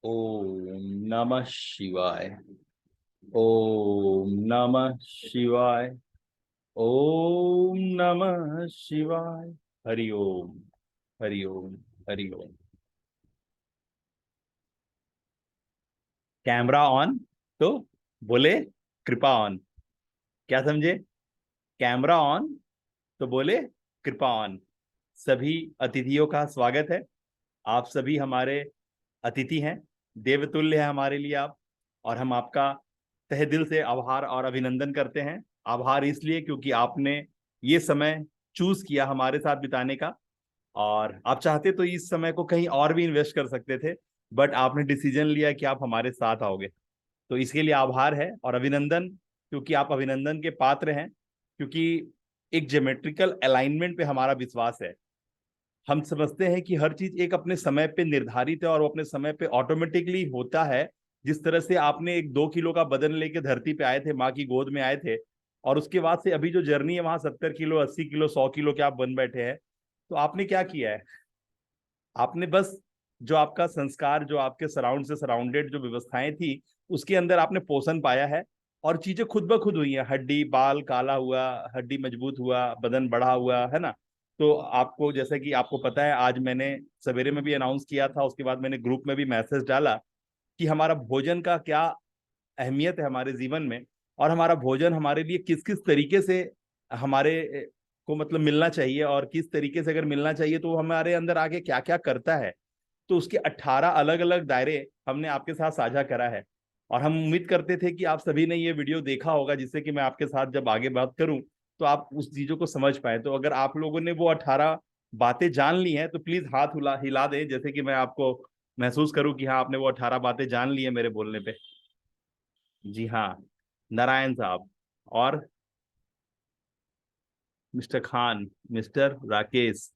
ओम नमः शिवाय। ओम नमः शिवाय। ओम नमः शिवाय। हरि ओम। हरि ओम। हरि ओम। Camera on. तो बोले कृपा ऑन। क्या समझे? कैमरा ऑन तो बोले कृपा ऑन। सभी अतिथियों का स्वागत है। आप सभी हमारे अतिथि हैं। देवतुल्य है हमारे लिए आप। और हम आपका तहे दिल से आभार और अभिनंदन करते हैं। आभार इसलिए क्योंकि आपने ये समय चूज किया हमारे साथ बिताने का। और आप चाहते तो इस समय को कहीं और भी इन्वेस्ट कर सकते थे, बट आपने डिसीजन लिया कि आप हमारे साथ आओगे। तो इसके लिए आभार है और अभिनंदन, क्योंकि आप अभिनंदन के पात्र हैं। क्योंकि एक ज्योमेट्रिकल अलाइनमेंट पे हमारा विश्वास है। हम समझते हैं कि हर चीज एक अपने समय पे निर्धारित है और वो अपने समय पे ऑटोमेटिकली होता है। जिस तरह से आपने एक 2 किलो का वजन लेके धरती पे आए थे, माँ की गोद में आए थे, और उसके बाद से अभी जो जर्नी है वहां 70 किलो, 80 किलो, 100 किलो के आप बन बैठे हैं। तो आपने क्या किया है? आपने बस जो आपका संस्कार, जो आपके सराउंड से सराउंडेड जो व्यवस्थाएं थी, उसके अंदर आपने पोषण पाया है। और चीजें खुद ब खुद हुई हैं। हड्डी बाल काला हुआ, हड्डी मजबूत हुआ, बदन बढ़ा हुआ है ना। तो आपको, जैसे कि आपको पता है, आज मैंने सवेरे में भी अनाउंस किया था, उसके बाद मैंने ग्रुप में भी मैसेज डाला कि हमारा भोजन का क्या अहमियत है हमारे जीवन में। और हमारा भोजन हमारे लिए किस किस तरीके से हमारे को मतलब मिलना चाहिए, और किस तरीके से अगर मिलना चाहिए तो वो हमारे अंदर आगे क्या क्या करता है। तो उसके 18 अलग अलग दायरे हमने आपके साथ साझा करा है। और हम उम्मीद करते थे कि आप सभी ने ये वीडियो देखा होगा, जिससे कि मैं आपके साथ जब आगे बात करूं तो आप उस चीजों को समझ पाए। तो अगर आप लोगों ने वो 18 बातें जान ली हैं तो प्लीज हाथ हिला हिला दें, जैसे कि मैं आपको महसूस करूं कि हाँ, आपने वो 18 बातें जान ली है मेरे बोलने पे। जी हाँ। नारायण साहब। और मिस्टर खान, मिस्टर राकेश।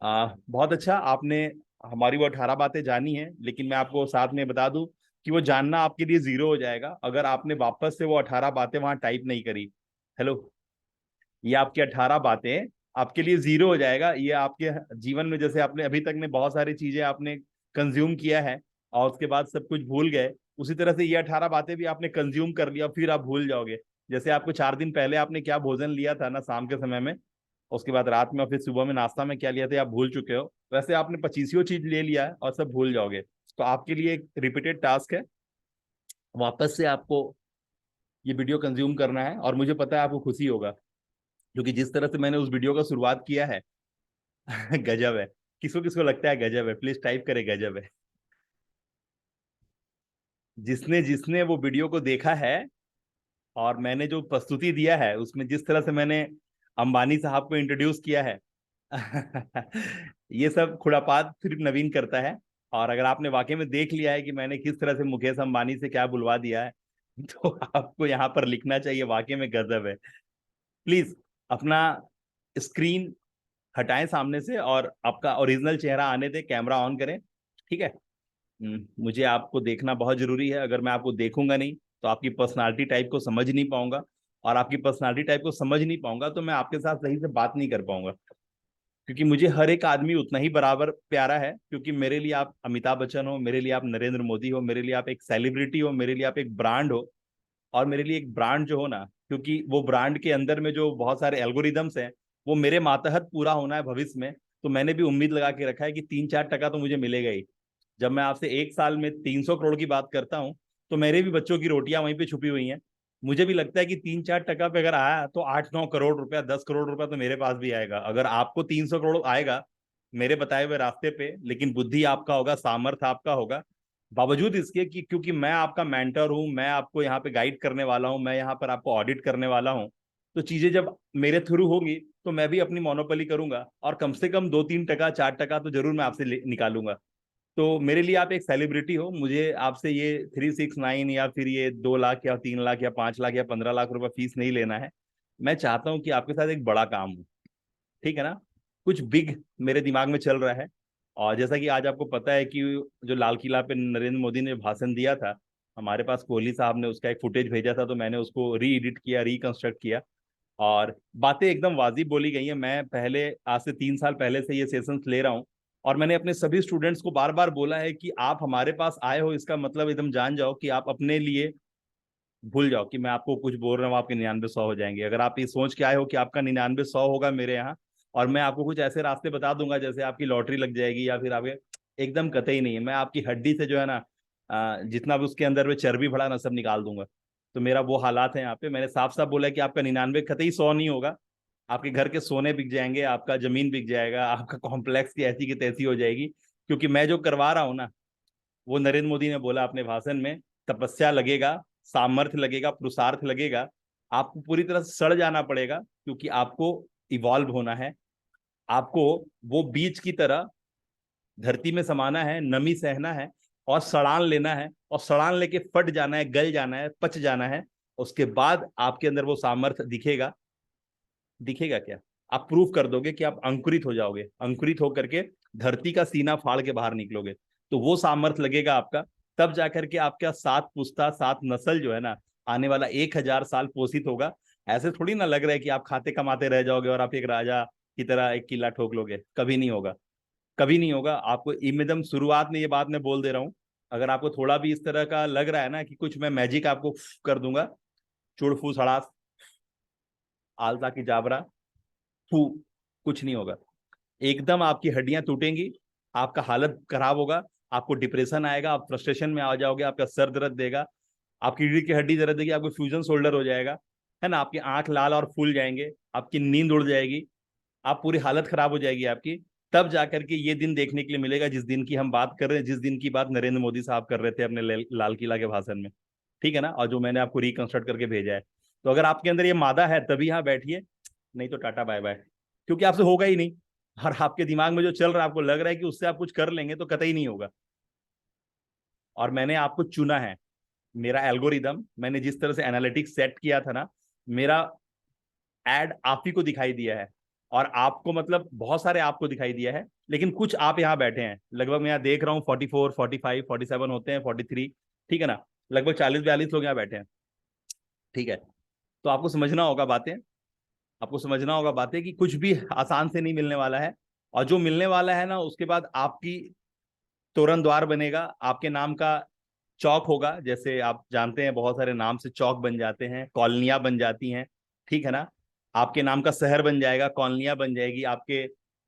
बहुत अच्छा, आपने हमारी वो 18 बातें जानी है। लेकिन मैं आपको साथ में बता दूं कि वो जानना आपके लिए जीरो हो जाएगा अगर आपने वापस से वो 18 बातें वहां टाइप नहीं करी। हेलो। ये आपकी 18 बातें आपके लिए जीरो हो जाएगा। ये आपके जीवन में, जैसे आपने अभी तक ने बहुत सारी चीजें आपने कंज्यूम किया है और उसके बाद सब कुछ भूल गए, उसी तरह से ये 18 बातें भी आपने कंज्यूम कर लिया, फिर आप भूल जाओगे। जैसे आपको 4 दिन पहले आपने क्या भोजन लिया था ना शाम के समय में, उसके बाद रात में और फिर सुबह में नाश्ता में क्या लिया था आप भूल चुके हो, वैसे आपने 25 चीज ले लिया है और सब भूल जाओगे। तो आपके लिए एक रिपीटेड टास्क है, वापस से आपको ये वीडियो कंज्यूम करना है। और मुझे पता है आपको खुशी होगा, क्योंकि जिस तरह से मैंने उस वीडियो का शुरुआत किया है गजब है। किसको किसको लगता है गजब है? प्लीज टाइप करे गजब है। जिसने जिसने वो वीडियो को देखा है और मैंने जो प्रस्तुति दिया है उसमें जिस तरह से मैंने अंबानी साहब को इंट्रोड्यूस किया है ये सब खुरापात सिर्फ नवीन करता है। और अगर आपने वाकई में देख लिया है कि मैंने किस तरह से मुकेश अंबानी से क्या बुलवा दिया है तो आपको यहाँ पर लिखना चाहिए वाकई में गजब है। प्लीज अपना स्क्रीन हटाएं सामने से और आपका ओरिजिनल चेहरा आने दें, कैमरा ऑन करें। ठीक है। मुझे आपको देखना बहुत जरूरी है। अगर मैं आपको देखूंगा नहीं तो आपकी पर्सनालिटी टाइप को समझ नहीं पाऊंगा, और आपकी पर्सनालिटी टाइप को समझ नहीं पाऊंगा तो मैं आपके साथ सही से बात नहीं कर पाऊंगा। क्योंकि मुझे हर एक आदमी उतना ही बराबर प्यारा है, क्योंकि मेरे लिए आप अमिताभ बच्चन हो, मेरे लिए आप नरेंद्र मोदी हो, मेरे लिए आप एक सेलिब्रिटी हो, मेरे लिए आप एक ब्रांड हो। और मेरे लिए एक ब्रांड जो हो ना, क्योंकि वो ब्रांड के अंदर में जो बहुत सारे एल्गोरिदम्स हैं वो मेरे मातहत पूरा होना है भविष्य में। तो मैंने भी उम्मीद लगा के रखा है कि 3-4 टका तो मुझे मिलेगा ही। जब मैं आपसे एक साल में 300 करोड़ की बात करता हूँ तो मेरे भी बच्चों की रोटियां वहीं पे छुपी हुई हैं। मुझे भी लगता है कि 3-4 टका पे अगर आया तो 8-9 करोड़ रुपया, 10 करोड़ रुपया तो मेरे पास भी आएगा। अगर आपको 300 करोड़ आएगा मेरे बताए हुए रास्ते पे, लेकिन बुद्धि आपका होगा, सामर्थ्य आपका होगा, बावजूद इसके कि क्योंकि मैं आपका मेंटर हूं, मैं आपको यहाँ पे गाइड करने वाला हूँ, मैं यहाँ पर आपको ऑडिट करने वाला हूँ। तो चीजें जब मेरे थ्रू होगी तो मैं भी अपनी मोनोपोली करूंगा, और कम से कम 2-3 टका, 4 टका तो जरूर मैं आपसे निकालूंगा। तो मेरे लिए आप एक सेलिब्रिटी हो। मुझे आपसे ये 369 या फिर ये 2 लाख या 3 लाख या 5 लाख या 15 लाख रुपए फीस नहीं लेना है। मैं चाहता हूँ कि आपके साथ एक बड़ा काम हो। ठीक है ना? कुछ बिग मेरे दिमाग में चल रहा है। और जैसा कि आज आपको पता है कि जो लाल किला पे नरेंद्र मोदी ने भाषण दिया था, हमारे पास कोहली साहब ने उसका एक फुटेज भेजा था, तो मैंने उसको री एडिट किया, रिकंस्ट्रक्ट किया। और बातें एकदम वाजिब बोली गई हैं। मैं पहले आज से 3 साल पहले से ये सेशंस ले रहा हूँ, और मैंने अपने सभी स्टूडेंट्स को बार बार बोला है कि आप हमारे पास आए हो, इसका मतलब एकदम जान जाओ कि आप अपने लिए भूल जाओ कि मैं आपको कुछ बोल रहा हूँ आपके 99 100 हो जाएंगे। अगर आप ये सोच के आए हो कि आपका 99 100 होगा मेरे यहाँ, और मैं आपको कुछ ऐसे रास्ते बता दूंगा जैसे आपकी लॉटरी लग जाएगी या फिर आपके, एकदम कतई नहीं है। मैं आपकी हड्डी से जो है ना, जितना भी उसके अंदर में चर्बी भरा ना, सब निकाल दूंगा। तो मेरा वो हालात है यहाँ पे। मैंने साफ साफ बोला कि आपका 99 कतई 100 नहीं होगा। आपके घर के सोने बिक जाएंगे, आपका जमीन बिक जाएगा, आपका कॉम्प्लेक्स की ऐसी की तैसी हो जाएगी। क्योंकि मैं जो करवा रहा हूँ ना, वो नरेंद्र मोदी ने बोला अपने भाषण में, तपस्या लगेगा, सामर्थ्य लगेगा, पुरुषार्थ लगेगा। आपको पूरी तरह से सड़ जाना पड़ेगा, क्योंकि आपको इवॉल्व होना है। आपको वो बीज की तरह धरती में समाना है, नमी सहना है, और सड़ान लेना है, और सड़ान लेके फट जाना है, गल जाना है, पच जाना है। उसके बाद आपके अंदर वो सामर्थ्य दिखेगा। दिखेगा क्या? आप प्रूफ कर दोगे कि आप अंकुरित हो जाओगे, अंकुरित होकर के धरती का सीना फाड़ के बाहर निकलोगे। तो वो सामर्थ्य लगेगा आपका। तब जाकर के आपका सात पुस्ता, सात नस्ल जो है ना, आने वाला 1000 साल पोषित होगा। ऐसे थोड़ी ना लग रहा है कि आप खाते कमाते रह जाओगे और आप एक राजा की तरह एक किला ठोक लोगे। कभी नहीं होगा, कभी नहीं होगा। आपको इमिदम शुरुआत में ये बात मैं बोल दे रहा हूँ। अगर आपको थोड़ा भी इस तरह का लग रहा है ना कि कुछ मैं मैजिक आपको कर दूंगा, चुड़ फूस हड़ास आलता की जाबरा फू, कुछ नहीं होगा। एकदम आपकी हड्डियां टूटेंगी, आपका हालत खराब होगा, आपको डिप्रेशन आएगा, आप फ्रस्ट्रेशन में आ जाओगे, आपका सर दर्द देगा, आपकी रीढ़ की हड्डी दर्द देगी, आपको फ्यूजन शोल्डर हो जाएगा, है ना, आपकी आंख लाल और फूल जाएंगे, आपकी नींद उड़ जाएगी, आप पूरी हालत खराब हो जाएगी आपकी। तब जाकर के ये दिन देखने के लिए मिलेगा जिस दिन की हम बात कर रहे हैं, जिस दिन की बात नरेंद्र मोदी साहब कर रहे थे अपने लाल किला के भाषण में। ठीक है ना, और जो मैंने आपको रिकंस्ट्रक्ट करके भेजा है। तो अगर आपके अंदर ये मादा है तभी यहाँ बैठिए, नहीं तो टाटा बाय बाय। क्योंकि आपसे होगा ही नहीं। और आपके दिमाग में जो चल रहा है, आपको लग रहा है कि उससे आप कुछ कर लेंगे, तो कतई नहीं होगा। और मैंने आपको चुना है। मेरा एल्गोरिदम, मैंने जिस तरह से एनालिटिक्स सेट किया था ना, मेरा एड आप ही को दिखाई दिया है। और आपको मतलब बहुत सारे आपको दिखाई दिया है, लेकिन कुछ आप यहाँ बैठे हैं। लगभग मैं यहाँ देख रहा हूँ 44 45 47 होते हैं, 43, ठीक है ना, लगभग 40 42 लोग यहाँ बैठे हैं। ठीक है। तो आपको समझना होगा बातें, आपको समझना होगा बातें कि कुछ भी आसान से नहीं मिलने वाला है। और जो मिलने वाला है ना, उसके बाद आपकी तोरण द्वार बनेगा, आपके नाम का चौक होगा। जैसे आप जानते हैं बहुत सारे नाम से चौक बन जाते हैं, कॉलोनियां बन जाती हैं। ठीक है ना, आपके नाम का शहर बन जाएगा, कॉलोनियां बन जाएगी, आपके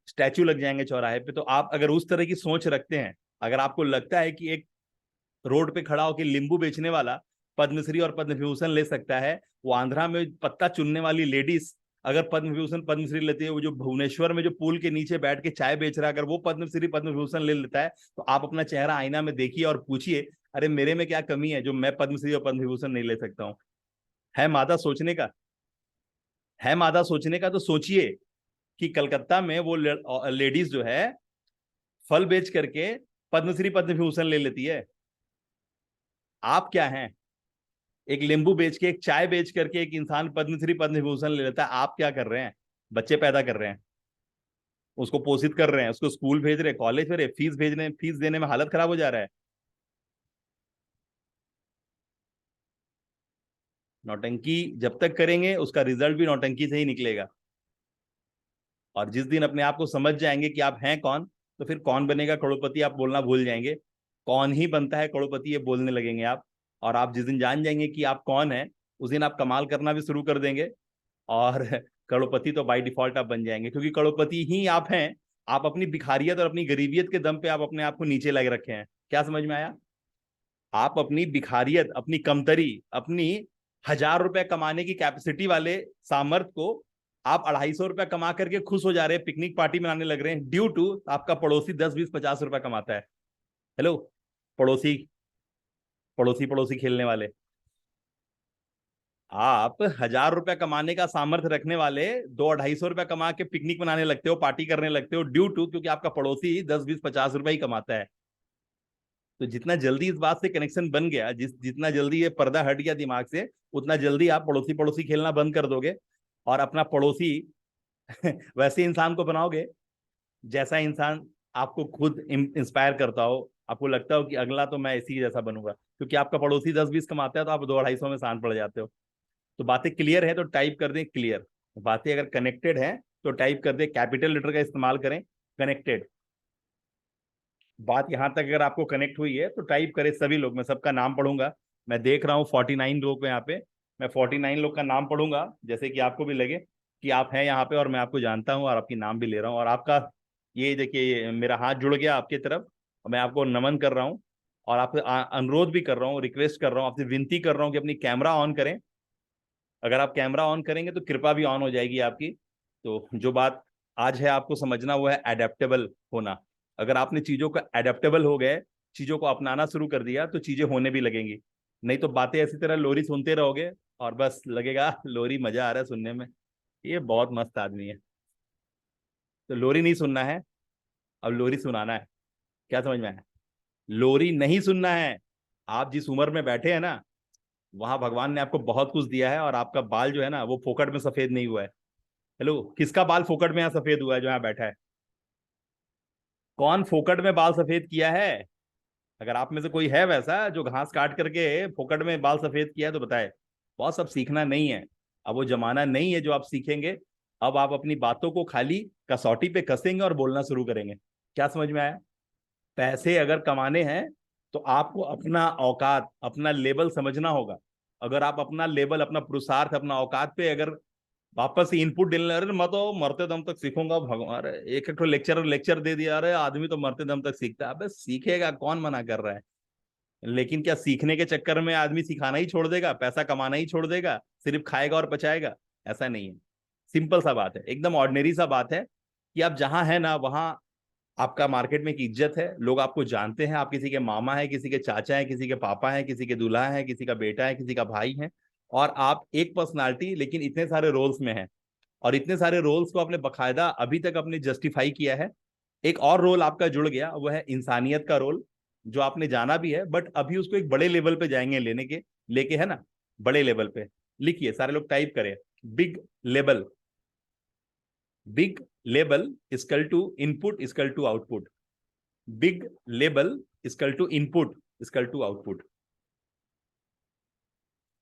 स्टैचू लग जाएंगे चौराहे पे। तो आप अगर उस तरह की सोच रखते हैं, अगर आपको लगता है कि एक रोड पे खड़ा होकर नींबू बेचने वाला पद्मश्री और पद्म विभूषण ले सकता है, वो आंध्रा में पत्ता चुनने वाली लेडीज अगर पद्म विभूषण पद्मश्री लेती है, वो जो भुवनेश्वर में जो पुल के नीचे बैठ के चाय बेच रहा है, अगर वो पद्मश्री पद्म विभूषण ले लेता है, तो आप अपना चेहरा आईना में देखिए और पूछिए, अरे मेरे में क्या कमी है जो मैं पद्मश्री और पद्म विभूषण नहीं ले सकता हूँ? है मादा सोचने का, है मादा सोचने का। तो सोचिए कि कलकत्ता में वो लेडीज जो है फल बेच करके पद्मश्री पद्म विभूषण ले लेती है। आप क्या हैं? एक नींबू बेच के, एक चाय बेच करके एक इंसान पद्मश्री पद्म विभूषण ले लेता है। आप क्या कर रहे हैं? बच्चे पैदा कर रहे हैं, उसको पोषित कर रहे हैं, उसको स्कूल भेज रहे हैं, कॉलेज भेज रहे हैं, फीस भेजने, फीस देने में हालत खराब हो जा रहा है। नौटंकी जब तक करेंगे उसका रिजल्ट भी नौटंकी से ही निकलेगा। और जिस दिन अपने आप को समझ जाएंगे कि आप हैं कौन, तो फिर कौन बनेगा करोड़पति आप बोलना भूल जाएंगे। कौन ही बनता है करोड़पति ये बोलने लगेंगे आप। और आप जिस दिन जान जाएंगे कि आप कौन है, उस दिन आप कमाल करना भी शुरू कर देंगे। और करोड़पति तो बाय डिफॉल्ट आप बन जाएंगे, क्योंकि करोड़पति ही आप हैं। आप अपनी भिखारियत और अपनी गरीबियत के दम पे आप अपने आप को नीचे लग रखे हैं। क्या समझ में आया? आप अपनी भिखारियत, अपनी कमतरी, अपनी 1000 रुपए कमाने की कैपेसिटी वाले सामर्थ को आप 250 रुपया कमा करके खुश हो जा रहे हैं, पिकनिक पार्टी मनाने लग रहे हैं, ड्यू टू आपका पड़ोसी 10 20 50 रुपया कमाता है। हेलो, पड़ोसी, पड़ोसी पड़ोसी खेलने वाले। आप 1000 रुपया कमाने का सामर्थ्य रखने वाले 2 250 रुपया कमा के पिकनिक मनाने लगते हो, पार्टी करने लगते हो, ड्यू टू क्योंकि आपका पड़ोसी 10 20 50 रुपया ही कमाता है। तो जितना जल्दी इस बात से कनेक्शन बन गया, जितना जल्दी ये पर्दा हट गया दिमाग से, उतना जल्दी आप पड़ोसी पड़ोसी खेलना बंद कर दोगे। और अपना पड़ोसी वैसे इंसान को बनाओगे जैसा इंसान आपको खुद इंस्पायर करता हो, आपको लगता हो कि अगला तो मैं इसी जैसा बनूंगा। क्योंकि आपका पड़ोसी 10 20 कमाता है तो आप 2 250 में शांत पड़ जाते हो। तो बातें क्लियर है तो टाइप कर दें क्लियर। बातें अगर कनेक्टेड है तो टाइप कर दें, कैपिटल लेटर का इस्तेमाल करें, कनेक्टेड। बात यहाँ तक अगर आपको कनेक्ट हुई है तो टाइप करें सभी लोग, मैं सबका नाम पढ़ूंगा। मैं देख रहा हूँ 49 लोग हैं यहाँ पे। मैं 49 लोग का नाम पढ़ूंगा, जैसे कि आपको भी लगे कि आप हैं यहाँ पे और मैं आपको जानता हूँ और आपकी नाम भी ले रहा हूँ। और आपका ये देखिए, ये मेरा हाथ जुड़ गया आपकी तरफ और मैं आपको नमन कर रहा हूँ। और आपसे अनुरोध भी कर रहा हूँ, रिक्वेस्ट कर रहा हूँ, आपसे विनती कर रहा हूँ कि अपनी कैमरा ऑन करें। अगर आप कैमरा ऑन करेंगे तो कृपा भी ऑन हो जाएगी आपकी। तो जो बात आज है आपको समझना, वो है एडेप्टेबल होना। अगर आपने चीजों का एडेप्टेबल हो गए, चीजों को अपनाना शुरू कर दिया, तो चीजें होने भी लगेंगी। नहीं तो बातें ऐसी तरह लोरी सुनते रहोगे और बस लगेगा लोरी मजा आ रहा है सुनने में, ये बहुत मस्त आदमी है। तो लोरी नहीं सुनना है, अब लोरी सुनाना है। क्या समझ में आया? लोरी नहीं सुनना है। आप जिस उम्र में बैठे हैं ना, वहां भगवान ने आपको बहुत कुछ दिया है और आपका बाल जो है ना, वो फोकट में सफेद नहीं हुआ है। हेलो, किसका बाल फोकट में यहाँ सफेद हुआ है जो यहाँ बैठा है? कौन फोकट में बाल सफेद किया है? अगर आप में से कोई है वैसा जो घास काट करके फोकट में बाल सफेद किया है तो बताए। बहुत सब सीखना नहीं है। अब वो जमाना नहीं है जो आप सीखेंगे। अब आप अपनी बातों को खाली कसौटी पे कसेंगे और बोलना शुरू करेंगे। क्या समझ में आया? पैसे अगर कमाने हैं तो आपको अपना औकात, अपना लेवल समझना होगा। अगर आप अपना लेवल, अपना पुरुषार्थ, अपना औकात पे अगर वापस से इनपुट देने, अरे मैं तो मरते दम तक सीखूंगा भगवान, अरे एक एक तो लेक्चर लेक्चर दे दिया, अरे आदमी तो मरते दम तक सीखता है। अबे सीखेगा, कौन मना कर रहा है? लेकिन क्या सीखने के चक्कर में आदमी सिखाना ही छोड़ देगा, पैसा कमाना ही छोड़ देगा, सिर्फ खाएगा और पचाएगा? ऐसा नहीं है। सिंपल सा बात है, एकदम ऑर्डिनरी सा बात है कि आप जहां है ना, वहां आपका मार्केट में एक इज्जत है, लोग आपको जानते हैं। आप किसी के मामा है, किसी के चाचा है, किसी के पापा है, किसी के दूल्हा है, किसी का बेटा है, किसी का भाई है। और आप एक पर्सनालिटी लेकिन इतने सारे रोल्स में हैं। और इतने सारे रोल्स को आपने बकायदा अभी तक अपने जस्टिफाई किया है। एक और रोल आपका जुड़ गया, वो है इंसानियत का रोल, जो आपने जाना भी है, बट अभी उसको एक बड़े लेवल पे जाएंगे लेने के, लेके, है ना? बड़े लेवल पे लिखिए, सारे लोग टाइप करें। Big level. Big level equal to input equal to output. Big level equal to input equal to output.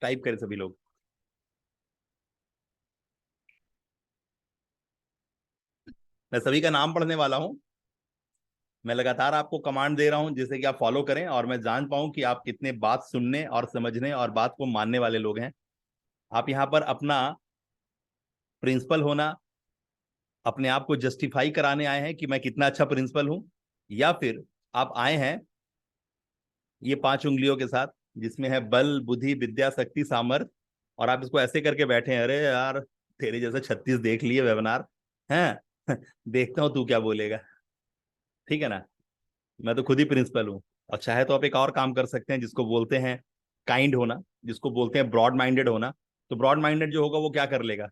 Type करें सभी लोग। मैं सभी का नाम पढ़ने वाला हूं। मैं लगातार आपको कमांड दे रहा हूं जिससे कि आप फॉलो करें और मैं जान पाऊं कि आप कितने बात सुनने और समझने और बात को मानने वाले लोग हैं। आप यहां पर अपना प्रिंसिपल होना, अपने आप को जस्टिफाई कराने आए हैं कि मैं कितना अच्छा प्रिंसिपल हूं, या फिर आप आए हैं ये 5 उंगलियों के साथ, जिसमें है बल, बुद्धि, विद्या, शक्ति, सामर्थ, और आप इसको ऐसे करके बैठे हैं, अरे यार तेरे जैसे 36 देख लिए वेबिनार हैं। देखता हूं तू क्या बोलेगा। ठीक है ना? मैं तो खुद ही प्रिंसिपल हूँ। और चाहे तो आप एक और काम कर सकते हैं जिसको बोलते हैं काइंड होना, जिसको बोलते हैं ब्रॉड माइंडेड होना। तो ब्रॉड माइंडेड जो होगा वो क्या कर लेगा?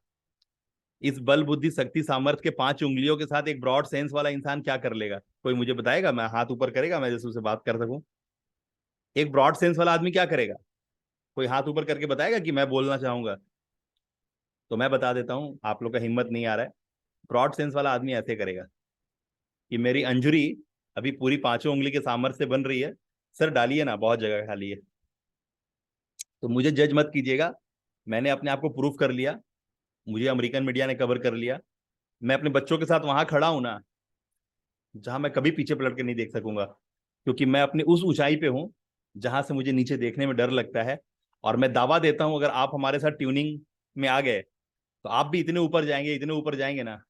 इस बल, बुद्धि, शक्ति, सामर्थ्य के 5 उंगलियों के साथ एक ब्रॉड सेंस वाला इंसान क्या कर लेगा? कोई मुझे बताएगा? मैं हाथ ऊपर करेगा, मैं जैसे उसे बात कर सकूं। एक ब्रॉड सेंस वाला आदमी क्या करेगा? कोई हाथ ऊपर करके बताएगा कि मैं बोलना चाहूंगा? तो मैं बता देता हूं, आप लोग का हिम्मत नहीं आ रहा है। ब्रॉड सेंस वाला आदमी ऐसे करेगा कि मेरी अंजुरी अभी पूरी 5 उंगली के सामर्थ्य से बन रही है। सर डालिए ना, बहुत जगह खाली है। तो मुझे जज मत कीजिएगा। मैंने अपने आप को प्रूफ कर लिया। मुझे अमेरिकन मीडिया ने कवर कर लिया। मैं अपने बच्चों के साथ वहां खड़ा हूं ना, जहां मैं कभी पीछे पलट के नहीं देख सकूंगा, क्योंकि मैं अपनी उस ऊंचाई पे हूं जहां से मुझे नीचे देखने में डर लगता है। और मैं दावा देता हूं, अगर आप हमारे साथ ट्यूनिंग में आ गए तो आप भी इतने ऊपर जाएंगे, इतने ऊपर जाएंगे ना,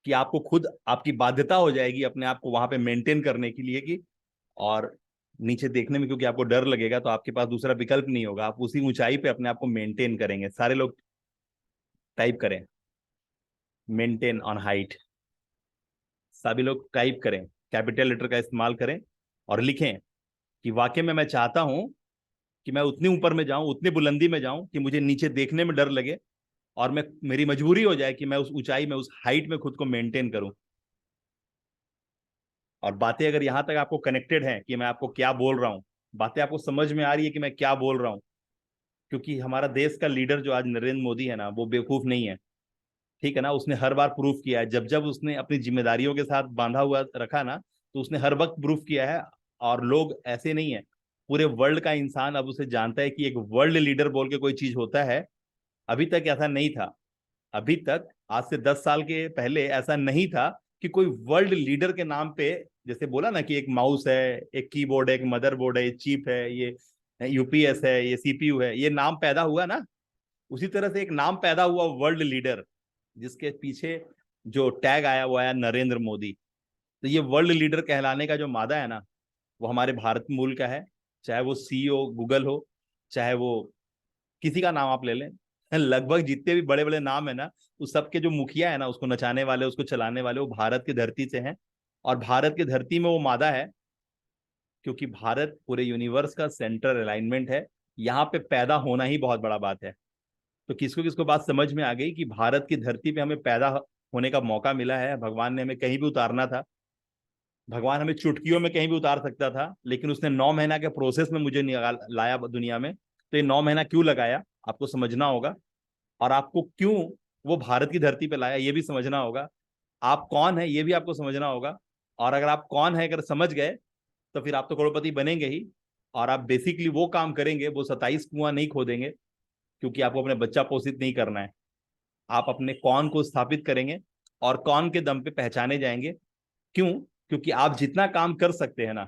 कि आपको खुद आपकी बाध्यता हो जाएगी अपने आप को वहां पे मेंटेन करने के लिए कि, और नीचे देखने में क्योंकि आपको डर लगेगा तो आपके पास दूसरा विकल्प नहीं होगा, आप उसी ऊंचाई पे अपने आप को मेंटेन करेंगे। सारे लोग टाइप करें, मेंटेन ऑन हाइट। सभी लोग टाइप करें, कैपिटल लेटर का इस्तेमाल करें और लिखें कि वाकई में मैं चाहता हूं कि मैं उतनी ऊपर में जाऊं, उतनी बुलंदी में जाऊं कि मुझे नीचे देखने में डर लगे, और मैं, मेरी मजबूरी हो जाए कि मैं उस ऊंचाई में, उस हाइट में खुद को मेंटेन करूं। और बातें अगर यहां तक आपको कनेक्टेड हैं कि मैं आपको क्या बोल रहा हूं, बातें आपको समझ में आ रही है कि मैं क्या बोल रहा हूं, क्योंकि हमारा देश का लीडर जो आज नरेंद्र मोदी है ना, वो बेवकूफ नहीं है। ठीक है ना? उसने हर बार प्रूफ किया है, जब जब उसने अपनी जिम्मेदारियों के साथ बांधा हुआ रखा ना, तो उसने हर वक्त प्रूफ किया है। और लोग ऐसे नहीं है, पूरे वर्ल्ड का इंसान अब उसे जानता है कि एक वर्ल्ड लीडर बोल के कोई चीज होता है। अभी तक ऐसा नहीं था। अभी तक, आज से 10 साल के पहले ऐसा नहीं था कि कोई वर्ल्ड लीडर के नाम पे जैसे बोला ना कि एक माउस है, एक कीबोर्ड है, एक मदरबोर्ड है, ये चिप है, ये यूपीएस है, ये सीपीयू है, ये नाम पैदा हुआ ना, उसी तरह से एक नाम पैदा हुआ वर्ल्ड लीडर, जिसके पीछे जो टैग आया वो आया नरेंद्र मोदी। तो ये वर्ल्ड लीडर कहलाने का जो मादा है ना, वो हमारे भारत मूल का है। चाहे वो सीईओ गूगल हो, चाहे वो किसी का नाम आप ले लें, लगभग जितने भी बड़े बड़े नाम है ना, उस सबके जो मुखिया है ना, उसको नचाने वाले, उसको चलाने वाले, वो भारत की धरती से हैं। और भारत की धरती में वो मादा है, क्योंकि भारत पूरे यूनिवर्स का सेंट्रल अलाइनमेंट है। यहाँ पे पैदा होना ही बहुत बड़ा बात है। तो किसको किसको बात समझ में आ गई कि भारत की धरती पे हमें पैदा होने का मौका मिला है। भगवान ने हमें कहीं भी उतारना था, भगवान हमें चुटकियों में कहीं भी उतार सकता था, लेकिन उसने 9 महीना के प्रोसेस में मुझे लाया दुनिया में। तो ये 9 महीना क्यों लगाया, आपको समझना होगा। और आपको क्यों वो भारत की धरती पे लाया, ये भी समझना होगा। आप कौन है, ये भी आपको समझना होगा। और अगर आप कौन है अगर समझ गए, तो फिर आप तो करोड़पति बनेंगे ही। और आप बेसिकली वो काम करेंगे, वो 27 कुआं नहीं खोदेंगे, क्योंकि आपको अपने बच्चा पोषित नहीं करना है। आप अपने कौन को स्थापित करेंगे और कौन के दम पे पहचाने जाएंगे। क्यों? क्योंकि आप जितना काम कर सकते हैं ना,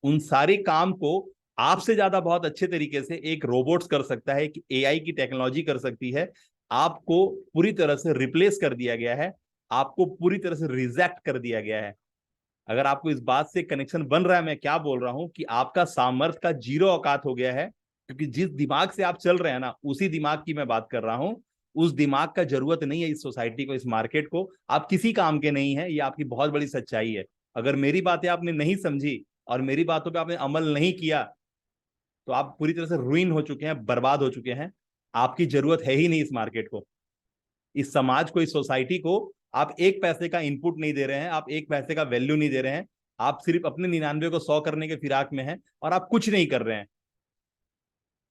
उन सारे काम को आपसे ज्यादा बहुत अच्छे तरीके से एक रोबोट्स कर सकता है, एक एआई की टेक्नोलॉजी कर सकती है। आपको पूरी तरह से रिप्लेस कर दिया गया है, आपको पूरी तरह से रिजेक्ट कर दिया गया है। अगर आपको इस बात से कनेक्शन बन रहा है मैं क्या बोल रहा हूं, कि आपका सामर्थ्य का जीरो औकात हो गया है, क्योंकि जिस दिमाग से आप चल रहे हैं ना, उसी दिमाग की मैं बात कर रहा हूं। उस दिमाग का जरूरत नहीं है इस सोसाइटी को, इस मार्केट को। आप किसी काम के नहीं है, ये आपकी बहुत बड़ी सच्चाई है। अगर मेरी बातें आपने नहीं समझी और मेरी बातों पे आपने अमल नहीं किया, तो आप पूरी तरह से रुइन हो चुके हैं, बर्बाद हो चुके हैं। आपकी जरूरत है ही नहीं इस मार्केट को, इस समाज को, इस सोसाइटी को। आप एक पैसे का इनपुट नहीं दे रहे हैं, आप एक पैसे का वैल्यू नहीं दे रहे हैं। आप सिर्फ अपने 99 को 100 करने के फिराक में हैं, और आप कुछ नहीं कर रहे हैं।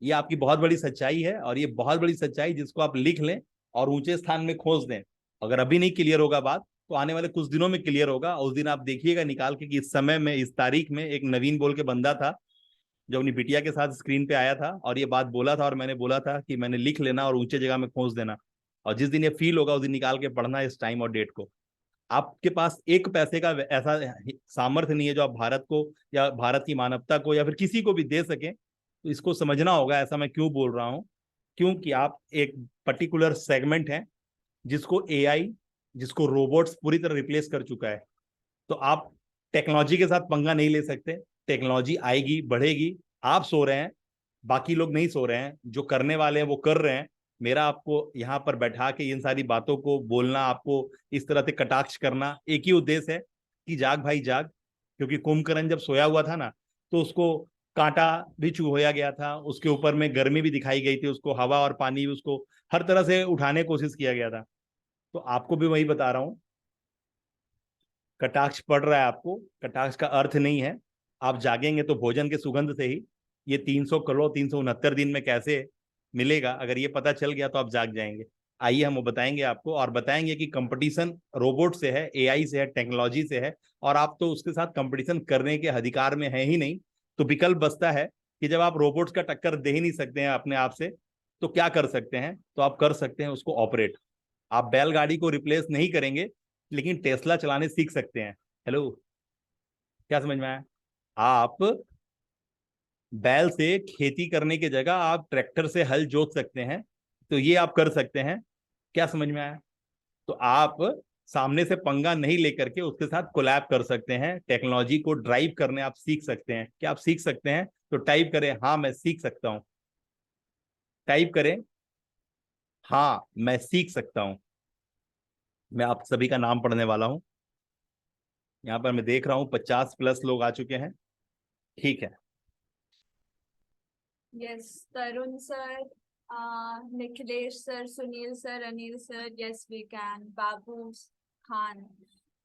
ये आपकी बहुत बड़ी सच्चाई है, और ये बहुत बड़ी सच्चाई जिसको आप लिख लें और ऊंचे स्थान में खोज दें। अगर अभी नहीं क्लियर होगा बात, तो आने वाले कुछ दिनों में क्लियर होगा। उस दिन आप देखिएगा निकाल के कि इस समय में, इस तारीख में, एक नवीन बोल के बंदा था जो अपनी बिटिया के साथ स्क्रीन पे आया था और ये बात बोला था, और मैंने बोला था कि मैंने लिख लेना और ऊंचे जगह में खोज देना। और जिस दिन ये फील होगा उस दिन निकाल के पढ़ना इस टाइम और डेट को। आपके पास एक पैसे का ऐसा सामर्थ्य नहीं है जो आप भारत को या भारत की मानवता को या फिर किसी को भी दे सके। तो इसको समझना होगा। ऐसा मैं क्यों बोल रहा हूँ, क्योंकि आप एक पर्टिकुलर सेगमेंट है जिसको एआई, जिसको रोबोट्स पूरी तरह रिप्लेस कर चुका है। तो आप टेक्नोलॉजी के साथ पंगा नहीं ले सकते। टेक्नोलॉजी आएगी, बढ़ेगी। आप सो रहे हैं, बाकी लोग नहीं सो रहे हैं, जो करने वाले हैं वो कर रहे हैं। मेरा आपको यहाँ पर बैठा के इन सारी बातों को बोलना, आपको इस तरह से कटाक्ष करना, एक ही उद्देश्य है कि जाग भाई जाग। क्योंकि कुंभकर्ण जब सोया हुआ था ना, तो उसको कांटा भी चुभोया गया था, उसके ऊपर में गर्मी भी दिखाई गई थी, उसको हवा और पानी उसको हर तरह से उठाने की कोशिश किया गया था। तो आपको भी वही बता रहा हूँ, कटाक्ष पड़ रहा है आपको। कटाक्ष का अर्थ नहीं है आप जागेंगे तो भोजन के सुगंध से ही। ये 300 करोड़ 369 दिन में कैसे मिलेगा, अगर ये पता चल गया तो आप जाग जाएंगे। आइए हम वो बताएंगे आपको, और बताएंगे कि कंपटीशन रोबोट से है, एआई से है, टेक्नोलॉजी से है। और आप तो उसके साथ कंपटीशन करने के अधिकार में है ही नहीं। तो विकल्प बचता है कि जब आप रोबोट्स का टक्कर दे ही नहीं सकते हैं अपने आप से, तो क्या कर सकते हैं? तो आप कर सकते हैं उसको ऑपरेट। आप बैलगाड़ी को रिप्लेस नहीं करेंगे, लेकिन टेस्ला चलाने सीख सकते हैं। हेलो, क्या समझ में आया? आप बैल से खेती करने की जगह आप ट्रैक्टर से हल जोत सकते हैं। तो ये आप कर सकते हैं। क्या समझ में आया? तो आप सामने से पंगा नहीं लेकर के उसके साथ कोलैब कर सकते हैं। टेक्नोलॉजी को ड्राइव करने आप सीख सकते हैं। क्या आप सीख सकते हैं? तो टाइप करें, हाँ मैं सीख सकता हूं। टाइप करें, हाँ मैं सीख सकता हूं। मैं आप सभी का नाम पढ़ने वाला हूं। यहाँ पर मैं देख रहा हूं 50+ लोग आ चुके हैं। ठीक है। Yes, Tarun sir, Nikhilesh sir, Sunil sir, Anil sir, yes we can. Babu Khan,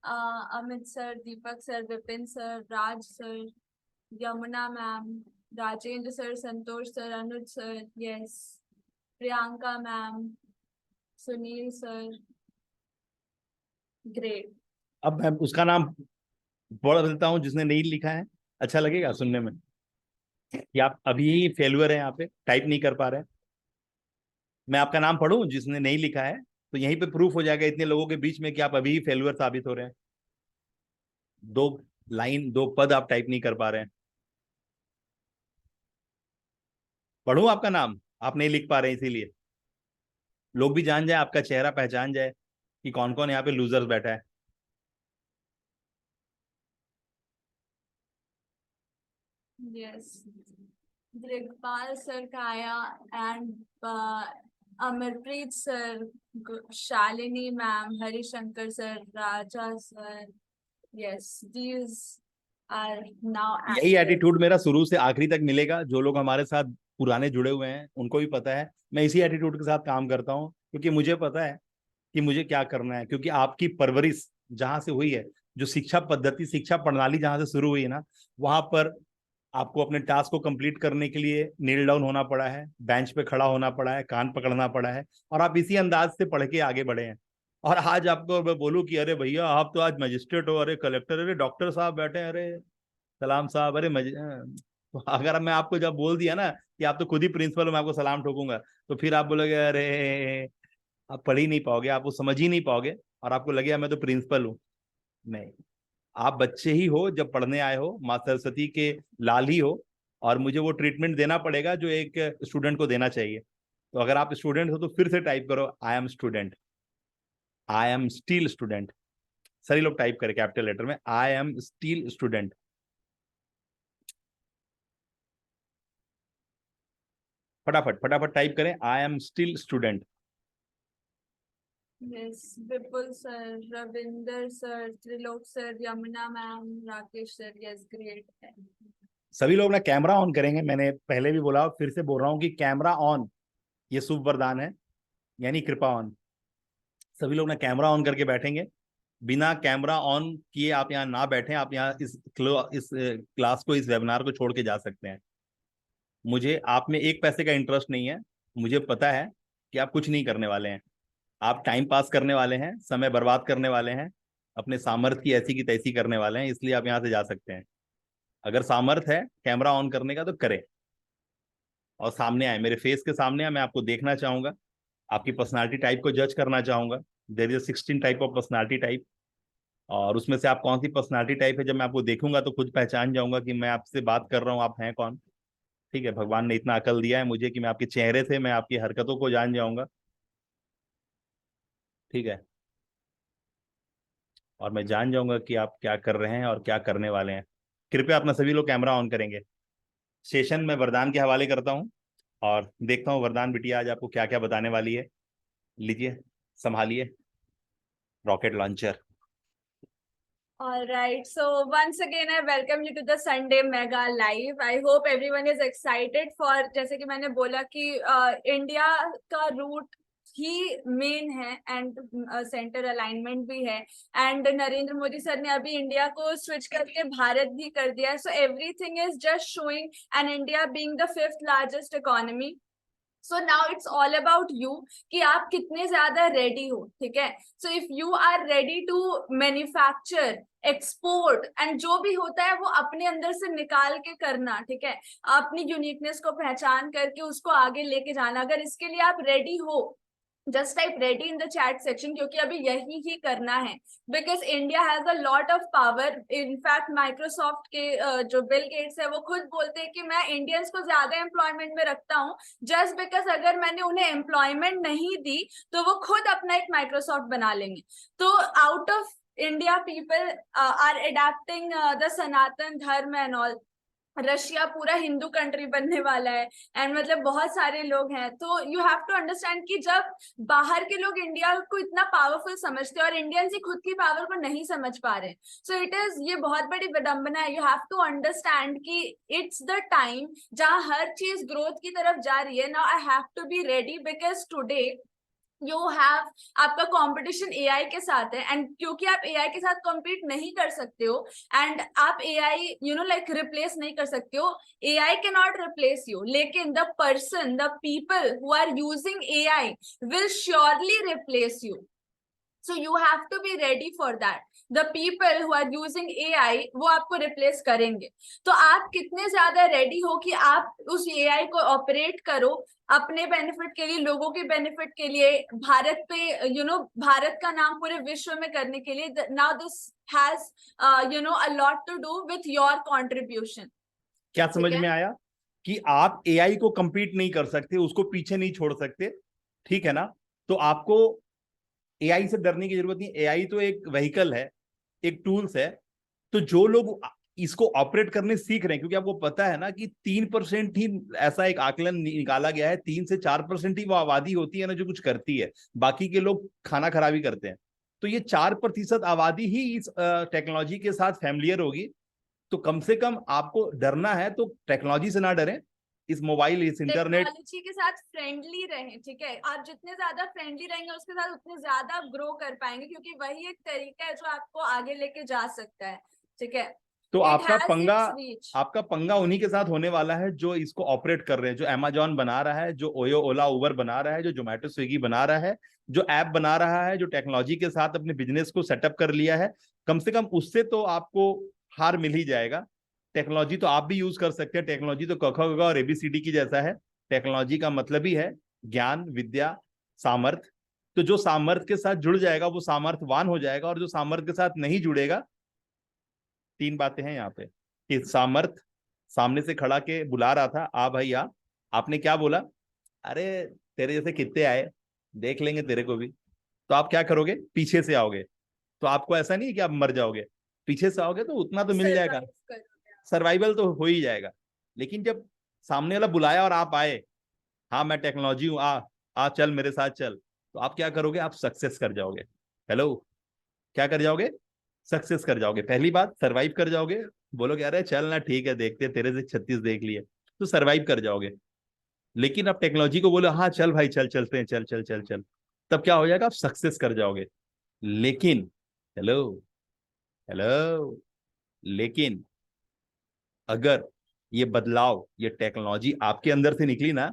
Amit sir, Deepak sir, Vipin sir, Raj sir, Yamuna ma'am, Rajendra sir, Santosh sir, Anuj sir, yes. Priyanka ma'am, Sunil sir, great. अब मैं उसका नाम बोल देता हूं जिसने नहीं लिखा है। अच्छा लगेगा सुनने में कि आप अभी फेलुअर हैं, यहाँ पे टाइप नहीं कर पा रहे हैं। मैं आपका नाम पढ़ूं जिसने नहीं लिखा है, तो यहीं पे प्रूफ हो जाएगा इतने लोगों के बीच में कि आप अभी फेलुअर साबित हो रहे हैं। दो लाइन, 2 पद आप टाइप नहीं कर पा रहे हैं। पढ़ूं आपका नाम? आप नहीं लिख पा रहे हैं, इसीलिए लोग भी जान जाए, आपका चेहरा पहचान जाए कि कौन कौन यहाँ पे लूजर्स बैठा है। Yes. Brigpal sir, Kaya and Amarpreet sir, Shalini ma'am, Harishankar sir, Raja sir. Yes, these are now यही active. एटीट्यूड मेरा शुरू से आखिरी तक मिलेगा। जो लोग हमारे साथ पुराने जुड़े हुए हैं उनको भी पता है मैं इसी एटीट्यूड के साथ काम करता हूँ, क्योंकि मुझे पता है कि मुझे क्या करना है। क्योंकि आपकी परवरिश जहां से हुई है, जो शिक्षा पद्धति, शिक्षा प्रणाली जहां से शुरू हुई है ना, वहां पर आपको अपने टास्क को कंप्लीट करने के लिए नील डाउन होना पड़ा है, बेंच पे खड़ा होना पड़ा है, कान पकड़ना पड़ा है, और आप इसी अंदाज से पढ़ के आगे बढ़े हैं। और आज आपको मैं बोलूं कि अरे भैया आप तो आज मजिस्ट्रेट हो, अरे कलेक्टर, अरे डॉक्टर साहब बैठे हैं, अरे सलाम साहब, अरे तो अगर मैं आपको जब बोल दिया ना कि आप तो खुद ही प्रिंसिपल हो, मैं आपको सलाम ठोकूंगा, तो फिर आप बोलोगे अरे आप पढ़ ही नहीं पाओगे, आप वो समझ ही नहीं पाओगे, और आपको लगेगा मैं तो प्रिंसिपल हूँ। नहीं, आप बच्चे ही हो, जब पढ़ने आए हो, माँ सरस्वती के लाल ही हो, और मुझे वो ट्रीटमेंट देना पड़ेगा जो एक स्टूडेंट को देना चाहिए। तो अगर आप स्टूडेंट हो तो फिर से टाइप करो, I am student, I am still student. सभी लोग टाइप करें कैपिटल लेटर में, आई एम स्टिल स्टूडेंट। फटाफट फटाफट टाइप करें, I am still student. Yes, Vipul sir, Ravinder sir, Trilok sir, Yamuna ma'am, Rakesh sir. Yes, great. सभी लोग ना कैमरा ऑन करेंगे। मैंने पहले भी बोला, फिर से बोल रहा हूँ कि कैमरा ऑन ये शुभ वरदान है, यानी कृपा ऑन। सभी लोग ना कैमरा ऑन करके बैठेंगे। बिना कैमरा ऑन किए आप यहाँ ना बैठें। आप यहाँ इस क्लास को, इस वेबिनार को छोड़ के जा सकते हैं। मुझे आप में एक पैसे का इंटरेस्ट नहीं है। मुझे पता है कि आप कुछ नहीं करने वाले हैं, आप टाइम पास करने वाले हैं, समय बर्बाद करने वाले हैं, अपने सामर्थ्य की ऐसी की तैसी करने वाले हैं, इसलिए आप यहाँ से जा सकते हैं। अगर सामर्थ्य है कैमरा ऑन करने का तो करें, और सामने आए, मेरे फेस के सामने आए, मैं आपको देखना चाहूंगा, आपकी पर्सनालिटी टाइप को जज करना चाहूंगा। There is 16 type of personality type, और उसमें से आप कौन सी पर्सनालिटी टाइप है, जब मैं आपको देखूंगा तो खुद पहचान जाऊंगा कि मैं आपसे बात कर रहा हूँ, आप हैं कौन। ठीक है, भगवान ने इतना अकल दिया है मुझे कि मैं आपके चेहरे से, मैं आपकी हरकतों को जान जाऊंगा। ठीक है, और मैं जान जाऊंगा कि आप क्या कर रहे हैं और क्या करने वाले हैं। कृपया अपना सभी लोग कैमरा ऑन करेंगे। सेशन में वरदान के हवाले करता हूँ, और देखता हूँ वरदान बिटिया आज आपको क्या क्या बताने वाली है। लीजिए, संभालिए rocket launcher. All right. So once again, I welcome you to the Sunday Mega Live. I hope everyone is excited for, जैसे कि मैंने बोला कि इंडिया का रूट ही मेन है एंड सेंटर अलाइनमेंट भी है, एंड नरेंद्र मोदी सर ने अभी इंडिया को स्विच करके भारत भी कर दिया। So everything is just showing and India being the 5th largest economy. So now it's all about you कि आप कितने ज्यादा रेडी हो। ठीक है, so if you are ready to manufacture, export and जो भी होता है वो अपने अंदर से निकाल के करना, ठीक है, अपनी यूनिकनेस को पहचान करके उसको आगे लेके जाना, अगर इसके लिए आप रेडी हो, just type ready in the chat section, क्योंकि अभी यही ही करना है। Because India has a lot of power. In fact Microsoft के जो बिल गेट्स है वो खुद बोलते हैं कि मैं इंडियंस को ज्यादा एम्प्लॉयमेंट में रखता हूँ, जस्ट बिकॉज अगर मैंने उन्हें एम्प्लॉयमेंट नहीं दी तो वो खुद अपना एक माइक्रोसॉफ्ट बना लेंगे। तो out of India people are adapting the Sanatan Dharma and all. Russia पूरा हिंदू कंट्री बनने वाला है, एंड मतलब बहुत सारे लोग हैं। तो यू हैव टू अंडरस्टैंड कि जब बाहर के लोग इंडिया को इतना पावरफुल समझते हैं और इंडियंस ही खुद की पावर को नहीं समझ पा रहे, सो इट इज, ये बहुत बड़ी विडंबना है। यू हैव टू अंडरस्टैंड कि इट्स द टाइम जहां हर चीज ग्रोथ की तरफ जा रही है। Now I have to be ready because today you have, आपका कंपटीशन एआई के साथ है, एंड क्योंकि आप एआई के साथ कम्पीट नहीं कर सकते हो, एंड आप एआई लाइक रिप्लेस नहीं कर सकते हो, AI can not replace you, लेकिन the person, the people who are using AI will surely replace you. So you have to be ready for that, the people who are using AI वो आपको replace करेंगे। तो आप कितने ज्यादा ready हो कि आप उस एआई को ऑपरेट करो अपने बेनिफिट के लिए, लोगों के बेनिफिट के लिए, भारत पे भारत का नाम पूरे विश्व में करने के लिए। Now this has a lot to do with your contribution. क्या ठीक समझ है। में आया कि आप एआई को compete नहीं कर सकते, उसको पीछे नहीं छोड़ सकते, ठीक है ना? तो आपको एआई से डरने की जरूरत नहीं। एआई तो एक व्हीकल है, एक टूल्स है। तो जो लोग इसको ऑपरेट करने सीख रहे हैं, क्योंकि आपको पता है ना कि 3% ही, ऐसा एक आकलन निकाला गया है, 3 से 4% ही वो आबादी होती है ना जो कुछ करती है, बाकी के लोग खाना खराबी करते हैं। तो ये 4% आबादी ही इस टेक्नोलॉजी के साथ फैमिलियर होगी। तो कम से कम आपको डरना है तो टेक्नोलॉजी से ना डरें, इस मोबाइल, इस इंटरनेट। टेक्नोलॉजी के साथ फ्रेंडली रहें। ठीक है, आप जितने ज्यादा फ्रेंडली रहेंगे उसके साथ उतने ज्यादा ग्रो कर पाएंगे, क्योंकि वही एक तरीका है जो आपको आगे लेके जा सकता है। ठीक है। तो इट आपका हैज पंगा, इट्स रीच। आपका पंगा उन्हीं के साथ होने वाला है जो इसको ऑपरेट कर रहे हैं, जो अमेजॉन बना रहा है, जो ओयो ओला उबर बना रहा है, जो जोमेटो स्विगी बना रहा है, जो ऐप बना रहा है, जो टेक्नोलॉजी के साथ अपने बिजनेस को सेटअप कर लिया है। कम से कम उससे तो आपको हार मिल ही जाएगा। टेक्नोलॉजी तो आप भी यूज कर सकते हैं। टेक्नोलॉजी तो क ख ग घ और ABCD की जैसा है। टेक्नोलॉजी का मतलब ही है ज्ञान, विद्या, सामर्थ। तो जो सामर्थ के साथ जुड़ जाएगा वो सामर्थवान हो जाएगा, और जो सामर्थ के साथ नहीं जुड़ेगा, 3 बातें हैं यहाँ पे कि सामर्थ सामने से खड़ा के बुला रहा था, आ भाई आ। आपने क्या बोला? अरे तेरे जैसे कितने आए, देख लेंगे तेरे को भी। तो आप क्या करोगे? पीछे से आओगे। तो आपको ऐसा नहीं है कि आप मर जाओगे, पीछे से आओगे तो उतना तो मिल जाएगा, सर्वाइव करोगे। सर्वाइवल तो हो ही जाएगा। लेकिन जब सामने वाला बुलाया और आप आए, हाँ मैं टेक्नोलॉजी हूँ, आ आ चल मेरे साथ चल, तो आप क्या करोगे? आप सक्सेस कर जाओगे। हेलो, क्या कर जाओगे? सक्सेस कर जाओगे। पहली बात, सरवाइव कर जाओगे। बोलोगे अरे चल ना, ठीक है, देखते तेरे से 36 देख लिए, तो सरवाइव कर जाओगे। लेकिन अब टेक्नोलॉजी को बोलो हाँ चल भाई चल, चलते हैं, चल चल चल चल, तब क्या हो जाएगा? आप सक्सेस कर जाओगे। लेकिन, हेलो, हेलो, लेकिन अगर ये बदलाव, ये टेक्नोलॉजी आपके अंदर से निकली ना,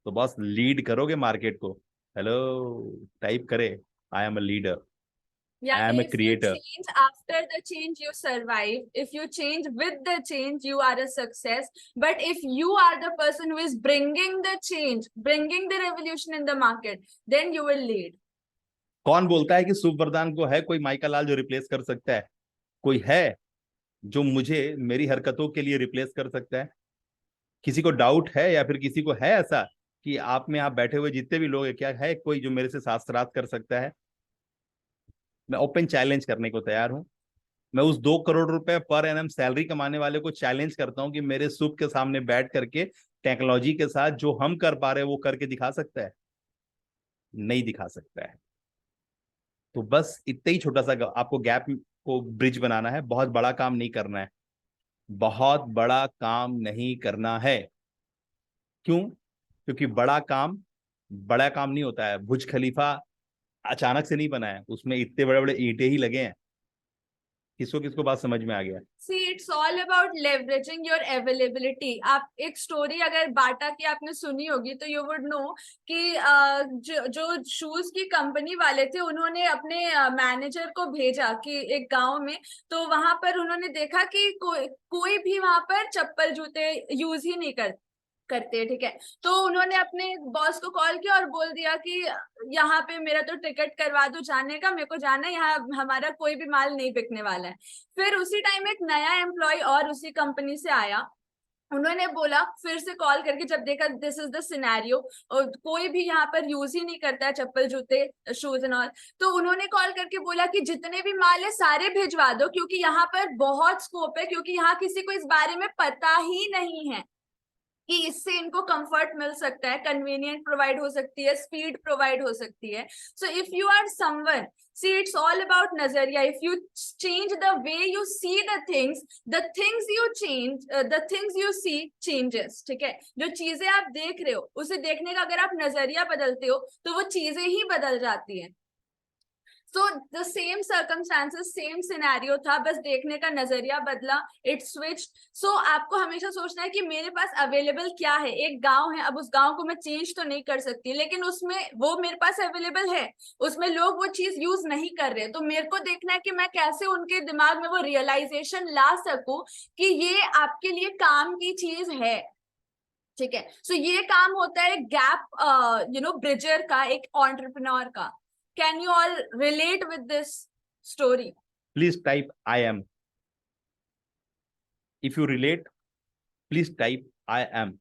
तो बस लीड करोगे मार्केट को। हेलो, टाइप करे, I am a leader, Yeah, I am a if you creator. change after the change, you survive. If you change with the change, you are a success. But if you are the person who is bringing the change, bringing the revolution in the market, then you will lead. कौन बोलता है कि शुभ वरदान को है कोई mica लाल जो replace कर सकता है? कोई है जो मुझे मेरी हरकतों के लिए रिप्लेस कर सकता है? किसी को डाउट है, या फिर किसी को है ऐसा कि आप में, आप बैठे हुए जितने भी लोग हैं, क्या है कोई जो मेरे से शास्त्रार्थ कर सकता है? मैं ओपन चैलेंज करने को तैयार हूं। मैं उस 2 करोड़ रुपए पर एनम सैलरी कमाने वाले को चैलेंज करता हूं कि मेरे शुभ के सामने बैठ करके टेक्नोलॉजी के साथ जो हम कर पा रहे हैं वो करके दिखा सकता है? नहीं दिखा सकता है। तो बस इतना ही छोटा सा आपको गैप को ब्रिज बनाना है, बहुत बड़ा काम नहीं करना है, बहुत बड़ा काम नहीं करना है। क्यों? क्योंकि बड़ा काम नहीं होता है। बुर्ज खलीफा अचानक से नहीं बना है, उसमें इतने बड़े बड़े ईंटें ही लगे हैं। किसको किसको बात समझ में आ गया? See, it's all about leveraging your availability. आप एक स्टोरी अगर बाटा की आपने सुनी होगी तो यू वुड नो कि जो शूज की कंपनी वाले थे उन्होंने अपने मैनेजर को भेजा कि एक गांव में, तो वहां पर उन्होंने देखा कि कोई भी वहां पर चप्पल जूते यूज ही नहीं करते हैं। ठीक है, तो उन्होंने अपने बॉस को कॉल किया और बोल दिया कि यहाँ पे मेरा तो टिकट करवा दो जाने का, मेरे को जाना है, यहाँ हमारा कोई भी माल नहीं बिकने वाला है। फिर उसी टाइम एक नया एम्प्लॉय और उसी कंपनी से आया। उन्होंने बोला, फिर से कॉल करके जब देखा दिस इज द सिनेरियो, कोई भी यहाँ पर यूज ही नहीं करता है चप्पल जूते शूज एंड ऑल, तो उन्होंने कॉल करके बोला कि जितने भी माल है सारे भिजवा दो, क्योंकि यहाँ पर बहुत स्कोप है, क्योंकि यहाँ किसी को इस बारे में पता ही नहीं है कि इससे इनको कंफर्ट मिल सकता है, कन्वीनियंट प्रोवाइड हो सकती है, स्पीड प्रोवाइड हो सकती है। So if you are someone, see it's all about nazariya. If you change the way you see the things you change, the things you see changes. ठीक है, जो चीजें आप देख रहे हो उसे देखने का अगर आप नजरिया बदलते हो तो वो चीजें ही बदल जाती हैं। तो the same circumstances, same scenario था, बस देखने का नजरिया बदला, इट स्विच। सो आपको हमेशा सोचना है कि मेरे पास अवेलेबल क्या है। एक गांव है, अब उस गांव को मैं चेंज तो नहीं कर सकती, लेकिन उसमें वो मेरे पास अवेलेबल है, उसमें लोग वो चीज यूज नहीं कर रहे, तो मेरे को देखना है कि मैं कैसे उनके दिमाग में वो रियलाइजेशन ला सकूं कि ये आपके लिए काम की चीज है। ठीक है, सो ये काम होता है गैप ब्रिजर का, एक एंटरप्रेन्योर का। Can you all relate with this story? Please type I am. If you relate, please type I am.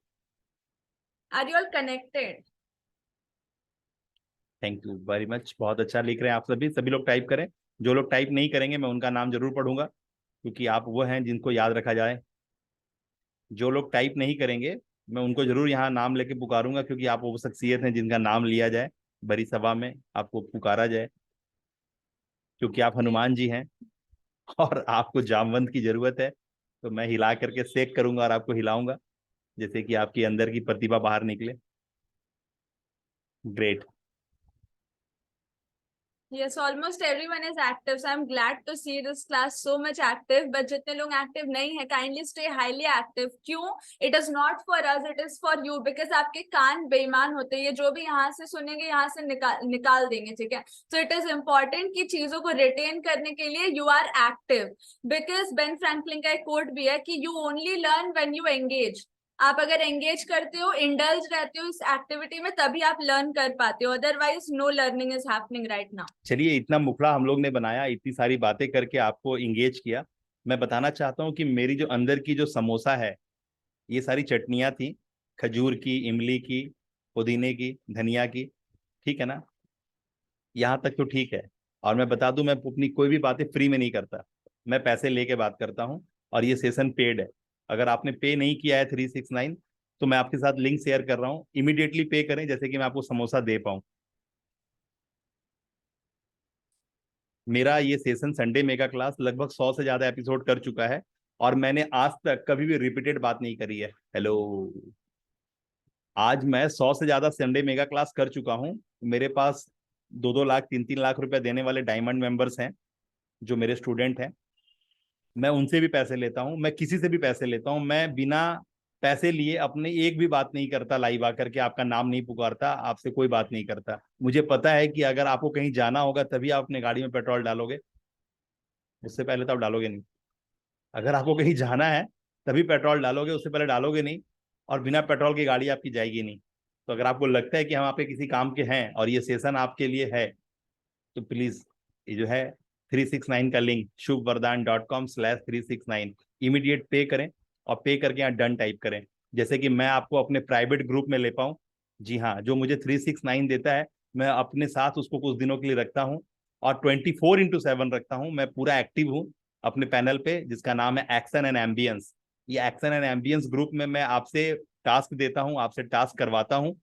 Are you all connected? Thank you very much, बहुत अच्छा लिख रहे हैं आप सभी। सभी लोग टाइप करें। जो लोग टाइप नहीं करेंगे मैं उनका नाम जरूर पढ़ूंगा, क्योंकि आप वो हैं जिनको याद रखा जाए। जो लोग टाइप नहीं करेंगे मैं उनको जरूर यहाँ नाम लेके पुकारूंगा, क्योंकि आप वो शख्सियत हैं जिनका नाम लिया जाए बड़ी सभा में, आपको पुकारा जाए, क्योंकि आप हनुमान जी हैं और आपको जामवंत की जरूरत है। तो मैं हिला करके सेक करूंगा और आपको हिलाऊंगा, जैसे कि आपकी अंदर की प्रतिभा बाहर निकले। Great. Yes, almost everyone is active, so I'm glad to see this class so much active. But जितने लोग active नहीं है, kindly stay highly active. क्यों? It is not for us, it is for you. Because आपके कान बेईमान होते हैं, ये जो भी यहाँ से सुनेंगे यहाँ से निकाल देंगे, ठीक है? So it is important कि चीजों को retain करने के लिए you are active. Because Ben Franklin का एक quote भी है कि you only learn when you engage. आप अगर एंगेज करते हो, इंडल्ज रहते हो इस एक्टिविटी में, तभी आप लर्न कर पाते हो, otherwise know learning is happening right now. चलिए, इतना मुखड़ा हम लोग ने बनाया, इतनी सारी बातें करके आपको इंगेज किया। मैं बताना चाहता हूँ कि मेरी जो अंदर की जो समोसा है, ये सारी चटनियाँ थी, खजूर की, इमली की, पुदीने की, धनिया की, ठीक है ना? यहाँ तक तो ठीक है। और मैं बता दूं, मैं अपनी कोई भी बातें फ्री में नहीं करता, मैं पैसे लेके बात करता हूँ। और ये सेशन पेड है। अगर आपने पे नहीं किया है 369, तो मैं आपके साथ लिंक शेयर कर रहा हूँ, इमीडिएटली पे करें, जैसे कि मैं आपको समोसा दे पाऊँ। मेरा ये सेशन संडे मेगा क्लास लगभग 100 से ज्यादा एपिसोड कर चुका है, और मैंने आज तक कभी भी रिपीटेड बात नहीं करी है। हेलो, आज मैं 100 से ज्यादा संडे मेगा क्लास कर चुका हूँ। मेरे पास 2-2 लाख 3-3 लाख रुपए देने वाले डायमंड मेंबर्स हैं, जो मेरे स्टूडेंट हैं। मैं उनसे भी पैसे लेता हूँ, मैं किसी से भी पैसे लेता हूँ। मैं बिना पैसे लिए अपने एक भी बात नहीं करता, लाइव आकर के आपका नाम नहीं पुकारता, आपसे कोई बात नहीं करता। मुझे पता है कि अगर आपको कहीं जाना होगा तभी आप अपने गाड़ी में पेट्रोल डालोगे, उससे पहले तो आप डालोगे नहीं। अगर आपको कहीं जाना है तभी पेट्रोल डालोगे, उससे पहले डालोगे नहीं। और बिना पेट्रोल की गाड़ी आपकी जाएगी नहीं। तो अगर आपको लगता है कि हम आपके किसी काम के हैं और ये सेशन आपके लिए है, तो प्लीज ये जो है 369 का लिंक, shubhvardhan.com/369, इमीडिएट पे करें। और पे करके यहाँ डन टाइप करें, जैसे कि मैं आपको अपने प्राइवेट ग्रुप में ले पाऊँ। जी हाँ, जो मुझे 369 देता है, मैं अपने साथ उसको कुछ दिनों के लिए रखता हूँ, और 24/7 रखता हूँ। मैं पूरा एक्टिव हूँ अपने पैनल पे, जिसका नाम है एक्शन एंड एम्बियंस। ये एक्शन एंड एम्बियंस ग्रुप में मैं आपसे टास्क देता हूँ, आपसे टास्क करवाता हूँ।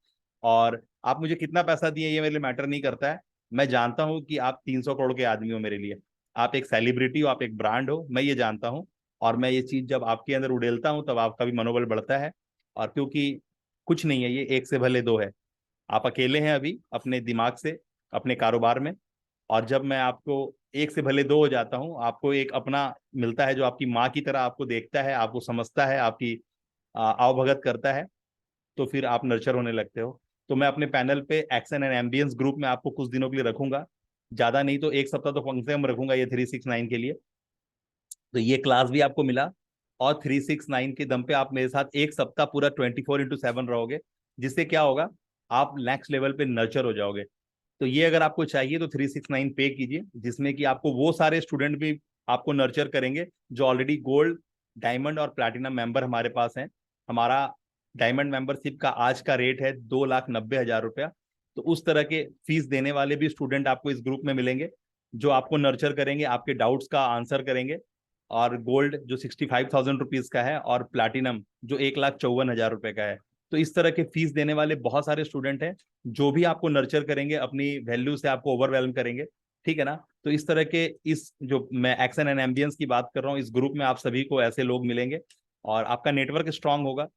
और आप मुझे कितना पैसा दिए ये मेरे लिए मैटर नहीं करता है। मैं जानता हूं कि आप 300 करोड़ के आदमी हो मेरे लिए, आप एक सेलिब्रिटी हो, आप एक ब्रांड हो, मैं ये जानता हूं। और मैं ये चीज जब आपके अंदर उड़ेलता हूं तब आपका भी मनोबल बढ़ता है। और क्योंकि कुछ नहीं है, ये एक से भले दो है। आप अकेले हैं अभी अपने दिमाग से, अपने कारोबार में। और जब मैं आपको एक से भले दो हो जाता हूं, आपको एक अपना मिलता है जो आपकी माँ की तरह आपको देखता है, आपको समझता है, आपकी आवभगत करता है, तो फिर आप नर्चर होने लगते हो। तो मैं अपने पैनल पे एक्शन एंड एम्बियंस ग्रुप में आपको कुछ दिनों के लिए रखूंगा, ज्यादा नहीं तो 1 सप्ताह तो कम से कम रखूंगा, ये 369 के लिए। तो ये क्लास भी आपको मिला, और 369 के दम पे आप मेरे साथ 1 सप्ताह पूरा 24/7 रहोगे, जिससे क्या होगा, आप नेक्स्ट लेवल पे नर्चर हो जाओगे। तो ये अगर आपको चाहिए तो 369 पे कीजिए, जिसमें कि आपको वो सारे स्टूडेंट भी आपको नर्चर करेंगे जो ऑलरेडी गोल्ड, डायमंड और प्लैटिनम मेंबर हमारे पास हैं। हमारा डायमंड मेंबरशिप का आज का रेट है 2,90,000 रुपया। तो उस तरह के फीस देने वाले भी स्टूडेंट आपको इस ग्रुप में मिलेंगे, जो आपको नर्चर करेंगे, आपके डाउट्स का आंसर करेंगे। और गोल्ड जो 65,000 रुपीज का है, और प्लैटिनम जो 1,54,000 रुपए का है। तो इस तरह के फीस देने वाले बहुत सारे स्टूडेंट हैं, जो भी आपको नर्चर करेंगे, अपनी वैल्यू से आपको ओवरवेलम करेंगे, ठीक है ना? तो इस तरह के, इस जो मैं एक्शन एंड एम्बियंस की बात कर रहा हूँ, इस ग्रुप में आप सभी को ऐसे लोग मिलेंगे, और आपका नेटवर्क स्ट्रांग होगा।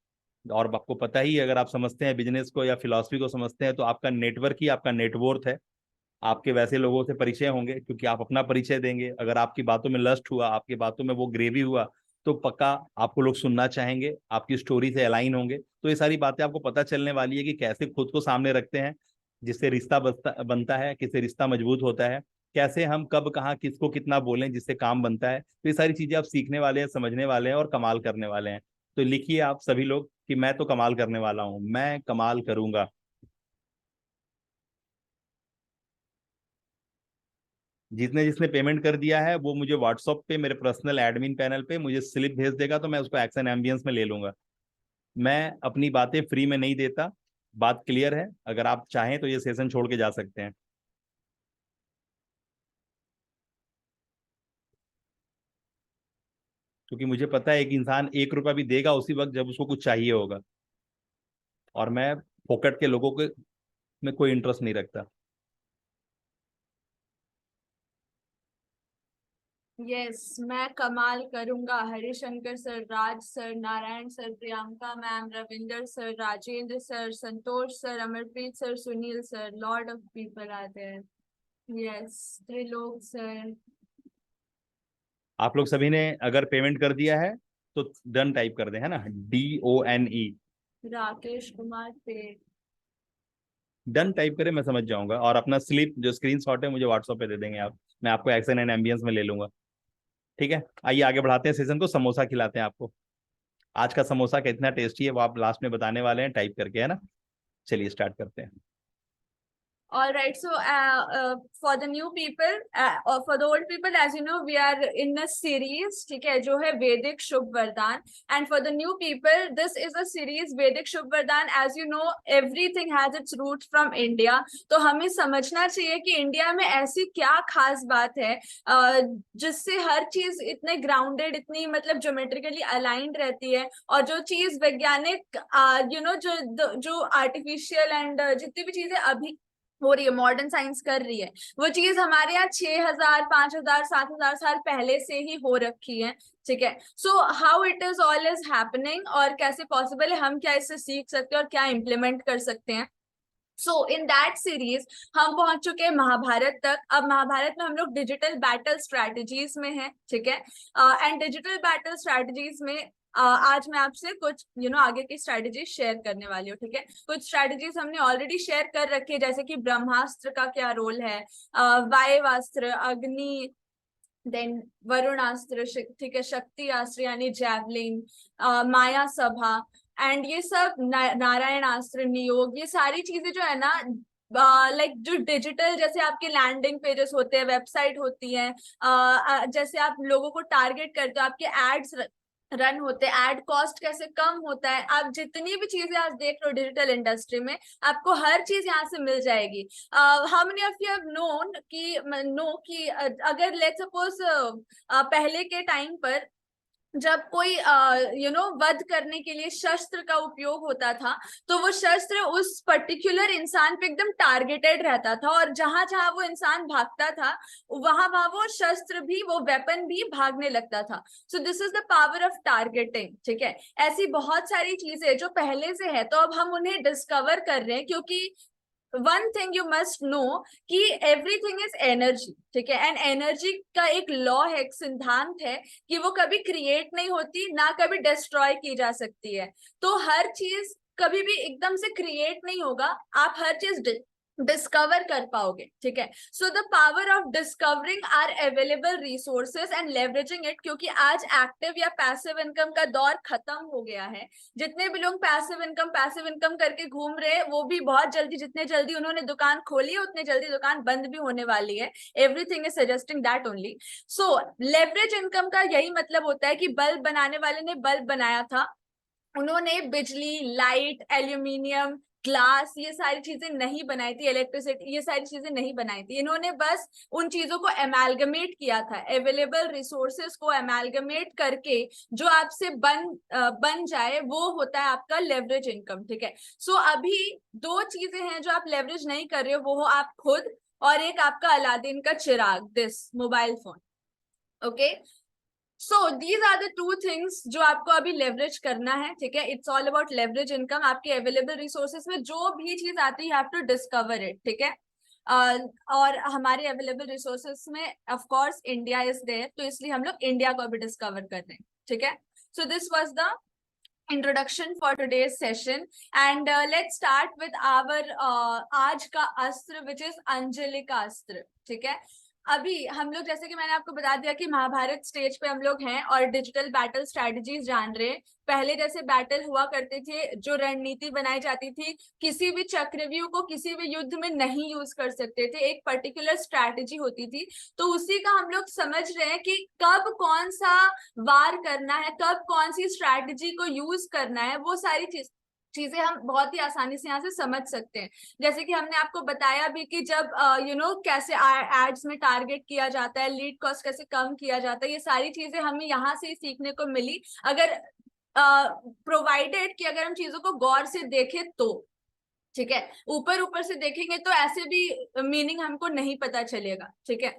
और आपको पता ही है, अगर आप समझते हैं बिजनेस को या फिलॉसफी को समझते हैं, तो आपका नेटवर्क ही आपका नेटवर्थ है। आपके वैसे लोगों से परिचय होंगे क्योंकि आप अपना परिचय देंगे। अगर आपकी बातों में लस्ट हुआ, आपकी बातों में वो ग्रेवी हुआ, तो पक्का आपको लोग सुनना चाहेंगे, आपकी स्टोरी से अलाइन होंगे। तो ये सारी बातें आपको पता चलने वाली है कि कैसे खुद को सामने रखते हैं, जिससे रिश्ता बनता है, किससे रिश्ता मजबूत होता है, कैसे हम कब कहाँ किसको कितना बोलें जिससे काम बनता है। तो ये सारी चीजें आप सीखने वाले हैं, समझने वाले हैं और कमाल करने वाले हैं। तो लिखिए आप सभी लोग कि मैं तो कमाल करने वाला हूं, मैं कमाल करूंगा। जिसने जिसने पेमेंट कर दिया है वो मुझे व्हाट्सएप पे मेरे पर्सनल एडमिन पैनल पे मुझे स्लिप भेज देगा, तो मैं उसको एक्शन एम्बियंस में ले लूंगा। मैं अपनी बातें फ्री में नहीं देता। बात क्लियर है? अगर आप चाहें तो ये सेशन छोड़ के जा सकते हैं। क्योंकि मुझे पता है कि इंसान 1 रुपया भी देगा उसी वक्त जब उसको कुछ चाहिए होगा, और मैं फोकट के लोगों के में कोई इंटरेस्ट नहीं रखता। यस, मैं कमाल करूंगा। Harishankar sir, Raj sir, Narayan sir, Priyanka ma'am, Ravinder sir, Rajendra sir, Santosh sir, Amarpreet sir, Sunil sir, lord of people are there. Yes, Trilok sir. आप लोग सभी ने अगर पेमेंट कर दिया है तो डन टाइप कर दें, है ना, DONE। राकेश कुमार पेट। डन टाइप करें, मैं समझ जाऊंगा। और अपना स्लिप जो स्क्रीनशॉट है मुझे व्हाट्सएप पे दे देंगे आप, मैं आपको एक्शन एंड एम्बियंस में ले लूंगा। ठीक है, आइए आगे बढ़ाते हैं सेशन को। समोसा खिलाते हैं आपको। आज का समोसा कितना टेस्टी है वो आप लास्ट में बताने वाले हैं टाइप करके, है ना। चलिए स्टार्ट करते हैं। All right, so for the new people or for the old people, as you know, we are in a series, ठीक है, जो है वैदिक शुभ वरदान. And for the new people, this is a series वैदिक शुभ वरदान. As you know, everything has its roots from India. तो हमें समझना चाहिए कि इंडिया में ऐसी क्या खास बात है जिससे हर चीज इतने ग्राउंडेड, इतनी मतलब ज्योमेट्रिकली अलाइंड रहती है, और जो चीज वैज्ञानिक जो आर्टिफिशियल एंड जितनी भी चीजें अभी हो रही है, मॉडर्न साइंस कर रही है, वो चीज हमारे यहाँ 6,000 5,000 7,000 साल पहले से ही हो रखी है। ठीक है, so how it is all is happening, और कैसे पॉसिबल है, हम क्या इससे सीख सकते हैं और क्या इम्प्लीमेंट कर सकते हैं। सो इन दैट सीरीज हम पहुंच चुके हैं महाभारत तक। अब महाभारत में हम लोग डिजिटल बैटल स्ट्रैटेजीज में हैं, ठीक है। एंड डिजिटल बैटल स्ट्रैटेजीज में आज मैं आपसे कुछ आगे की स्ट्रैटेजी शेयर करने वाली हूँ, ठीक है। कुछ स्ट्रैटेजीज हमने ऑलरेडी शेयर कर रखी है, जैसे कि ब्रह्मास्त्र का क्या रोल है, वायवास्त्र, अग्नि, देन वरुणास्त्र, ठीक है, शक्ति अस्त्र यानी जैवलिन, माया सभा, एंड ये सब नारायणास्त्र, नियोग, ये सारी चीजें जो है ना, लाइक जो डिजिटल, जैसे आपके लैंडिंग पेजेस होते हैं, वेबसाइट होती है, जैसे आप लोगों को टारगेट करते हो, आपके एड्स रन होते हैं, एड कॉस्ट कैसे कम होता है, आप जितनी भी चीजें आज देख लो डिजिटल इंडस्ट्री में, आपको हर चीज यहाँ से मिल जाएगी। How many of you have known कि अगर लेट्स सपोज पहले के टाइम पर जब कोई वध करने के लिए शस्त्र का उपयोग होता था, तो वो शस्त्र उस पर्टिकुलर इंसान पे एकदम टारगेटेड रहता था, और जहां जहां वो इंसान भागता था, वहां वहां वो शस्त्र भी, वो वेपन भी भागने लगता था। सो this is the power of targeting, ठीक है। ऐसी बहुत सारी चीजें जो पहले से है, तो अब हम उन्हें डिस्कवर कर रहे हैं, क्योंकि one thing you must know कि एवरीथिंग इज एनर्जी, ठीक है। एंड एनर्जी का एक लॉ है, एक सिद्धांत है कि वो कभी क्रिएट नहीं होती, ना कभी डिस्ट्रॉय की जा सकती है। तो हर चीज कभी भी एकदम से क्रिएट नहीं होगा, आप हर चीज डिस्कवर कर पाओगे, ठीक है। So the power of discovering our available resources and leveraging it, क्योंकि आज एक्टिव या पैसिव इनकम का दौर खत्म हो गया है। जितने भी लोग पैसिव इनकम करके घूम रहे हैं, वो भी बहुत जल्दी, जितने जल्दी उन्होंने दुकान खोली है, उतने जल्दी दुकान बंद भी होने वाली है। Everything is suggesting that only. So leverage income का यही मतलब होता है कि बल्ब बनाने वाले ने बल्ब बनाया था, उन्होंने बिजली, लाइट, एल्यूमिनियम, ग्लास, ये सारी चीजें नहीं बनाई थी, इलेक्ट्रिसिटी, ये सारी चीजें नहीं बनाई थी। इन्होंने बस उन चीजों को एमेलगमेट किया था, अवेलेबल रिसोर्सेस को एमेलगमेट करके जो आपसे बन जाए, वो होता है आपका लेवरेज इनकम, ठीक है। सो अभी दो चीजें हैं जो आप लेवरेज नहीं कर रहे हो, वो हो आप खुद, और एक आपका अलादीन का चिराग, this mobile phone, okay. So these are the two things जो आपको अभी लेवरेज करना है, ठीक है। It's all about leverage income. आपके अवेलेबल रिसोर्सेज में जो भी चीज आती है, you have to discover it, ठीक है। और हमारे अवेलेबल रिसोर्सेस में of course India is there, तो इसलिए हम लोग इंडिया को भी डिस्कवर कर रहे हैं, ठीक है। So this was the introduction for today's session, and let's start with our आज का अस्त्र which is अंजलि का अस्त्र, ठीक है। अभी हम लोग, जैसे कि मैंने आपको बता दिया कि महाभारत स्टेज पे हम लोग हैं और डिजिटल बैटल स्ट्रेटजीज जान रहे हैं। पहले जैसे बैटल हुआ करते थे, जो रणनीति बनाई जाती थी, किसी भी चक्रव्यूह को किसी भी युद्ध में नहीं यूज कर सकते थे, एक पर्टिकुलर स्ट्रैटेजी होती थी। तो उसी का हम लोग समझ रहे हैं कि कब कौन सा वार करना है, कब कौन सी स्ट्रैटेजी को यूज करना है, वो सारी चीजें हम बहुत ही आसानी से यहाँ से समझ सकते हैं। जैसे कि हमने आपको बताया भी कि जब कैसे एड्स में टारगेट किया जाता है, लीड कॉस्ट कैसे कम किया जाता है, ये सारी चीजें हमें यहाँ से ही सीखने को मिली, अगर प्रोवाइडेड कि अगर हम चीजों को गौर से देखें तो, ठीक है। ऊपर ऊपर से देखेंगे तो ऐसे भी मीनिंग हमको नहीं पता चलेगा, ठीक है।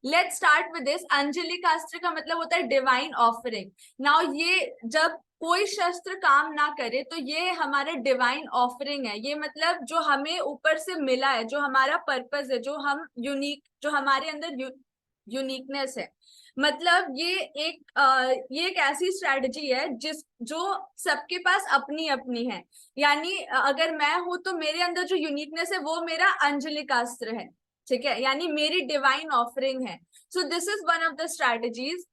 Let's start with this. Anjali का अस्त्र का मतलब होता है डिवाइन ऑफरिंग। नाउ ये जब कोई शस्त्र काम ना करे तो ये हमारे डिवाइन ऑफरिंग है। ये मतलब जो हमें ऊपर से मिला है, जो हमारा पर्पस है, जो हम यूनिक, जो हमारे अंदर यूनिकनेस है। मतलब ये एक ऐसी स्ट्रेटजी है जो सबके पास अपनी अपनी है। यानी अगर मैं हूं तो मेरे अंदर जो यूनिकनेस है वो मेरा अंजलि का अस्त्र है, ठीक है, यानी मेरी डिवाइन ऑफरिंग है। So this is one of the strategies.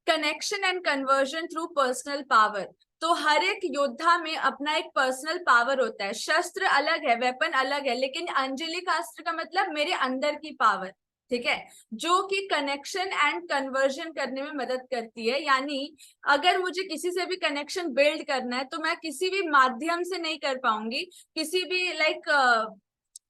Connection and conversion through personal power. तो हर एक योद्धा में अपना एक पर्सनल पावर होता है। शस्त्र अलग है, वेपन अलग है, लेकिन अंजलि का अस्त्र का मतलब मेरे अंदर की पावर, ठीक है, जो कि कनेक्शन एंड कन्वर्जन करने में मदद करती है। यानी अगर मुझे किसी से भी कनेक्शन बिल्ड करना है तो मैं किसी भी माध्यम से नहीं कर पाऊंगी, किसी भी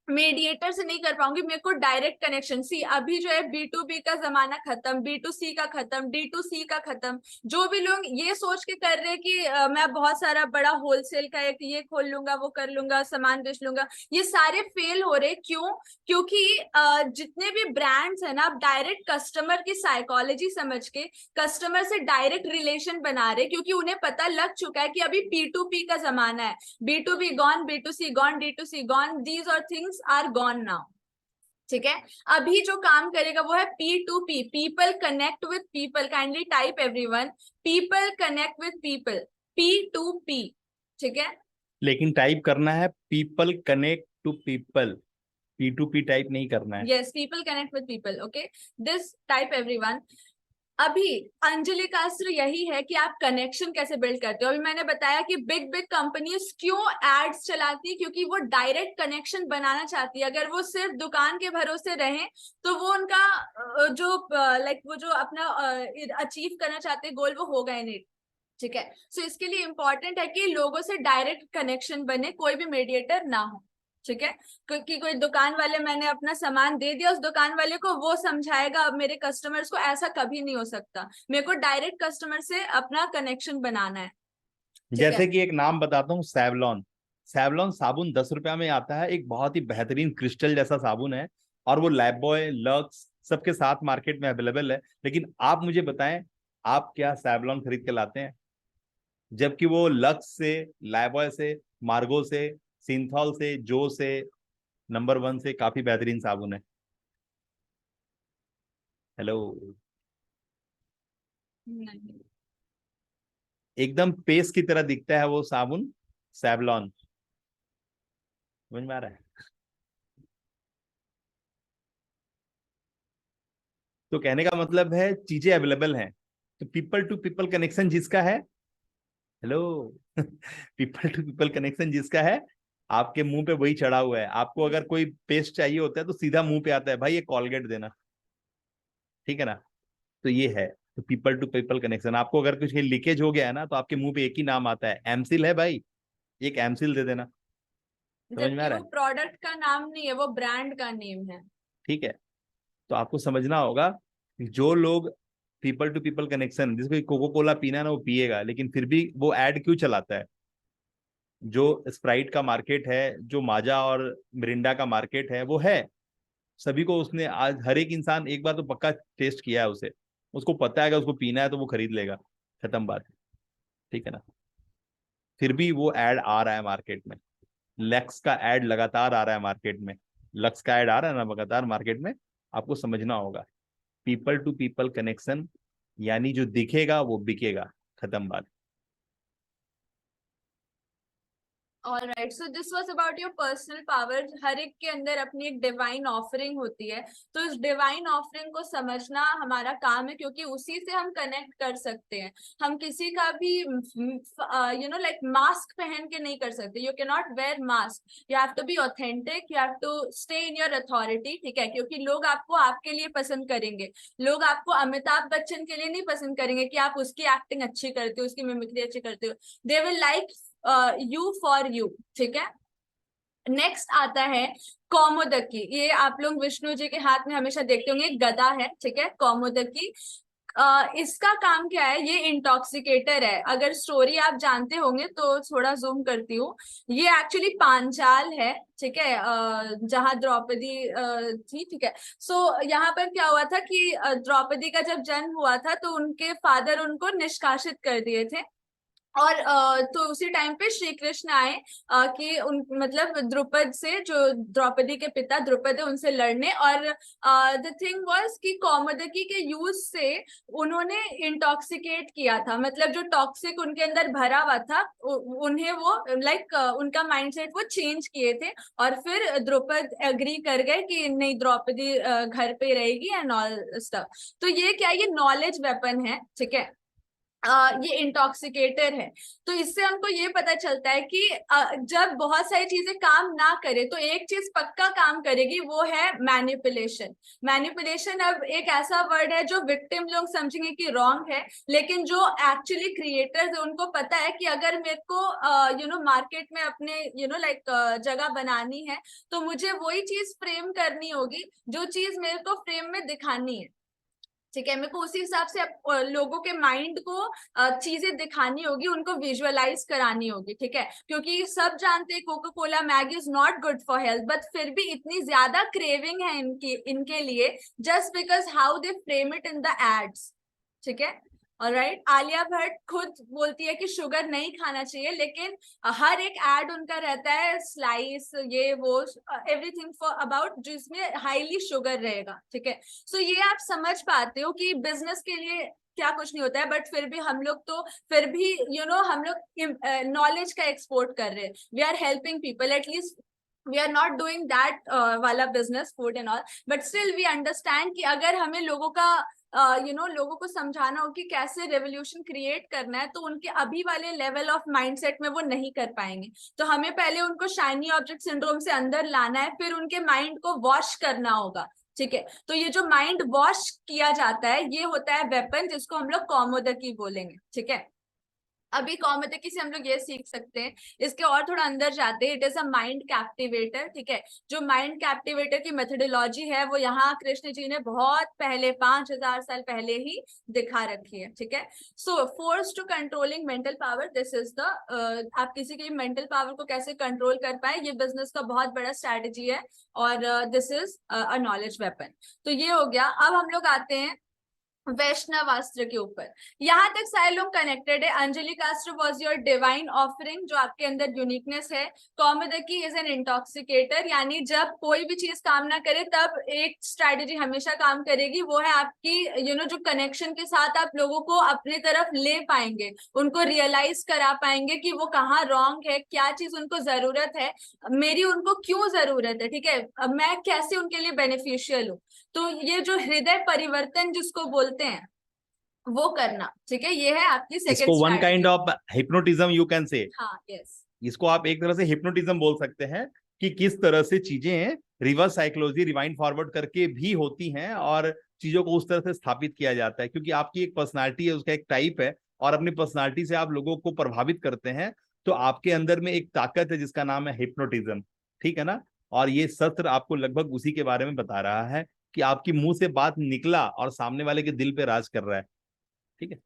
मीडिएटर से नहीं कर पाऊंगी, मेरे को डायरेक्ट कनेक्शन। सी अभी जो है B2B का जमाना खत्म, B2C का खत्म, D2C का खत्म। जो भी लोग ये सोच के कर रहे हैं कि मैं बहुत सारा बड़ा होलसेल का एक ये खोल लूंगा, वो कर लूंगा, सामान बेच लूंगा, ये सारे फेल हो रहे। क्यों? क्योंकि जितने भी ब्रांड्स है ना, अब डायरेक्ट कस्टमर की साइकोलॉजी समझ के कस्टमर से डायरेक्ट रिलेशन बना रहे, क्योंकि उन्हें पता लग चुका है कि अभी P2P का जमाना है। B2B gone, B2C gone, D2C gone, these और थिंग्स आर गॉन नाउ, ठीक है। अभी जो काम करेगा वो है P2P, people connect with people. Kindly type everyone, people connect with people, P2P, ठीक है। लेकिन टाइप करना है people connect to people, P2P type नहीं करना है। Yes, people connect with people, okay, this type everyone. अभी अंजलि का अस्त्र यही है कि आप कनेक्शन कैसे बिल्ड करते हो। अभी मैंने बताया कि बिग बिग कंपनीज क्यों एड्स चलाती है, क्योंकि वो डायरेक्ट कनेक्शन बनाना चाहती है। अगर वो सिर्फ दुकान के भरोसे रहें तो वो उनका वो जो अपना अचीव करना चाहते हैं गोल, वो होगा ही नहीं, ठीक है। सो इसके लिए इंपॉर्टेंट है कि लोगों से डायरेक्ट कनेक्शन बने, कोई भी मीडिएटर ना हो, ठीक है। क्योंकि कोई दुकान वाले, मैंने अपना सामान दे दिया उस दुकान वाले को, वो समझाएगा मेरे कस्टमर्स को, ऐसा कभी नहीं हो सकता। मेरे को डायरेक्ट कस्टमर से अपना कनेक्शन बनाना है, जैसे कि एक नाम बताता हूँ, सैवलॉन। सैवलॉन साबुन 10 रुपया में आता है, एक बहुत ही बेहतरीन क्रिस्टल जैसा साबुन है, और वो लाइफबॉय, लक्स सबके साथ मार्केट में अवेलेबल है। लेकिन आप मुझे बताएं, आप क्या सैवलॉन खरीद के लाते हैं? जबकि वो लक्स से, लाइफबॉय से, मार्गो से, सिंथॉल से, जो से, नंबर 1 से काफी बेहतरीन साबुन है। हेलो। नहीं। एकदम पेस्ट की तरह दिखता है वो साबुन, सैवलॉन। समझ में आ रहा है? तो कहने का मतलब है चीजें अवेलेबल हैं। तो पीपल टू पीपल कनेक्शन जिसका है, hello, people to people connection जिसका है, आपके मुंह पे वही चढ़ा हुआ है। आपको अगर कोई पेस्ट चाहिए होता है तो सीधा मुंह पे आता है, भाई ये कॉलगेट देना, ठीक है ना? तो ये है, तो पीपल टू पीपल कनेक्शन। आपको अगर कुछ लीकेज हो गया है ना, तो आपके मुंह पे एक ही नाम आता है, एमसिल है भाई, एक एमसिल दे देना। समझ में आ जबकि रहा वो है? प्रोडक्ट का नाम नहीं है, वो ब्रांड का नेम है। ठीक है। तो आपको समझना होगा कि जो लोग पीपल टू पीपल कनेक्शन, जिसको कोको कोला पीना है ना, वो पिएगा, लेकिन फिर भी वो ऐड क्यों चलाता है? जो स्प्राइट का मार्केट है, जो माजा और मिरिंडा का मार्केट है, वो है सभी को। उसने आज हर एक इंसान एक बार तो पक्का टेस्ट किया है उसे, उसको पता है कि उसको पीना है तो वो खरीद लेगा, खत्म बात है, ठीक है ना? फिर भी वो ऐड आ रहा है मार्केट में, लक्स का एड लगातार आ रहा है मार्केट में, लक्स का एड आ रहा है ना लगातार मार्केट में, आपको समझना होगा पीपल टू पीपल कनेक्शन, यानी जो दिखेगा वो बिकेगा, खत्म बात। Alright, so this was about your personal power. हर एक के अंदर अपनी एक डिवाइन ऑफरिंग होती है, तो इस डिवाइन ऑफरिंग को समझना हमारा काम है, क्योंकि उसी से हम कनेक्ट कर सकते हैं। हम किसी का भी लाइक मास्क पहन के नहीं कर सकते। You can not wear mask, you have to be authentic, you have to stay in your authority, ठीक है? क्योंकि लोग आपको आपके लिए पसंद करेंगे। लोग आपको अमिताभ बच्चन के लिए नहीं पसंद करेंगे कि आप उसकी एक्टिंग अच्छी करते हो, उसकी मिमिक्री अच्छी करते हो। They will like you for you, ठीक है? नेक्स्ट आता है कौमुदकी। ये आप लोग विष्णु जी के हाथ में हमेशा देखते होंगे, गदा है, ठीक है? कौमुदकी, इसका काम क्या है? ये इंटॉक्सिकेटर है। अगर स्टोरी आप जानते होंगे तो थोड़ा जूम करती हूँ। ये एक्चुअली पांचाल है, ठीक है? जहाँ द्रौपदी थी, ठीक है? सो यहाँ पर क्या हुआ था कि द्रौपदी का जब जन्म हुआ था तो उनके फादर उनको निष्कासित कर दिए थे। और तो उसी टाइम पे श्री कृष्ण आए कि उन मतलब द्रुपद से, जो द्रौपदी के पिता द्रुपद है, उनसे लड़ने। और द थिंग वाज कि कौमुदकी के यूज से उन्होंने इंटॉक्सिकेट किया था, मतलब जो टॉक्सिक उनके अंदर भरा हुआ था उन्हें वो लाइक उनका माइंडसेट वो चेंज किए थे। और फिर द्रुपद एग्री कर गए कि नहीं, द्रौपदी घर पे रहेगी एंड ऑल स्टफ। तो ये क्या, ये नॉलेज वेपन है, ठीक है? ये इंटॉक्सिकेटर है। तो इससे हमको ये पता चलता है कि जब बहुत सारी चीजें काम ना करे तो एक चीज पक्का काम करेगी, वो है मैनिपुलेशन। मैनिपुलेशन अब एक ऐसा वर्ड है जो विक्टिम लोग समझेंगे कि रॉन्ग है, लेकिन जो एक्चुअली क्रिएटर्स है उनको पता है कि अगर मेरे को मार्केट में अपने लाइक जगह बनानी है, तो मुझे वही चीज फ्रेम करनी होगी जो चीज मेरे को फ्रेम में दिखानी है, ठीक है? मेरे को उसी हिसाब से लोगों के माइंड को चीजें दिखानी होगी, उनको विजुअलाइज करानी होगी, ठीक है? क्योंकि सब जानते हैं Coca Cola Maggi is not good for health, but फिर भी इतनी ज्यादा क्रेविंग है इनके लिए, just because how they frame it in the ads, ठीक है? ऑलराइट, आलिया भट्ट खुद बोलती है कि शुगर नहीं खाना चाहिए, लेकिन हर एक एड उनका रहता है स्लाइस, ये वो, एवरीथिंग फॉर अबाउट जिसमें हाईली शुगर रहेगा, ठीक है? सो ये आप समझ पाते हो कि बिजनेस के लिए क्या कुछ नहीं होता है, बट फिर भी हम लोग तो फिर भी हम लोग नॉलेज का एक्सपोर्ट कर रहे हैं। We are helping people, at least we are not doing that वाला business food and all, but still we understand कि अगर हमें लोगों का लोगों को समझाना हो कि कैसे रेवोल्यूशन क्रिएट करना है, तो उनके अभी वाले लेवल ऑफ माइंडसेट में वो नहीं कर पाएंगे। तो हमें पहले उनको शाइनी ऑब्जेक्ट सिंड्रोम से अंदर लाना है, फिर उनके माइंड को वॉश करना होगा, ठीक है? तो ये जो माइंड वॉश किया जाता है, ये होता है वेपन, जिसको हम लोग कौमुदकी बोलेंगे, ठीक है? अभी कौमुदकी से हम लोग ये सीख सकते हैं, इसके और थोड़ा अंदर जाते हैं। इट इज अ माइंड कैप्टिवेटर, ठीक है? जो माइंड कैप्टिवेटर की मेथोडोलॉजी है वो यहाँ कृष्ण जी ने बहुत पहले 5000 साल पहले ही दिखा रखी है, ठीक है? So force to controlling mental power, this is the आप किसी की मेंटल पावर को कैसे कंट्रोल कर पाए, ये बिजनेस का बहुत बड़ा स्ट्रैटेजी है, और this is a knowledge weapon. तो ये हो गया। अब हम लोग आते हैं वैष्णवास्त्र के ऊपर। यहाँ तक सारे लोग कनेक्टेड है। अंजलि कास्त्र वॉज योर डिवाइन ऑफरिंग, जो आपके अंदर यूनिकनेस है। कौमुदकी इज एन इंटॉक्सिकेटर, यानी जब कोई भी चीज काम ना करे तब एक स्ट्रैटेजी हमेशा काम करेगी, वो है आपकी जो कनेक्शन के साथ आप लोगों को अपने तरफ ले पाएंगे, उनको रियलाइज करा पाएंगे कि वो कहाँ रॉन्ग है, क्या चीज उनको जरूरत है, मेरी उनको क्यों जरूरत है, ठीक है? मैं कैसे उनके लिए बेनिफिशियल हूँ। तो ये जो हृदय परिवर्तन जिसको बोलते हैं, वो करना, ठीक है? ये है आपकी सेकंड इसको one kind strategy. Of hypnotism you can say, हाँ, यस। इसको आप एक तरह से हिप्नोटिज्म बोल सकते हैं, कि किस तरह से चीजें रिवर्स साइकोलॉजी रिवाइंड फॉरवर्ड करके भी होती हैं और चीजों को उस तरह से स्थापित किया जाता है, क्योंकि आपकी एक पर्सनालिटी है, उसका एक टाइप है, और अपनी पर्सनालिटी से आप लोगों को प्रभावित करते हैं। तो आपके अंदर में एक ताकत है जिसका नाम है हिप्नोटिज्म, ठीक है ना? और ये सत्र आपको लगभग उसी के बारे में बता रहा है, कि आपकी मुंह से बात निकला और सामने वाले के दिल पे राज कर रहा है, ठीक है?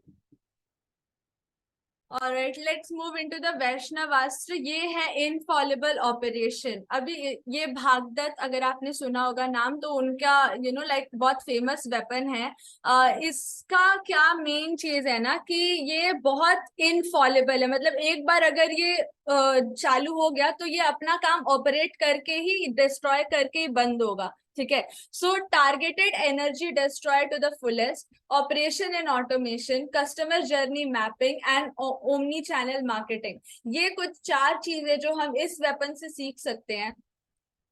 Alright, let's move into the Vaishnavastra. ये है इनफॉलिबल ऑपरेशन। अभी ये भागदत्त, अगर आपने सुना होगा नाम, तो उनका लाइक बहुत फेमस वेपन है। इसका क्या मेन चीज है ना कि ये बहुत इनफॉलिबल है, मतलब एक बार अगर ये चालू हो गया तो ये अपना काम ऑपरेट करके ही, डिस्ट्रॉय करके ही बंद होगा। ठीक है। So targeted energy destroy to the fullest, operation and automation, customer journey mapping and omnichannel marketing. ये कुछ 4 चीजें जो हम इस वेपन से सीख सकते हैं।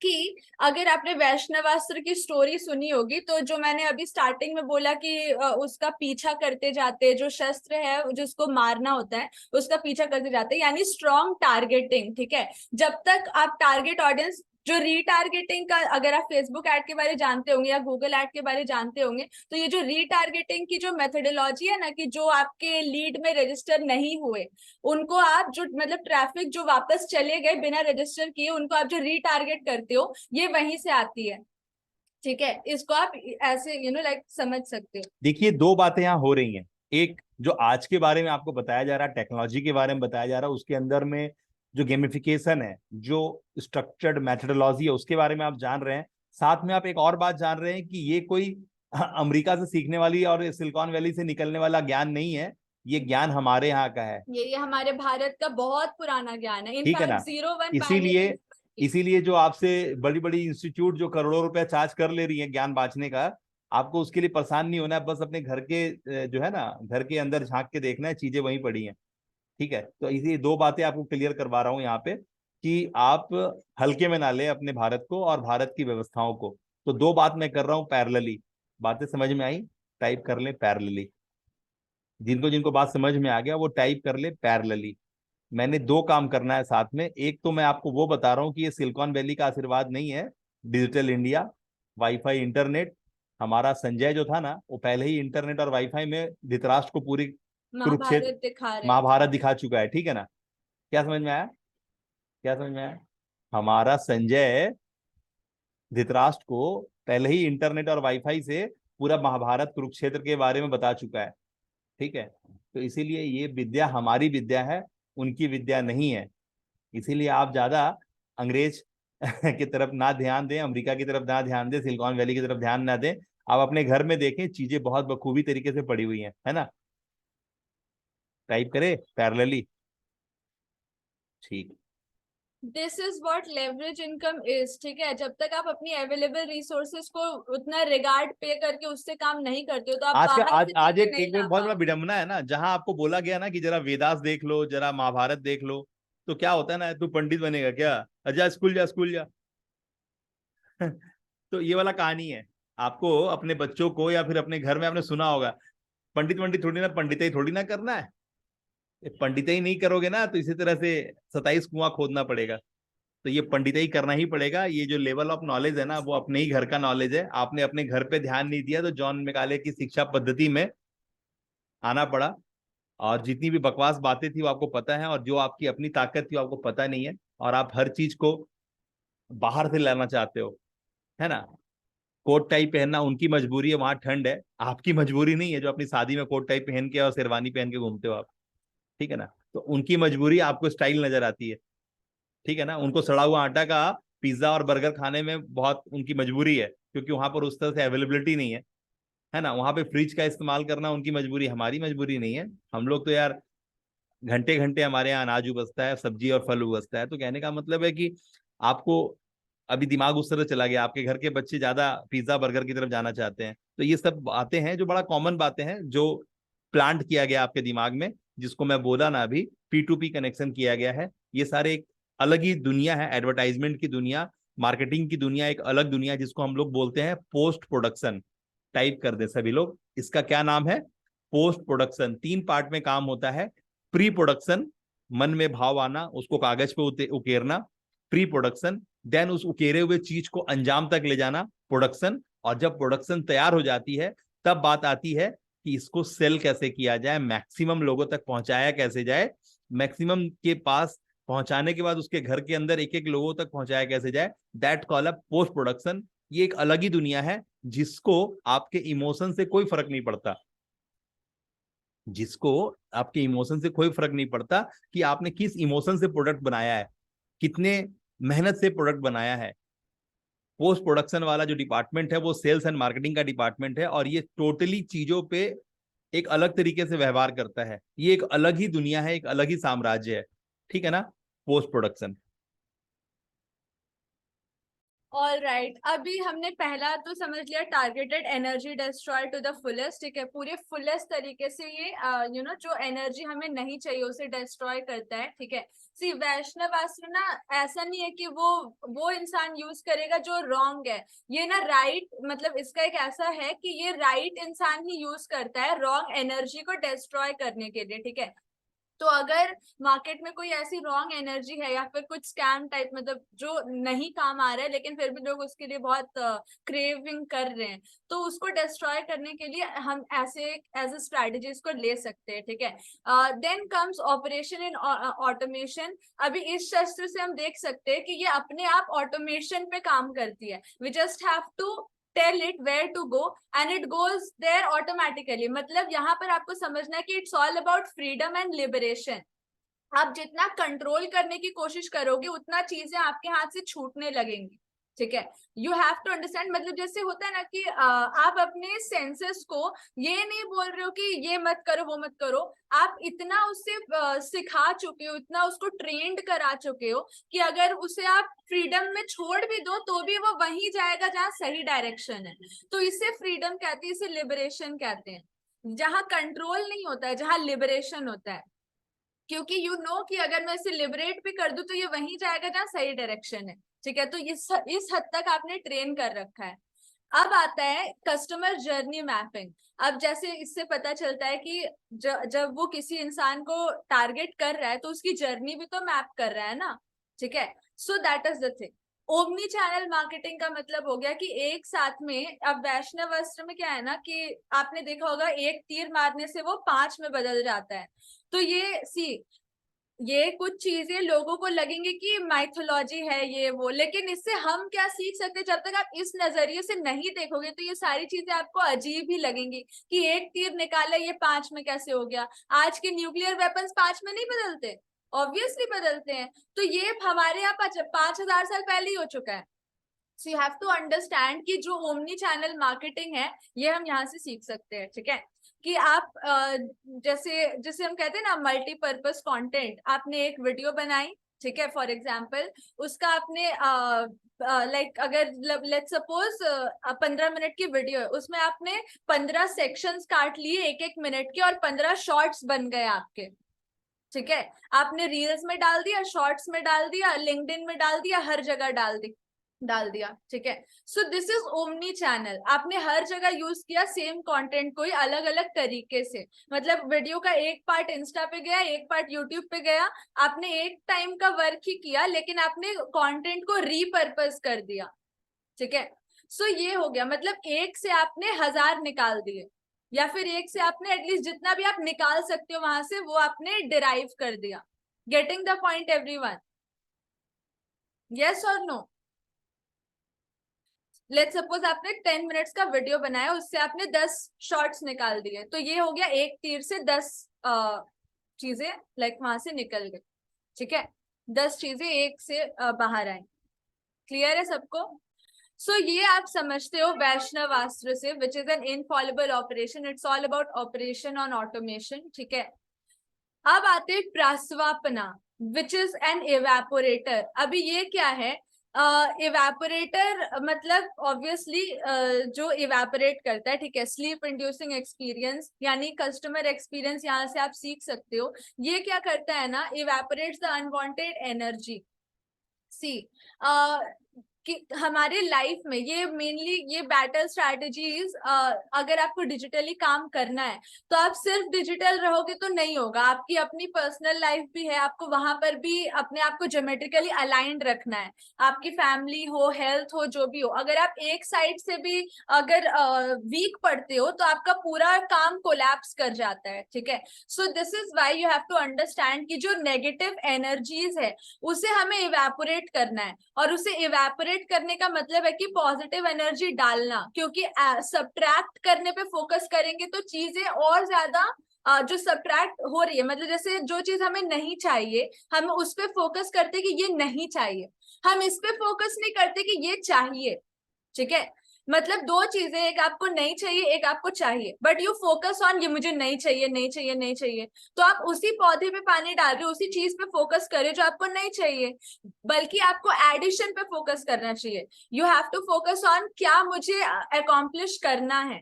कि अगर आपने वैष्णवास्त्र की स्टोरी सुनी होगी, तो जो मैंने अभी स्टार्टिंग में बोला कि उसका पीछा करते जाते, जो शस्त्र है जिसको मारना होता है उसका पीछा करते जाते, यानी स्ट्रॉन्ग टारगेटिंग। ठीक है। जब तक आप टारगेट ऑडियंस, जो रीटारगेटिंग का, अगर आप फेसबुक एड के बारे जानते होंगे या गूगल एड के बारे जानते होंगे, तो ये जो रीटारगेटिंग की जो मेथोडोलॉजी है ना, कि जो आपके लीड में रजिस्टर नहीं हुए, उनको आप जो, मतलब ट्रैफिक जो वापस चले गए बिना रजिस्टर किए, उनको आप जो रीटारगेट करते हो, ये वहीं से आती है। ठीक है। इसको आप ऐसे लाइक समझ सकते हो। देखिए, दो बातें यहाँ हो रही हैं। एक, जो आज के बारे में आपको बताया जा रहा है, टेक्नोलॉजी के बारे में बताया जा रहा है, उसके अंदर में जो गेमिफिकेशन है, जो स्ट्रक्चर्ड मेथोडोलॉजी है, उसके बारे में आप जान रहे हैं। साथ में आप एक और बात जान रहे हैं कि ये कोई अमेरिका से सीखने वाली और सिलिकॉन वैली से निकलने वाला ज्ञान नहीं है। ये ज्ञान हमारे यहाँ का है। ये हमारे भारत का बहुत पुराना ज्ञान है। ठीक है इनफैक्ट ना? 01 इसीलिए बाइनरी। इसीलिए जो आपसे बड़ी बड़ी इंस्टीट्यूट जो करोड़ों रुपए चार्ज कर ले रही है ज्ञान बांटने का, आपको उसके लिए परेशान नहीं होना है। बस अपने घर के जो है ना, घर के अंदर झांक के देखना है, चीजें वहीं पड़ी हैं। ठीक है? तो इसी दो बातें आपको क्लियर करवा रहा हूं यहाँ पे, कि आप हल्के में ना ले अपने भारत को और भारत की व्यवस्थाओं को। तो दो बात मैं कर रहा हूँ पैरेलली। बातें समझ में आई? टाइप कर ले पैरेलली। जिनको जिनको बात समझ में आ गया वो टाइप कर ले पैरेलली। मैंने दो काम करना है साथ में। एक तो मैं आपको वो बता रहा हूँ कि ये सिलिकॉन वैली का आशीर्वाद नहीं है, डिजिटल इंडिया, वाईफाई, इंटरनेट। हमारा संजय जो था ना, वो पहले ही इंटरनेट और वाईफाई में धृतराष्ट्र को पूरी कुरुक्षेत्र महाभारत दिखा रहे हैं। महाभारत दिखा चुका है। ठीक है ना? क्या समझ में आया? क्या समझ में आया? हमारा संजय धृतराष्ट्र को पहले ही इंटरनेट और वाईफाई से पूरा महाभारत कुरुक्षेत्र के बारे में बता चुका है। ठीक है? तो इसीलिए ये विद्या हमारी विद्या है, उनकी विद्या नहीं है। इसीलिए आप ज्यादा अंग्रेज की तरफ ना ध्यान दें, अमेरिका की तरफ ना ध्यान दें, सिलिकॉन वैली की तरफ ध्यान ना दें। आप अपने घर में देखें, चीजें बहुत बखूबी तरीके से पड़ी हुई हैं, है ना? टाइप करें पैरेलली। ठीक। This is what leverage income is. ठीक है। जब तक आप अपनी अवेलेबल रिसोर्सेज को उतना रिगार्ड पे करके उससे काम नहीं करते हो, तो आप आज का बाहर आज से आज चीजें एक नहीं एक ला बहुत बड़ा पाओगे। विडंबना है ना, जहां आपको बोला गया ना कि जरा वेदास देख लो, जरा महाभारत देख लो, तो क्या होता है ना, तू पंडित बनेगा क्या? अजा स्कूल जा, स्कूल जा। तो ये वाला कहानी है। आपको अपने बच्चों को या फिर अपने घर में आपने सुना होगा, पंडित वंडित थोड़ी ना, पंडित ही थोड़ी ना करना है। पंडित ही नहीं करोगे ना, तो इसी तरह से 27 कुआं खोदना पड़ेगा। तो ये पंडित ही करना ही पड़ेगा। ये जो लेवल ऑफ नॉलेज है ना, वो अपने ही घर का नॉलेज है। आपने अपने घर पे ध्यान नहीं दिया, तो जॉन मेकाले की शिक्षा पद्धति में आना पड़ा। और जितनी भी बकवास बातें थी वो आपको पता है, और जो आपकी अपनी ताकत थी वो आपको पता नहीं है। और आप हर चीज को बाहर से लाना चाहते हो, है ना? कोट टाई पहनना उनकी मजबूरी है, वहां ठंड है। आपकी मजबूरी नहीं है, जो अपनी शादी में कोट टाई पहन के और शेरवानी पहन के घूमते हो आप। ठीक है ना? तो उनकी मजबूरी, आपको स्टाइल नजर आती है। ठीक है ना? उनको सड़ा हुआ आटा का पिज्जा और बर्गर खाने में बहुत उनकी मजबूरी है, क्योंकि वहां पर उस तरह से अवेलेबिलिटी नहीं है ना? वहां पे फ्रिज का इस्तेमाल करना उनकी मजबूरी, हमारी मजबूरी नहीं है। हम लोग तो यार घंटे घंटे हमारे यहाँ अनाज उगसता है, सब्जी और फल उगसता है। तो कहने का मतलब है कि आपको अभी दिमाग उस तरह चला गया, आपके घर के बच्चे ज्यादा पिज्जा बर्गर की तरफ जाना चाहते हैं। तो ये सब बातें हैं जो बड़ा कॉमन बातें हैं, जो प्लांट किया गया आपके दिमाग में, जिसको मैं बोला ना अभी, P2P कनेक्शन किया गया है। ये सारे एक अलग ही दुनिया है, एडवर्टाइजमेंट की दुनिया, मार्केटिंग की दुनिया, एक अलग दुनिया, जिसको हम लोग बोलते हैं पोस्ट प्रोडक्शन। टाइप कर दे सभी लोग, इसका क्या नाम है? Post production. 3 पार्ट में काम होता है। प्री प्रोडक्शन, मन में भाव आना, उसको कागज पे उकेरना, प्री प्रोडक्शन। देन उस उकेरे हुए चीज को अंजाम तक ले जाना, प्रोडक्शन। और जब प्रोडक्शन तैयार हो जाती है, तब बात आती है कि इसको सेल कैसे किया जाए, मैक्सिमम लोगों तक पहुंचाया कैसे जाए, मैक्सिमम के पास पहुंचाने के बाद उसके घर के अंदर एक एक लोगों तक पहुंचाया कैसे जाए। That call up post production. ये एक अलग ही दुनिया है, जिसको आपके इमोशन से कोई फर्क नहीं पड़ता। जिसको आपके इमोशन से कोई फर्क नहीं पड़ता कि आपने किस इमोशन से प्रोडक्ट बनाया है, कितने मेहनत से प्रोडक्ट बनाया है। पोस्ट प्रोडक्शन वाला जो डिपार्टमेंट है वो सेल्स एंड मार्केटिंग का डिपार्टमेंट है, और ये टोटली चीजों पे एक अलग तरीके से व्यवहार करता है। ये एक अलग ही दुनिया है, एक अलग ही साम्राज्य है, ठीक है ना, पोस्ट प्रोडक्शन। ऑल राइट, अभी हमने पहला तो समझ लिया, targeted energy destroy to the fullest, ठीक है, पूरे फुलेस्ट तरीके से ये जो एनर्जी हमें नहीं चाहिए उसे डिस्ट्रॉय करता है, ठीक है। सी वैष्णव अस्त्र ना, ऐसा नहीं है कि वो इंसान यूज करेगा जो रॉन्ग है, ये ना राइट, मतलब इसका एक ऐसा है कि ये राइट इंसान ही यूज करता है रॉन्ग एनर्जी को डिस्ट्रॉय करने के लिए, ठीक है। तो अगर मार्केट में कोई ऐसी रॉन्ग एनर्जी है या फिर कुछ स्कैम टाइप, मतलब जो नहीं काम आ रहा है लेकिन फिर भी लोग उसके लिए बहुत क्रेविंग कर रहे हैं, तो उसको डिस्ट्रॉय करने के लिए हम ऐसे एज ए स्ट्रेटजीज को ले सकते हैं, ठीक है। Then comes operation in automation. अभी इस शस्त्र से हम देख सकते हैं कि ये अपने आप ऑटोमेशन पे काम करती है। We just have to tell it where to go and it goes there automatically। मतलब यहाँ पर आपको समझना है कि it's all about freedom and liberation। आप जितना कंट्रोल करने की कोशिश करोगे उतना चीजें आपके हाथ से छूटने लगेंगी, ठीक है। यू हैव टू अंडरस्टैंड, मतलब जैसे होता है ना कि आप अपने सेंसेस को ये नहीं बोल रहे हो कि ये मत करो वो मत करो, आप इतना उससे सिखा चुके हो, इतना उसको ट्रेंड करा चुके हो कि अगर उसे आप फ्रीडम में छोड़ भी दो तो भी वो वहीं जाएगा जहाँ सही डायरेक्शन है। तो इसे फ्रीडम कहते हैं, इसे लिबरेशन कहते हैं। जहाँ कंट्रोल नहीं होता है, जहाँ लिबरेशन होता है, क्योंकि यू नो कि अगर मैं इसे लिबरेट भी कर दूं तो ये वहीं जाएगा जहाँ सही डायरेक्शन है, ठीक है। तो इस हद तक आपने ट्रेन कर रखा है। अब आता है कस्टमर जर्नी मैपिंग। अब जैसे इससे पता चलता है कि जब वो किसी इंसान को टारगेट कर रहा है तो उसकी जर्नी भी तो मैप कर रहा है ना, ठीक है। So that is the thing. Omni channel marketing का मतलब हो गया कि एक साथ में, अब वैष्णव अस्त्र में क्या है ना कि आपने देखा होगा एक तीर मारने से वो 5 में बदल जाता है। तो ये कुछ चीजें लोगों को लगेंगे कि माइथोलॉजी है ये वो, लेकिन इससे हम क्या सीख सकते हैं? जब तक आप इस नजरिए से नहीं देखोगे तो ये सारी चीजें आपको अजीब ही लगेंगी कि एक तीर निकाला ये 5 में कैसे हो गया। आज के न्यूक्लियर वेपन्स 5 में नहीं बदलते, ऑब्वियसली बदलते हैं। तो ये हमारे यहाँ 5,000 साल पहले ही हो चुका है। So you have to understand कि जो ओमनी चैनल मार्केटिंग है ये हम यहाँ से सीख सकते हैं, ठीक है। कि आप जैसे जैसे हम कहते हैं ना मल्टीपर्पज कंटेंट, आपने एक वीडियो बनाई, ठीक है, फॉर एग्जांपल उसका आपने लाइक अगर लेट्स सपोज 15 मिनट की वीडियो है, उसमें आपने 15 सेक्शंस काट लिए 1-1 मिनट के और 15 शॉर्ट्स बन गए आपके, ठीक है। आपने रील्स में डाल दिया, शॉर्ट्स में डाल दिया, लिंक्डइन में डाल दिया, हर जगह डाल दिया, ठीक है। So this is omni channel. आपने हर जगह यूज किया सेम कंटेंट को ही अलग अलग तरीके से, मतलब वीडियो का एक पार्ट इंस्टा पे गया, एक पार्ट यूट्यूब पे गया, आपने एक टाइम का वर्क ही किया लेकिन आपने कंटेंट को रीपर्पज कर दिया, ठीक है। सो ये हो गया, मतलब एक से आपने 1000 निकाल दिए, या फिर एक से आपने एटलीस्ट जितना भी आप निकाल सकते हो वहां से वो आपने डिराइव कर दिया। Getting the point everyone? Yes और नो? लेट्स सपोज आपने 10 मिनट्स का वीडियो बनाया, उससे आपने 10 शॉर्ट्स निकाल दिए, तो ये हो गया एक तीर से 10 चीजें लाइक वहां से निकल गई, ठीक है। 10 चीजें एक से बाहर आई। क्लियर है सबको? सो ये आप समझते हो वैष्णव अस्त्र से, which is an Infallible operation. It's all about operation on automation, ठीक है। अब आते हैं प्रासवापना, विच इज एन इवेपोरेटर। अभी ये क्या है? इवेपोरेटर मतलब ऑब्वियसली जो इवेपोरेट करता है, ठीक है। स्लीप इंड्यूसिंग एक्सपीरियंस यानी कस्टमर एक्सपीरियंस यहाँ से आप सीख सकते हो। ये क्या करता है ना, इवेपोरेट्स द अनवांटेड एनर्जी। सी कि हमारे लाइफ में ये मेनली ये बैटल स्ट्रैटेजीज, अगर आपको डिजिटली काम करना है तो आप सिर्फ डिजिटल रहोगे तो नहीं होगा, आपकी अपनी पर्सनल लाइफ भी है, आपको वहां पर भी अपने आप को ज्योमेट्रिकली अलाइंड रखना है। आपकी फैमिली हो, हेल्थ हो, जो भी हो, अगर आप एक साइड से भी अगर वीक पड़ते हो तो आपका पूरा काम कोलैप्स कर जाता है, ठीक है। So this is why you have to understand कि जो नेगेटिव एनर्जीज है उसे हमें इवेपोरेट करना है, और उसे इवेपोरेट करने का मतलब है कि पॉजिटिव एनर्जी डालना, क्योंकि सब्ट्रैक्ट करने पे फोकस करेंगे तो चीजें और ज्यादा जो सब्ट्रैक्ट हो रही है, मतलब जैसे जो चीज हमें नहीं चाहिए हम उस पे फोकस करते कि ये नहीं चाहिए, हम इस पे फोकस नहीं करते कि ये चाहिए। ठीक है, मतलब दो चीजें, एक आपको नहीं चाहिए एक आपको चाहिए, बट यू फोकस ऑन ये मुझे नहीं चाहिए नहीं चाहिए नहीं चाहिए, तो आप उसी पौधे पे पानी डाल रहे हो, उसी चीज पे फोकस कर रहे हो जो आपको नहीं चाहिए। बल्कि आपको एडिशन पे फोकस करना चाहिए। You have to focus on क्या मुझे अकॉम्प्लिश करना है।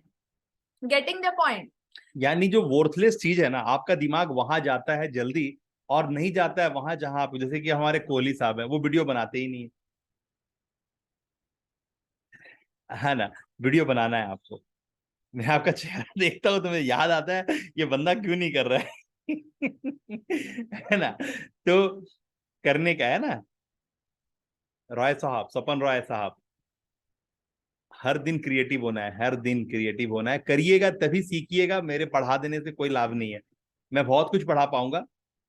Getting the point? यानी जो वर्थलेस चीज है ना, आपका दिमाग वहां जाता है जल्दी, और नहीं जाता है वहां जहां आप, जैसे कि हमारे कोहली साहब है, वो वीडियो बनाते ही नहीं है ना। वीडियो बनाना है आपको, मैं आपका चेहरा देखता हूँ तो मुझे याद आता है ये बंदा क्यों नहीं कर रहा है ना। तो करने का है ना। रॉय साहब, सपन रॉय साहब, हर दिन क्रिएटिव होना है, हर दिन क्रिएटिव होना है, करिएगा तभी सीखिएगा। मेरे पढ़ा देने से कोई लाभ नहीं है। मैं बहुत कुछ पढ़ा पाऊंगा,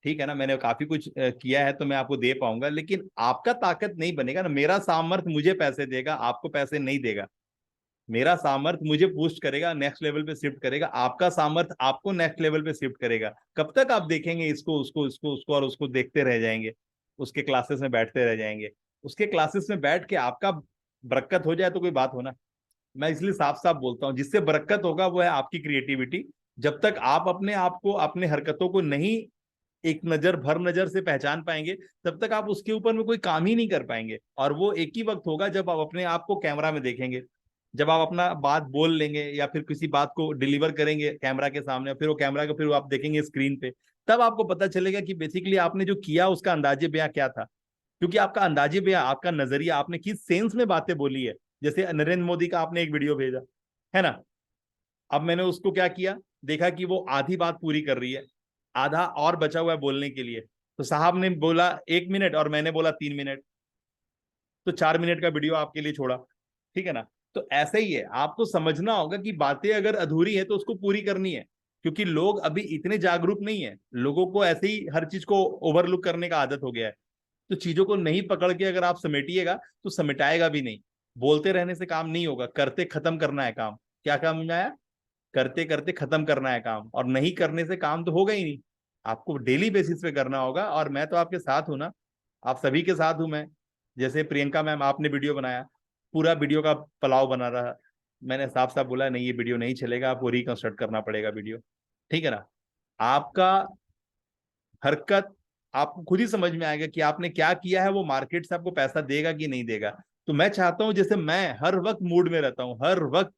ठीक है ना, मैंने काफी कुछ किया है तो मैं आपको दे पाऊंगा, लेकिन आपका ताकत नहीं बनेगा ना। मेरा सामर्थ्य मुझे पैसे देगा, आपको पैसे नहीं देगा। मेरा सामर्थ्य मुझे बूस्ट करेगा, नेक्स्ट लेवल पे शिफ्ट करेगा, आपका सामर्थ्य आपको नेक्स्ट लेवल पे शिफ्ट करेगा। कब तक आप देखेंगे इसको उसको उसको उसको और उसको देखते रह जाएंगे, उसके क्लासेस में बैठते रह जाएंगे। उसके क्लासेस में बैठ के आपका बरकत हो जाए तो कोई बात हो ना। मैं इसलिए साफ साफ बोलता हूं, जिससे बरकत होगा वो है आपकी क्रिएटिविटी। जब तक आप अपने आप को, अपने हरकतों को नहीं एक नजर भर नजर से पहचान पाएंगे, तब तक आप उसके ऊपर में कोई काम ही नहीं कर पाएंगे। और वो एक ही वक्त होगा जब आप अपने आप को कैमरा में देखेंगे, जब आप अपना बात बोल लेंगे या फिर किसी बात को डिलीवर करेंगे कैमरा के सामने, फिर वो कैमरा को फिर आप देखेंगे स्क्रीन पे, तब आपको पता चलेगा कि बेसिकली आपने जो किया उसका अंदाजे बयां क्या था। क्योंकि आपका अंदाजे बयां, आपका नजरिया, आपने किस सेंस में बातें बोली है। जैसे नरेंद्र मोदी का आपने एक वीडियो भेजा है ना, अब मैंने उसको क्या किया, देखा कि वो आधी बात पूरी कर रही है, आधा और बचा हुआ है बोलने के लिए, तो साहब ने बोला 1 मिनट और मैंने बोला 3 मिनट, तो 4 मिनट का वीडियो आपके लिए छोड़ा। ठीक है ना। तो ऐसा ही है, आपको समझना होगा कि बातें अगर अधूरी है तो उसको पूरी करनी है। क्योंकि लोग अभी इतने जागरूक नहीं है, लोगों को ऐसे ही हर चीज को ओवरलुक करने का आदत हो गया है। तो चीजों को नहीं पकड़ के अगर आप समेटिएगा तो समेटाएगा भी नहीं। बोलते रहने से काम नहीं होगा, करते खत्म करना है काम। क्या काम में आया? करते करते खत्म करना है काम, और नहीं करने से काम तो होगा ही नहीं। आपको डेली बेसिस पे करना होगा, और मैं तो आपके साथ हूं ना, आप सभी के साथ हूं मैं। जैसे प्रियंका मैम, आपने वीडियो बनाया, पूरा वीडियो का पलाव बना रहा, मैंने साफ साफ बोला नहीं ये वीडियो नहीं चलेगा, आपको रिकंस्ट्रक्ट करना पड़ेगा वीडियो। ठीक है ना। आपका हरकत आपको खुद ही समझ में आएगा कि आपने क्या किया है, वो मार्केट से आपको पैसा देगा कि नहीं देगा। तो मैं चाहता हूं, जैसे मैं हर वक्त मूड में रहता हूं, हर वक्त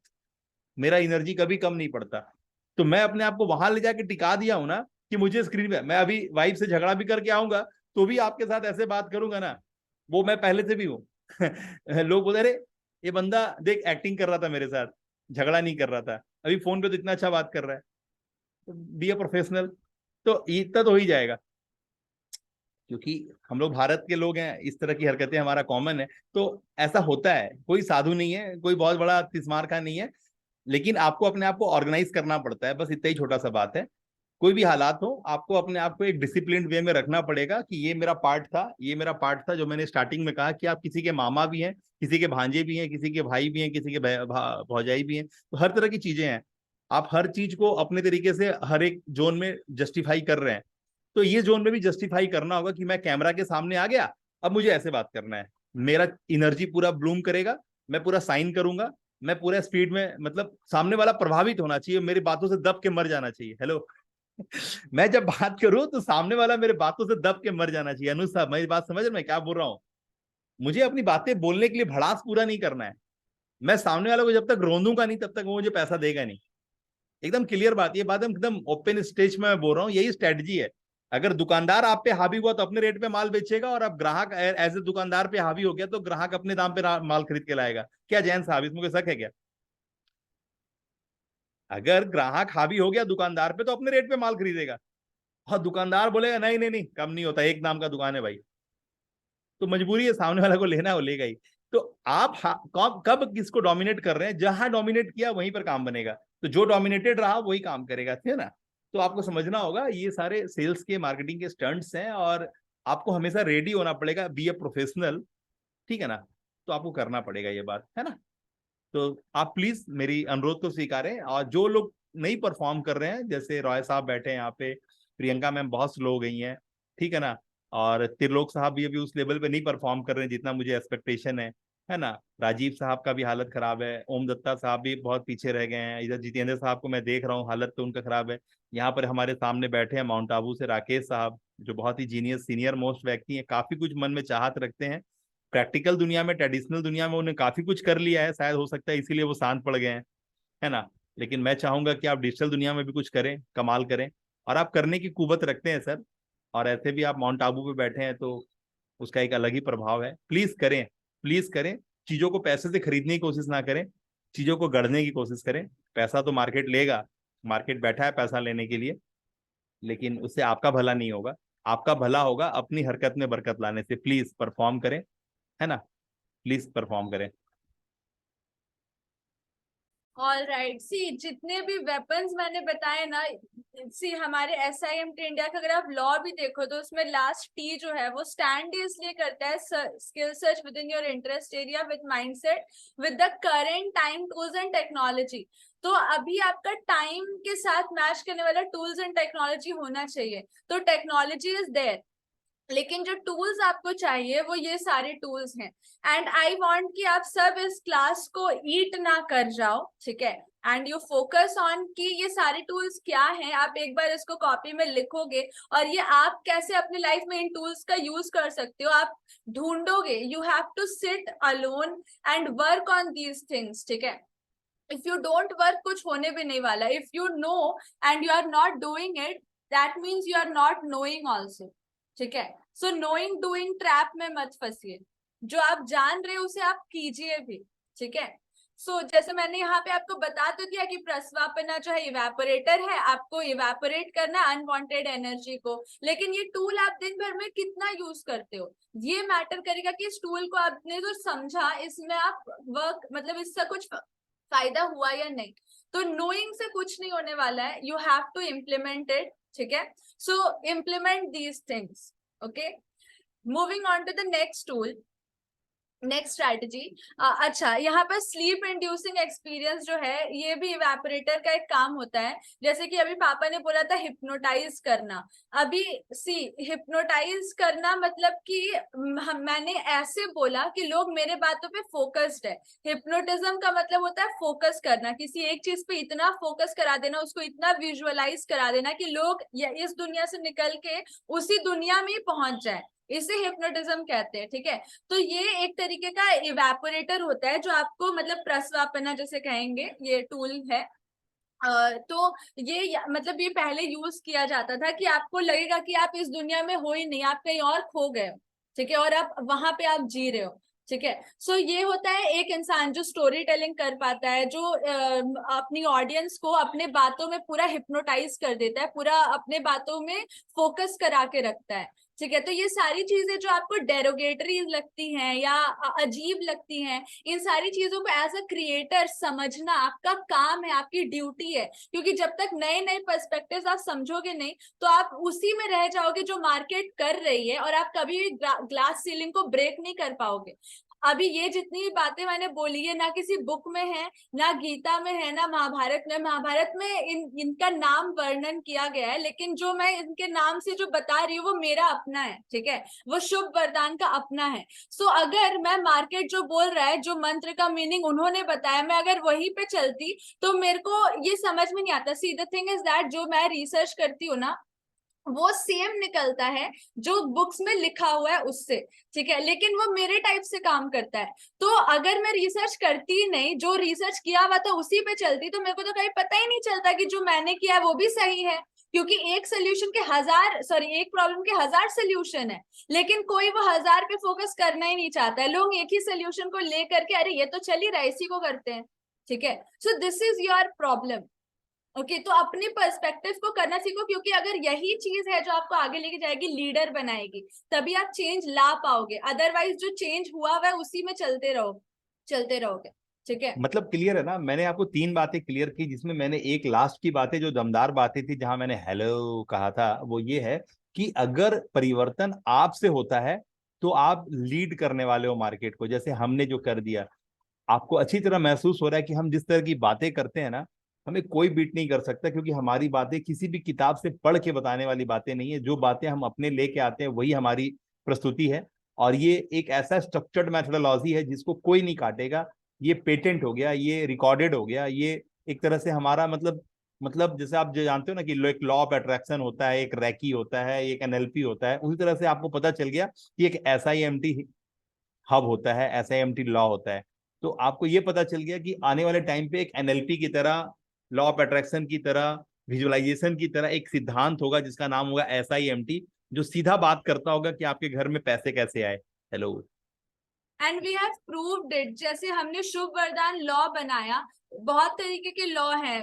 मेरा एनर्जी कभी कम नहीं पड़ता, तो मैं अपने आप को वहां ले जाके टिका दिया हूं ना, कि मुझे स्क्रीन पे, मैं अभी वाइफ से झगड़ा भी करके आऊंगा तो भी आपके साथ ऐसे बात करूंगा ना। वो मैं पहले से भी हूँ। लोग बोले अरे ये बंदा देख एक्टिंग कर रहा था मेरे साथ, झगड़ा नहीं कर रहा था, अभी फोन पे तो इतना अच्छा बात कर रहा है। तो बी ए प्रोफेशनल, तो इतना तो हो ही जाएगा। क्योंकि हम लोग भारत के लोग हैं, इस तरह की हरकतें हमारा कॉमन है। तो ऐसा होता है, कोई साधु नहीं है, कोई बहुत बड़ा तिस्मार खा नहीं है, लेकिन आपको अपने आप को ऑर्गेनाइज करना पड़ता है, बस इतना ही छोटा सा बात है। कोई भी हालात हो, आपको अपने आप को एक डिसिप्लिन वे में रखना पड़ेगा कि ये मेरा पार्ट था, ये मेरा पार्ट था। जो मैंने स्टार्टिंग में कहा कि आप किसी के मामा भी हैं, किसी के भांजे भी हैं, किसी के भाई भी हैं, किसी के भौजाई भी हैं, तो हर तरह की चीजें हैं। आप हर चीज को अपने तरीके से हर एक जोन में जस्टिफाई कर रहे हैं, तो ये जोन में भी जस्टिफाई करना होगा कि मैं कैमरा के सामने आ गया, अब मुझे ऐसे बात करना है। मेरा एनर्जी पूरा ब्लूम करेगा, मैं पूरा साइन करूंगा, मैं पूरा स्पीड में, मतलब सामने वाला प्रभावित होना चाहिए, मेरी बातों से दब के मर जाना चाहिए। हेलो। मैं जब बात करूं तो सामने वाला मेरे बातों से दब के मर जाना चाहिए। अनुज साहब, मेरी बात समझ रहे हैं मैं क्या बोल रहा हूँ? मुझे अपनी बातें बोलने के लिए भड़ास पूरा नहीं करना है। मैं सामने वाले को जब तक रोंदूंगा नहीं तब तक वो मुझे पैसा देगा नहीं। एकदम क्लियर बात, ये बात एकदम ओपन स्टेज में मैं बोल रहा हूँ, यही स्ट्रेटजी है। अगर दुकानदार आप पे हावी हुआ तो अपने रेट पे माल बेचेगा, और अब ग्राहक एज ए दुकानदार पे हावी हो गया तो ग्राहक अपने दाम पे माल खरीद के लाएगा। क्या जैन साहब, इसमें कोई शक है क्या? अगर ग्राहक हावी हो गया दुकानदार पे तो अपने रेट पे माल खरीदेगा, और दुकानदार बोलेगा नहीं नहीं नहीं कम नहीं होता, एक नाम का दुकान है भाई, तो मजबूरी है, सामने वाला को लेना है वो लेगा ही। तो आप कब कब किसको डोमिनेट कर रहे हैं, जहां डोमिनेट किया वहीं पर काम बनेगा, तो जो डोमिनेटेड रहा वही काम करेगा, ठीक है ना। तो आपको समझना होगा ये सारे सेल्स के, मार्केटिंग के स्टंट्स हैं, और आपको हमेशा रेडी होना पड़ेगा, बी ए प्रोफेशनल। ठीक है ना। तो आपको करना पड़ेगा ये बात, है ना। तो आप प्लीज मेरी अनुरोध को स्वीकारें, और जो लोग नहीं परफॉर्म कर रहे हैं। जैसे रॉय साहब बैठे हैं यहाँ पे, प्रियंका मैम बहुत स्लो हो गई हैं, ठीक है ना, और त्रिलोक साहब भी अभी उस लेवल पे नहीं परफॉर्म कर रहे हैं जितना मुझे एक्सपेक्टेशन है ना। राजीव साहब का भी हालत खराब है, ओम दत्ता साहब भी बहुत पीछे रह गए हैं, इधर जितेंद्र साहब को मैं देख रहा हूँ, हालत तो उनका खराब है। यहाँ पर हमारे सामने बैठे हैं माउंट आबू से राकेश साहब, जो बहुत ही जीनियस सीनियर मोस्ट व्यक्ति हैं, काफी कुछ मन में चाहत रखते हैं। प्रैक्टिकल दुनिया में, ट्रेडिशनल दुनिया में उन्हें काफी कुछ कर लिया है, शायद हो सकता है इसीलिए वो शांत पड़ गए हैं, है ना। लेकिन मैं चाहूंगा कि आप डिजिटल दुनिया में भी कुछ करें, कमाल करें, और आप करने की कुवत रखते हैं सर। और ऐसे भी आप माउंट आबू पे बैठे हैं तो उसका एक अलग ही प्रभाव है। प्लीज करें, प्लीज करें। चीजों को पैसे से खरीदने की कोशिश ना करें, चीजों को गढ़ने की कोशिश करें। पैसा तो मार्केट लेगा, मार्केट बैठा है पैसा लेने के लिए, लेकिन उससे आपका भला नहीं होगा। आपका भला होगा अपनी हरकत में बरकत लाने से। प्लीज परफॉर्म करें, है ना, प्लीज परफॉर्म करें। ऑल राइट, सी जितने भी वेपन्स मैंने बताए ना, सी हमारे SIMT इंडिया का अगर आप लॉ भी देखो तो उसमें लास्ट टी जो है वो स्टैंड इसलिए करता है, skill search with in your interest area with mindset with the current time tools and technology. तो अभी आपका टाइम के साथ मैच करने वाला टूल्स एंड टेक्नोलॉजी होना चाहिए। तो टेक्नोलॉजी इज देयर, लेकिन जो टूल्स आपको चाहिए वो ये सारे टूल्स हैं। एंड आई वांट कि आप सब इस क्लास को ईट ना कर जाओ, ठीक है, एंड यू फोकस ऑन कि ये सारे टूल्स क्या हैं। आप एक बार इसको कॉपी में लिखोगे और ये आप कैसे अपनी लाइफ में इन टूल्स का यूज कर सकते हो आप ढूंढोगे। You have to sit alone and work on these things, ठीक है। इफ यू डोंट वर्क, कुछ होने भी नहीं वाला। If you know and you are not doing it, that means you are not knowing also, ठीक है। सो नोइंग डूइंग ट्रैप में मत फंसिए, जो आप जान रहे हो उसे आप कीजिए भी, ठीक है। सो जैसे मैंने यहाँ पे आपको बता तो दिया कि प्रस्वापना जो है इवेपोरेटर है, आपको इवेपोरेट करना अनवांटेड एनर्जी को। लेकिन ये टूल आप दिन भर में कितना यूज करते हो ये मैटर करेगा कि इस टूल को आपने जो समझा इसमें आप वर्क, मतलब इससे कुछ फायदा हुआ या नहीं। तो नोइंग से कुछ नहीं होने वाला है, you have to implement it, ठीक है। So implement these things, okay. Moving on to the next tool, next strategy. अच्छा, यहाँ पर स्लीप इंड्यूसिंग एक्सपीरियंस जो है ये भी इवेपोरेटर का एक काम होता है। जैसे कि अभी पापा ने बोला था हिप्नोटाइज करना। अभी सी हिप्नोटाइज करना मतलब कि मैंने ऐसे बोला कि लोग मेरे बातों पे फोकस्ड है। हिप्नोटिज्म का मतलब होता है फोकस करना, किसी एक चीज पे इतना फोकस करा देना, उसको इतना विजुअलाइज करा देना कि लोग इस दुनिया से निकल के उसी दुनिया में ही पहुंच जाए। इसे हिप्नोटिज्म कहते हैं, ठीक है। तो ये एक तरीके का इवेपोरेटर होता है जो आपको, मतलब प्रस्वापना जैसे कहेंगे, ये टूल है। तो ये मतलब ये पहले यूज किया जाता था कि आपको लगेगा कि आप इस दुनिया में हो ही नहीं, आप कहीं और खो गए हो, ठीक है, और आप वहां पे आप जी रहे हो, ठीक है। सो ये होता है एक इंसान जो स्टोरी टेलिंग कर पाता है, जो अपनी ऑडियंस को अपने बातों में पूरा हिप्नोटाइज कर देता है, पूरा अपने बातों में फोकस करा के रखता है, ठीक है। तो ये सारी चीजें जो आपको डेरोगेटरी लगती हैं या अजीब लगती हैं, इन सारी चीजों को एज अ क्रिएटर समझना आपका काम है, आपकी ड्यूटी है। क्योंकि जब तक नए नए पर्सपेक्टिव्स आप समझोगे नहीं तो आप उसी में रह जाओगे जो मार्केट कर रही है, और आप कभी भी ग्लास सीलिंग को ब्रेक नहीं कर पाओगे। अभी ये जितनी भी बातें मैंने बोली है ना किसी बुक में है, ना गीता में है, ना महाभारत में। महाभारत में इनका नाम वर्णन किया गया है, लेकिन जो मैं इनके नाम से जो बता रही हूँ वो मेरा अपना है, ठीक है, वो शुभ वरदान का अपना है। सो अगर मैं मार्केट जो बोल रहा है, जो मंत्र का मीनिंग उन्होंने बताया, मैं अगर वहीं पे चलती तो मेरे को ये समझ में नहीं आता। See the thing is that जो मैं रिसर्च करती हूँ ना वो सेम निकलता है जो बुक्स में लिखा हुआ है उससे, ठीक है, लेकिन वो मेरे टाइप से काम करता है। तो अगर मैं रिसर्च करती ही नहीं, जो रिसर्च किया हुआ था उसी पे चलती, तो मेरे को तो कहीं पता ही नहीं चलता कि जो मैंने किया है वो भी सही है। क्योंकि एक सोल्यूशन के हजार, सॉरी, एक प्रॉब्लम के हजार सोल्यूशन है, लेकिन कोई वो हजार पे फोकस करना ही नहीं चाहता है। लोग एक ही सोल्यूशन को लेकर के, अरे ये तो चल ही रहा है, इसी को करते हैं, ठीक है। So this is your problem, okay. तो अपने पर्सपेक्टिव को करना सीखो, क्योंकि अगर यही चीज है जो आपको आगे लेके जाएगी, लीडर बनाएगी, तभी आप चेंज ला पाओगे। अदरवाइज जो चेंज हुआ हुआ है उसी में चलते रहोगे, ठीक है। मतलब क्लियर है ना, मैंने आपको तीन बातें क्लियर की, जिसमें मैंने एक लास्ट की बातें जो दमदार बातें थी, जहां मैंने हेलो कहा था, वो ये है कि अगर परिवर्तन आपसे होता है तो आप लीड करने वाले हो मार्केट को, जैसे हमने जो कर दिया। आपको अच्छी तरह महसूस हो रहा है कि हम जिस तरह की बातें करते हैं ना, हमें कोई बीट नहीं कर सकता, क्योंकि हमारी बातें किसी भी किताब से पढ़ के बताने वाली बातें नहीं है। जो बातें हम अपने लेके आते हैं वही हमारी प्रस्तुति है। और ये एक ऐसा स्ट्रक्चर्ड मेथोडोलॉजी है जिसको कोई नहीं काटेगा। ये पेटेंट हो गया, ये रिकॉर्डेड हो गया, ये एक तरह से हमारा मतलब जैसे आप जो जानते हो ना कि एक लॉ ऑफ अट्रैक्शन होता है, एक रैकी होता है, एक एनएलपी होता है, उसी तरह से आपको पता चल गया कि एक एसआईएमटी हब होता है, एसआईएमटी लॉ होता है। तो आपको ये पता चल गया कि आने वाले टाइम पे एक एनएलपी की तरह, लॉ ऑफ अट्रैक्शन की तरह, विजुअलाइजेशन की तरह एक सिद्धांत होगा जिसका नाम होगा एसआईएमटी, जो सीधा बात करता होगा कि आपके घर में पैसे कैसे आए। Hello. And we have proved it. जैसे हमने शुभ वरदान लॉ बनाया, बहुत तरीके के लॉ है,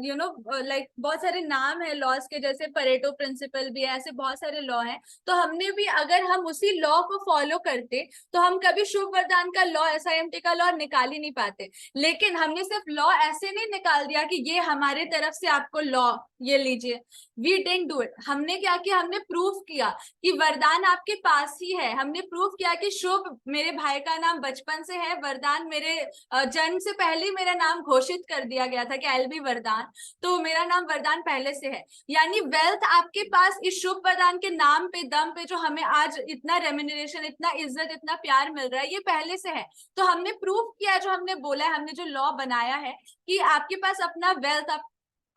यू नो लाइक बहुत सारे नाम है लॉज के, जैसे परेटो प्रिंसिपल भी है, ऐसे बहुत सारे लॉ हैं। तो हमने भी, अगर हम उसी लॉ को फॉलो करते तो हम कभी शुभ वरदान का लॉ, एसआईएमटी का लॉ निकाल ही नहीं पाते। लेकिन हमने सिर्फ लॉ ऐसे नहीं निकाल दिया कि ये हमारे तरफ से आपको लॉ, ये लीजिए। We didn't do it. हमने क्या किया, हमने प्रूफ किया कि वरदान आपके पास ही है। हमने प्रूफ किया कि शुभ, मेरे भाई का नाम बचपन से है, वरदान मेरे जन्म से पहले ही मेरा नाम घोषित कर दिया गया था कि आई विल बी वरदान, तो मेरा नाम वरदान पहले से है। यानी वेल्थ आपके पास इस शुभ वरदान के नाम पे, दम पे, जो हमें आज इतना रेम्यूनरेशन, इतना इज्जत, इतना प्यार मिल रहा है, ये पहले से है। तो हमने प्रूफ किया है, जो हमने बोला है, हमने जो लॉ बनाया है कि आपके पास अपना वेल्थ,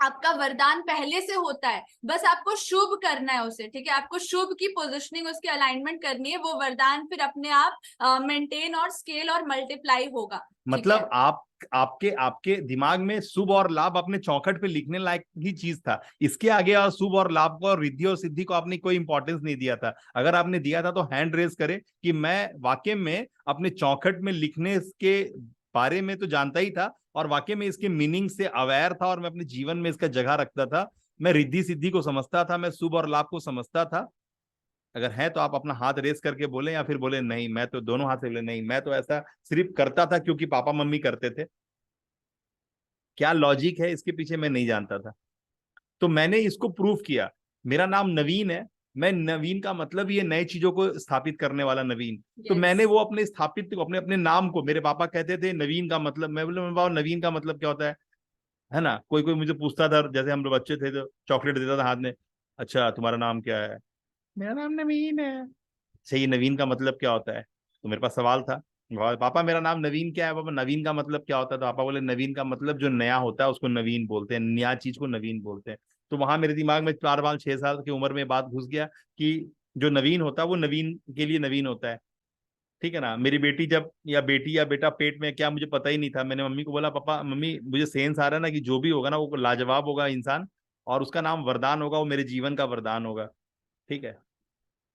आपका वरदान पहले से होता है, बस आपको शुभ करना है उसे। ठीक है, आपको शुभ की पोजिशनिंग, उसकी अलाइनमेंट करनी है, वो वरदान फिर अपने आप मेंटेन और स्केल और मल्टीप्लाई होगा। ठीक है, मतलब आपके आपके दिमाग में शुभ और लाभ अपने चौखट पे लिखने लायक ही चीज था। इसके आगे और शुभ और लाभ को और रिद्धि और सिद्धि को आपने कोई इंपॉर्टेंस नहीं दिया था। अगर आपने दिया था तो हैंड रेज करे कि मैं वाकई में अपने चौखट में लिखने के बारे में तो जानता ही था, और वाकई में इसके मीनिंग से अवेयर था, और मैं अपने जीवन में इसका जगह रखता था। मैं रिद्धि सिद्धि को समझता था, मैं शुभ और लाभ को समझता था। अगर है तो आप अपना हाथ रेस करके बोले, या फिर बोले नहीं मैं तो दोनों हाथ से बोले नहीं मैं तो ऐसा सिर्फ करता था क्योंकि पापा मम्मी करते थे। क्या लॉजिक है इसके पीछे मैं नहीं जानता था। तो मैंने इसको प्रूफ किया। मेरा नाम नवीन है, मैं नवीन का मतलब ये नई चीजों को स्थापित करने वाला नवीन। तो यस। मैंने वो अपने स्थापित को, अपने अपने नाम को, मेरे पापा कहते थे नवीन का मतलब, मैं बोला बाबा नवीन का मतलब क्या होता है ना। कोई कोई मुझे पूछता था, जैसे हम लोग बच्चे थे तो चॉकलेट देता था हाथ में, अच्छा तुम्हारा नाम क्या है, मेरा नाम नवीन है। अच्छा ये नवीन का मतलब क्या होता है। तो मेरे पास सवाल था, पापा मेरा नाम नवीन क्या है, पापा नवीन का मतलब क्या होता है। तो पापा बोले नवीन का मतलब जो नया होता है उसको नवीन बोलते हैं, नया चीज को नवीन बोलते हैं। तो वहां मेरे दिमाग में 4 साल 6 साल की उम्र में बात घुस गया कि जो नवीन होता है वो नवीन के लिए नवीन होता है। ठीक है ना। मेरी बेटी जब, या बेटी या बेटा पेट में क्या मुझे पता ही नहीं था, मैंने मम्मी को बोला पापा मम्मी मुझे सेंस आ रहा है ना कि जो भी होगा ना वो लाजवाब होगा इंसान, और उसका नाम वरदान होगा, वो मेरे जीवन का वरदान होगा। ठीक है।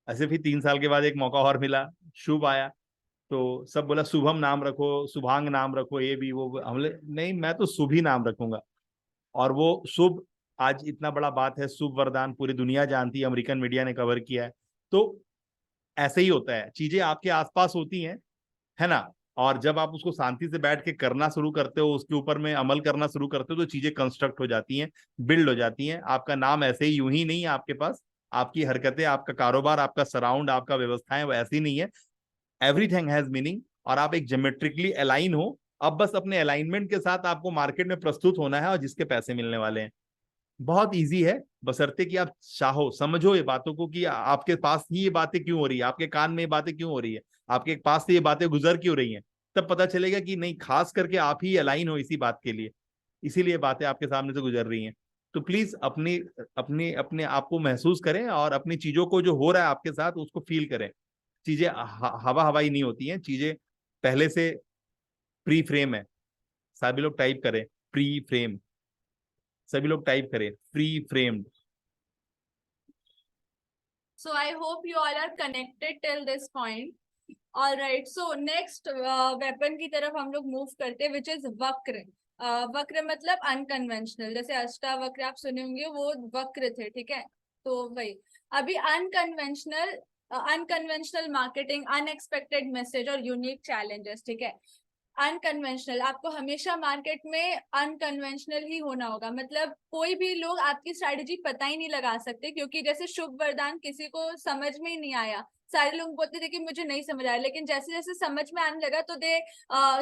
ऐसे फिर 3 साल के बाद एक मौका और मिला, शुभ आया, तो सब बोला शुभम नाम रखो, शुभांग नाम रखो, ये भी वो, हम बोले नहीं मैं तो शुभ ही नाम रखूंगा। और वो शुभ आज इतना बड़ा बात है, शुभ वरदान पूरी दुनिया जानती है, अमेरिकन मीडिया ने कवर किया है। तो ऐसे ही होता है, चीजें आपके आसपास होती हैं, है ना। और जब आप उसको शांति से बैठ के करना शुरू करते हो, उसके ऊपर में अमल करना शुरू करते हो, तो चीजें कंस्ट्रक्ट हो जाती हैं, बिल्ड हो जाती हैं। आपका नाम ऐसे ही यूं ही नहीं है आपके पास, आपकी हरकतें, आपका कारोबार, आपका सराउंड, आपका व्यवस्थाएं वो ऐसी नहीं है। एवरीथिंग हैज मीनिंग, और आप एक ज्योमेट्रिकली अलाइन हो। अब बस अपने अलाइनमेंट के साथ आपको मार्केट में प्रस्तुत होना है, और जिसके पैसे मिलने वाले हैं। बहुत इजी है, बशर्ते कि आप चाहो, समझो ये बातों को कि आपके पास ही ये बातें क्यों हो रही है, आपके कान में ये बातें क्यों हो रही है, आपके पास से ये बातें गुजर क्यों रही हैं। तब पता चलेगा कि नहीं, खास करके आप ही अलाइन हो इसी बात के लिए, इसीलिए बातें आपके सामने से गुजर रही हैं। तो प्लीज अपनी अपनी अपने आप को महसूस करें, और अपनी चीजों को जो हो रहा है आपके साथ उसको फील करें। चीजें हवा हवाई नहीं होती हैं, चीजें पहले से प्री फ्रेम है। सभी लोग टाइप करें प्री फ्रेम, सभी लोग टाइप करें pre framed. So I hope you all are connected till this point. All right. So next weapon की तरफ हम लोग मूव करते हैं, which is वक्र। वक्र मतलब अनकन्वेंशनल। जैसे अष्टावक्र आप सुने होंगे, वो वक्र थे। ठीक है, तो वही अभी अनकन्वेंशनल मार्केटिंग, अनएक्सपेक्टेड मैसेज और यूनिक चैलेंजेस। ठीक है, अनकन्वेंशनल, आपको हमेशा मार्केट में अनकन्वेंशनल ही होना होगा। मतलब कोई भी लोग आपकी स्ट्रैटेजी पता ही नहीं लगा सकते, क्योंकि जैसे शुभ वरदान किसी को समझ में ही नहीं आया, सारे लोग बोलते थे कि मुझे नहीं समझ आया, लेकिन जैसे जैसे समझ में आने लगा तो दे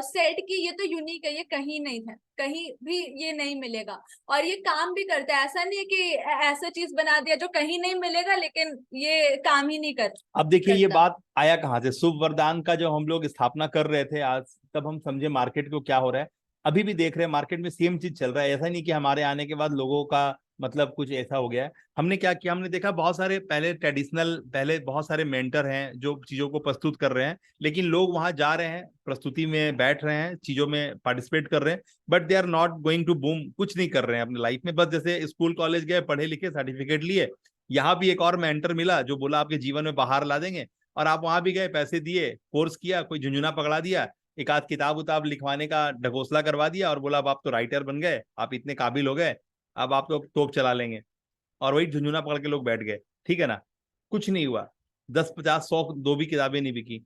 सेड कि ये तो यूनिक है, ये कहीं नहीं है, कहीं भी ये नहीं मिलेगा। और ये काम भी करता है, ऐसा नहीं है कि ऐसा चीज बना दिया जो कहीं नहीं मिलेगा लेकिन ये काम ही नहीं अब देखिए ये करता। बात आया कहाँ से, शुभ वरदान का जो हम लोग स्थापना कर रहे थे आज, तब हम समझे मार्केट को क्या हो रहा है। अभी भी देख रहे हैं मार्केट में सेम चीज चल रहा है। ऐसा नहीं कि हमारे आने के बाद लोगों का मतलब कुछ ऐसा हो गया है। हमने क्या किया, हमने देखा बहुत सारे पहले ट्रेडिशनल, पहले बहुत सारे मेंटर हैं जो चीजों को प्रस्तुत कर रहे हैं, लेकिन लोग वहां जा रहे हैं, प्रस्तुति में बैठ रहे हैं, चीजों में पार्टिसिपेट कर रहे हैं, but they are not going to boom, कुछ नहीं कर रहे हैं अपनी लाइफ में। बस जैसे स्कूल कॉलेज गए, पढ़े लिखे, सर्टिफिकेट लिए, यहाँ भी एक और मेंटर मिला जो बोला आपके जीवन में बाहर ला देंगे, और आप वहां भी गए, पैसे दिए, कोर्स किया, कोई झुंझुना पकड़ा दिया, एक आध किताब उताब लिखवाने का ढकोसला करवा दिया, और बोला अब आप तो राइटर बन गए, आप इतने काबिल हो गए, अब आप तो तोप चला लेंगे, और वही झुंझुना पकड़ के लोग बैठ गए। ठीक है ना, कुछ नहीं हुआ। 10 50 100 दो भी किताबें नहीं बिकी,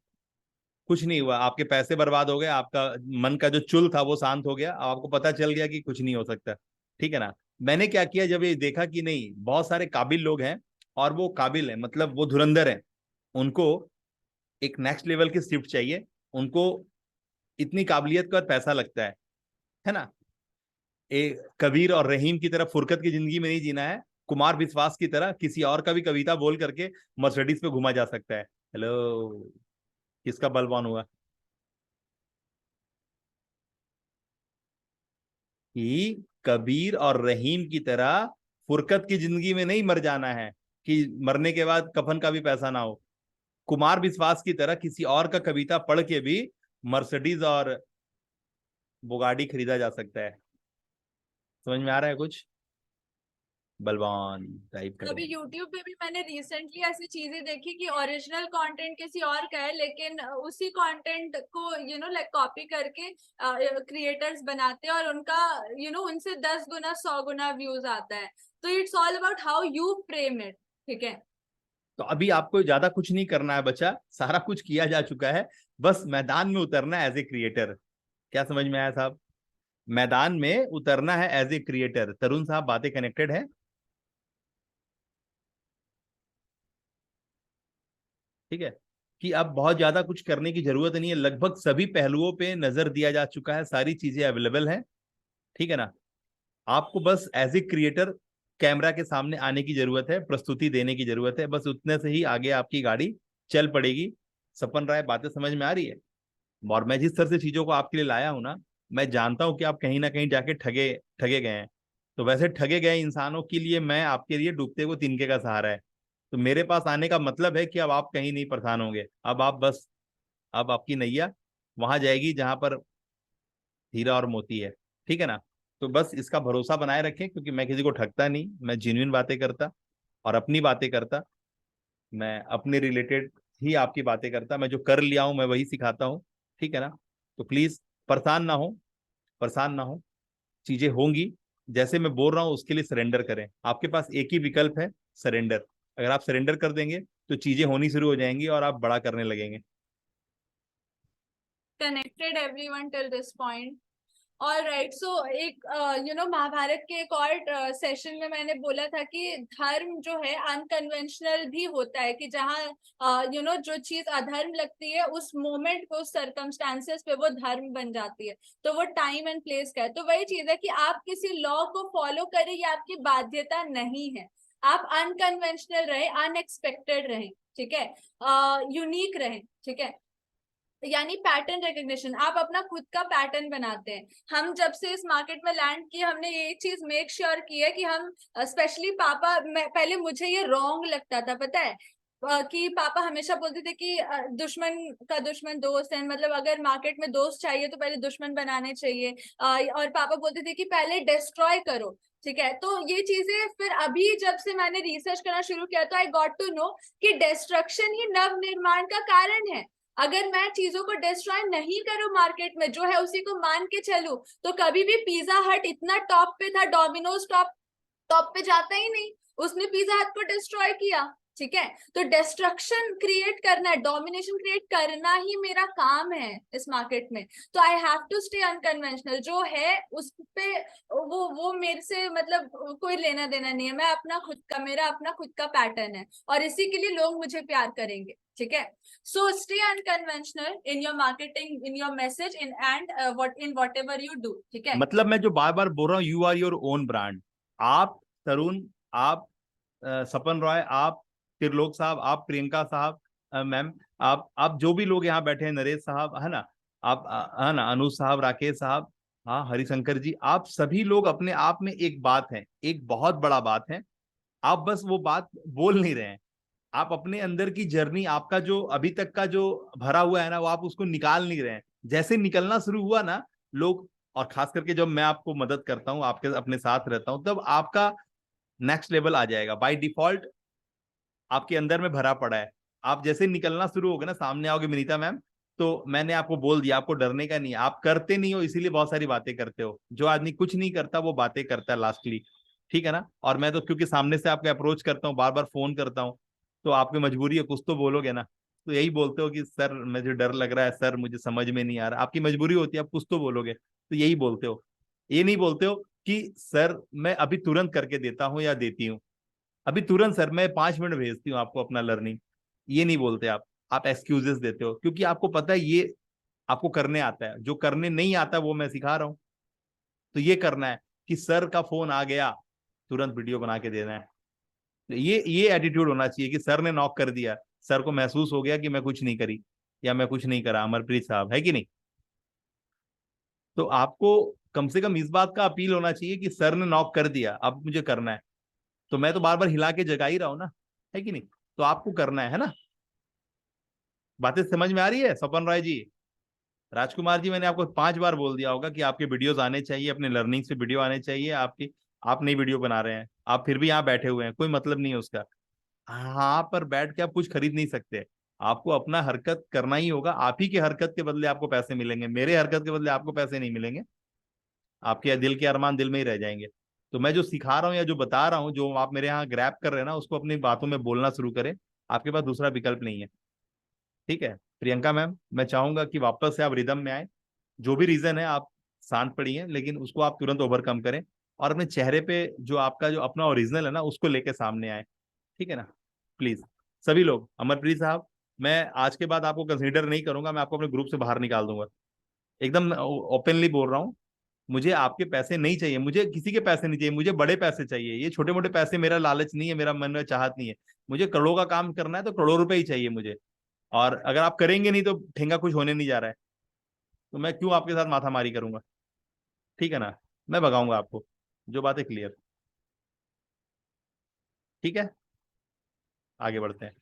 कुछ नहीं हुआ, आपके पैसे बर्बाद हो गए, आपका मन का जो चुल था वो शांत हो गया, आपको पता चल गया कि कुछ नहीं हो सकता। ठीक है ना। मैंने क्या किया, जब ये देखा कि नहीं बहुत सारे काबिल लोग हैं, और वो काबिल है मतलब वो धुरंधर है, उनको एक नेक्स्ट लेवल की शिफ्ट चाहिए, उनको इतनी काबिलियत का पैसा लगता है ना। एक कबीर और रहीम की तरह फुरकत की जिंदगी में नहीं जीना है, कुमार विश्वास की तरह किसी और का भी कविता बोल करके मर्सिडीज पे घुमा जा सकता है। हेलो, किसका बलवान हुआ कि कबीर और रहीम की तरह फुरकत की जिंदगी में नहीं मर जाना है कि मरने के बाद कफन का भी पैसा ना हो। कुमार विश्वास की तरह किसी और का कविता पढ़ के भी मर्सिडीज और बुगाड़ी खरीदा जा सकता है। समझ में आ रहा है कुछ? बलवान टाइप करो। अभी YouTube पे भी मैंने रिसेंटली ऐसी चीजें देखी कि ओरिजिनल कंटेंट किसी और का है, लेकिन उसी कंटेंट को लाइक कॉपी करके क्रिएटर्स बनाते हैं और उनका उनसे 10 गुना 100 गुना व्यूज आता है। तो it's all about how you frame it. ठीक है। तो अभी आपको ज्यादा कुछ नहीं करना है बच्चा, सारा कुछ किया जा चुका है, बस मैदान में उतरना है एज ए क्रिएटर। क्या समझ में आया साहब? मैदान में उतरना है एज ए क्रिएटर। तरुण साहब बातें कनेक्टेड है? ठीक है, कि अब बहुत ज्यादा कुछ करने की जरूरत नहीं है, लगभग सभी पहलुओं पे नजर दिया जा चुका है, सारी चीजें अवेलेबल है। ठीक है ना। आपको बस एज ए क्रिएटर कैमरा के सामने आने की जरूरत है, प्रस्तुति देने की जरूरत है, बस उतने से ही आगे आपकी गाड़ी चल पड़ेगी। सपन राय, बातें समझ में आ रही है? और मैं जिस तरह से चीजों को आपके लिए लाया हूं ना, मैं जानता हूं कि आप कहीं ना कहीं जाके ठगे ठगे गए हैं। तो वैसे ठगे गए इंसानों के लिए मैं आपके लिए डूबते हुए तिनके का सहारा है। तो मेरे पास आने का मतलब है कि अब आप कहीं नहीं परेशान होंगे, अब आप बस, अब आपकी नैया वहां जाएगी जहां पर हीरा और मोती है। ठीक है ना। तो बस इसका भरोसा बनाए रखें, क्योंकि मैं किसी को ठगता नहीं, मैं जेन्युइन बातें करता और अपनी बातें करता, मैं अपने रिलेटेड ही आपकी बातें करता, मैं जो कर लिया हूं मैं वही सिखाता हूँ। ठीक है ना। तो प्लीज परेशान ना हो, परेशान ना हो, चीजें होंगी। जैसे मैं बोल रहा हूँ उसके लिए सरेंडर करें, आपके पास एक ही विकल्प है, सरेंडर। अगर आप सरेंडर कर देंगे तो चीजें होनी शुरू हो जाएंगी और आप बड़ा करने लगेंगे। Connected everyone till this point. All right. So एक महाभारत के एक और सेशन में मैंने बोला था कि धर्म जो है अनकन्वेंशनल भी होता है, कि जहाँ जो चीज अधर्म लगती है उस मोमेंट पे, उस सर्कमस्टांसेस पे वो धर्म बन जाती है। तो वो टाइम एंड प्लेस का है। तो वही चीज है कि आप किसी लॉ को फॉलो करें, ये आपकी बाध्यता नहीं है। आप अनकन्वेंशनल रहे, अनएक्सपेक्टेड रहे। ठीक है। यूनिक रहे। ठीक है। यानी पैटर्न रिकग्निशन, आप अपना खुद का पैटर्न बनाते हैं। हम जब से इस मार्केट में लैंड किए, हमने ये चीज मेक श्योर की है कि हम स्पेशली पापा, पहले मुझे ये रॉन्ग लगता था, पता है, कि पापा हमेशा बोलते थे कि दुश्मन का दुश्मन दोस्त है, मतलब अगर मार्केट में दोस्त चाहिए तो पहले दुश्मन बनाने चाहिए। और पापा बोलते थे कि पहले डिस्ट्रॉय करो। ठीक है। तो ये चीजें फिर अभी जब से मैंने रिसर्च करना शुरू किया तो आई गॉट टू नो कि डिस्ट्रक्शन ही नव निर्माण का कारण है। अगर मैं चीजों को डिस्ट्रॉय नहीं करूं मार्केट में, जो है उसी को मान के चलूं, तो कभी भी पिज्जा हट इतना टॉप पे था, डोमिनोज टॉप टॉप पे जाता ही नहीं। उसने पिज्जा हट को डिस्ट्रॉय किया। ठीक है। तो डिस्ट्रक्शन क्रिएट करना है, डोमिनेशन क्रिएट करना ही मेरा काम है इस मार्केट में। तो I have to stay unconventional, जो है उस पे वो मेरे से मतलब कोई लेना देना नहीं है। मैं अपना खुद का, मेरा अपना खुद का पैटर्न है और इसी के लिए लोग मुझे प्यार करेंगे। ठीक है। So stay unconventional in your marketing, in your message, in and what ever you do. ठीक है। मतलब मैं जो बार बार बोल रहा हूँ, you are your own brand. आप तरुण, आप सपन रॉय, आप त्रिलोक साहब, आप प्रियंका साहब, मैम, आप जो भी लोग यहाँ बैठे हैं, नरेश साहब, है ना, आप है ना, अनुज साहब, राकेश साहब, हाँ, हरिशंकर जी, आप सभी लोग अपने आप में एक बात है, एक बहुत बड़ा बात है। आप बस वो बात बोल नहीं रहे हैं। आप अपने अंदर की जर्नी, आपका जो अभी तक का जो भरा हुआ है ना, वो आप उसको निकाल नहीं रहे हैं। जैसे निकलना शुरू हुआ ना लोग, और खास करके जब मैं आपको मदद करता हूँ, आपके अपने साथ रहता हूँ, तब आपका नेक्स्ट लेवल आ जाएगा। बाय डिफॉल्ट आपके अंदर में भरा पड़ा है। आप जैसे निकलना शुरू होगा ना, सामने आओगे विनीता मैम, तो मैंने आपको बोल दिया, आपको डरने का नहीं है। आप करते नहीं हो, इसीलिए बहुत सारी बातें करते हो। जो आदमी कुछ नहीं करता वो बातें करता है लास्टली, ठीक है ना। और मैं तो क्योंकि सामने से आपको अप्रोच करता हूँ, बार बार फोन करता हूँ, तो आपकी मजबूरी है, कुछ तो बोलोगे ना। तो यही बोलते हो कि सर मुझे डर लग रहा है, सर मुझे समझ में नहीं आ रहा। आपकी मजबूरी होती है, आप कुछ तो बोलोगे, तो यही बोलते हो। ये नहीं बोलते हो कि सर मैं अभी तुरंत करके देता हूँ या देती हूँ, अभी तुरंत सर मैं 5 मिनट भेजती हूँ आपको अपना लर्निंग। ये नहीं बोलते आप एक्सक्यूजेस देते हो, क्योंकि आपको पता है ये आपको करने आता है। जो करने नहीं आता वो मैं सिखा रहा हूँ। तो ये करना है कि सर का फोन आ गया, तुरंत वीडियो बना के देना है। तो ये एटीट्यूड होना चाहिए कि सर ने नॉक कर दिया, सर को महसूस हो गया कि मैं कुछ नहीं करी या मैं कुछ नहीं करा, अमरप्रीत साहब, है कि नहीं। तो आपको कम से कम इस बात का अपील होना चाहिए कि सर ने नॉक कर दिया, अब मुझे करना है। तो मैं तो बार बार हिला के जगा ही रहा हूं ना, है कि नहीं। तो आपको करना है ना। बातें समझ में आ रही है सपन राय जी, राजकुमार जी, मैंने आपको 5 बार बोल दिया होगा कि आपके वीडियोस आने चाहिए, अपने लर्निंग से वीडियो आने चाहिए आपकी। आप नई वीडियो बना रहे हैं, आप फिर भी यहाँ बैठे हुए हैं, कोई मतलब नहीं है उसका। हाँ, पर बैठ के आप कुछ खरीद नहीं सकते। आपको अपना हरकत करना ही होगा। आप ही के हरकत के बदले आपको पैसे मिलेंगे, मेरे हरकत के बदले आपको पैसे नहीं मिलेंगे। आपके दिल के अरमान दिल में ही रह जाएंगे। तो मैं जो सिखा रहा हूँ या जो बता रहा हूँ, जो आप मेरे यहाँ ग्रैब कर रहे हैं ना, उसको अपनी बातों में बोलना शुरू करें। आपके पास दूसरा विकल्प नहीं है। ठीक है प्रियंका मैम, मैं चाहूंगा कि वापस से आप रिदम में आए। जो भी रीजन है, आप शांत पड़ी हैं, लेकिन उसको आप तुरंत ओवरकम करें, और अपने चेहरे पे जो आपका जो अपना ओरिजिनल है ना, उसको लेके सामने आए। ठीक है ना, प्लीज। सभी लोग, अमरप्रीत साहब, मैं आज के बाद आपको कंसीडर नहीं करूंगा, मैं आपको अपने ग्रुप से बाहर निकाल दूंगा। एकदम ओपनली बोल रहा हूँ। मुझे आपके पैसे नहीं चाहिए, मुझे किसी के पैसे नहीं चाहिए, मुझे बड़े पैसे चाहिए। ये छोटे मोटे पैसे मेरा लालच नहीं है, मेरा मन में चाहत नहीं है। मुझे करोड़ों का काम करना है, तो करोड़ों रुपए ही चाहिए मुझे। और अगर आप करेंगे नहीं तो ठेंगा कुछ होने नहीं जा रहा है। तो मैं क्यों आपके साथ माथामारी करूंगा। ठीक है ना, मैं भगाऊंगा आपको। जो बात है क्लियर। ठीक है, आगे बढ़ते हैं।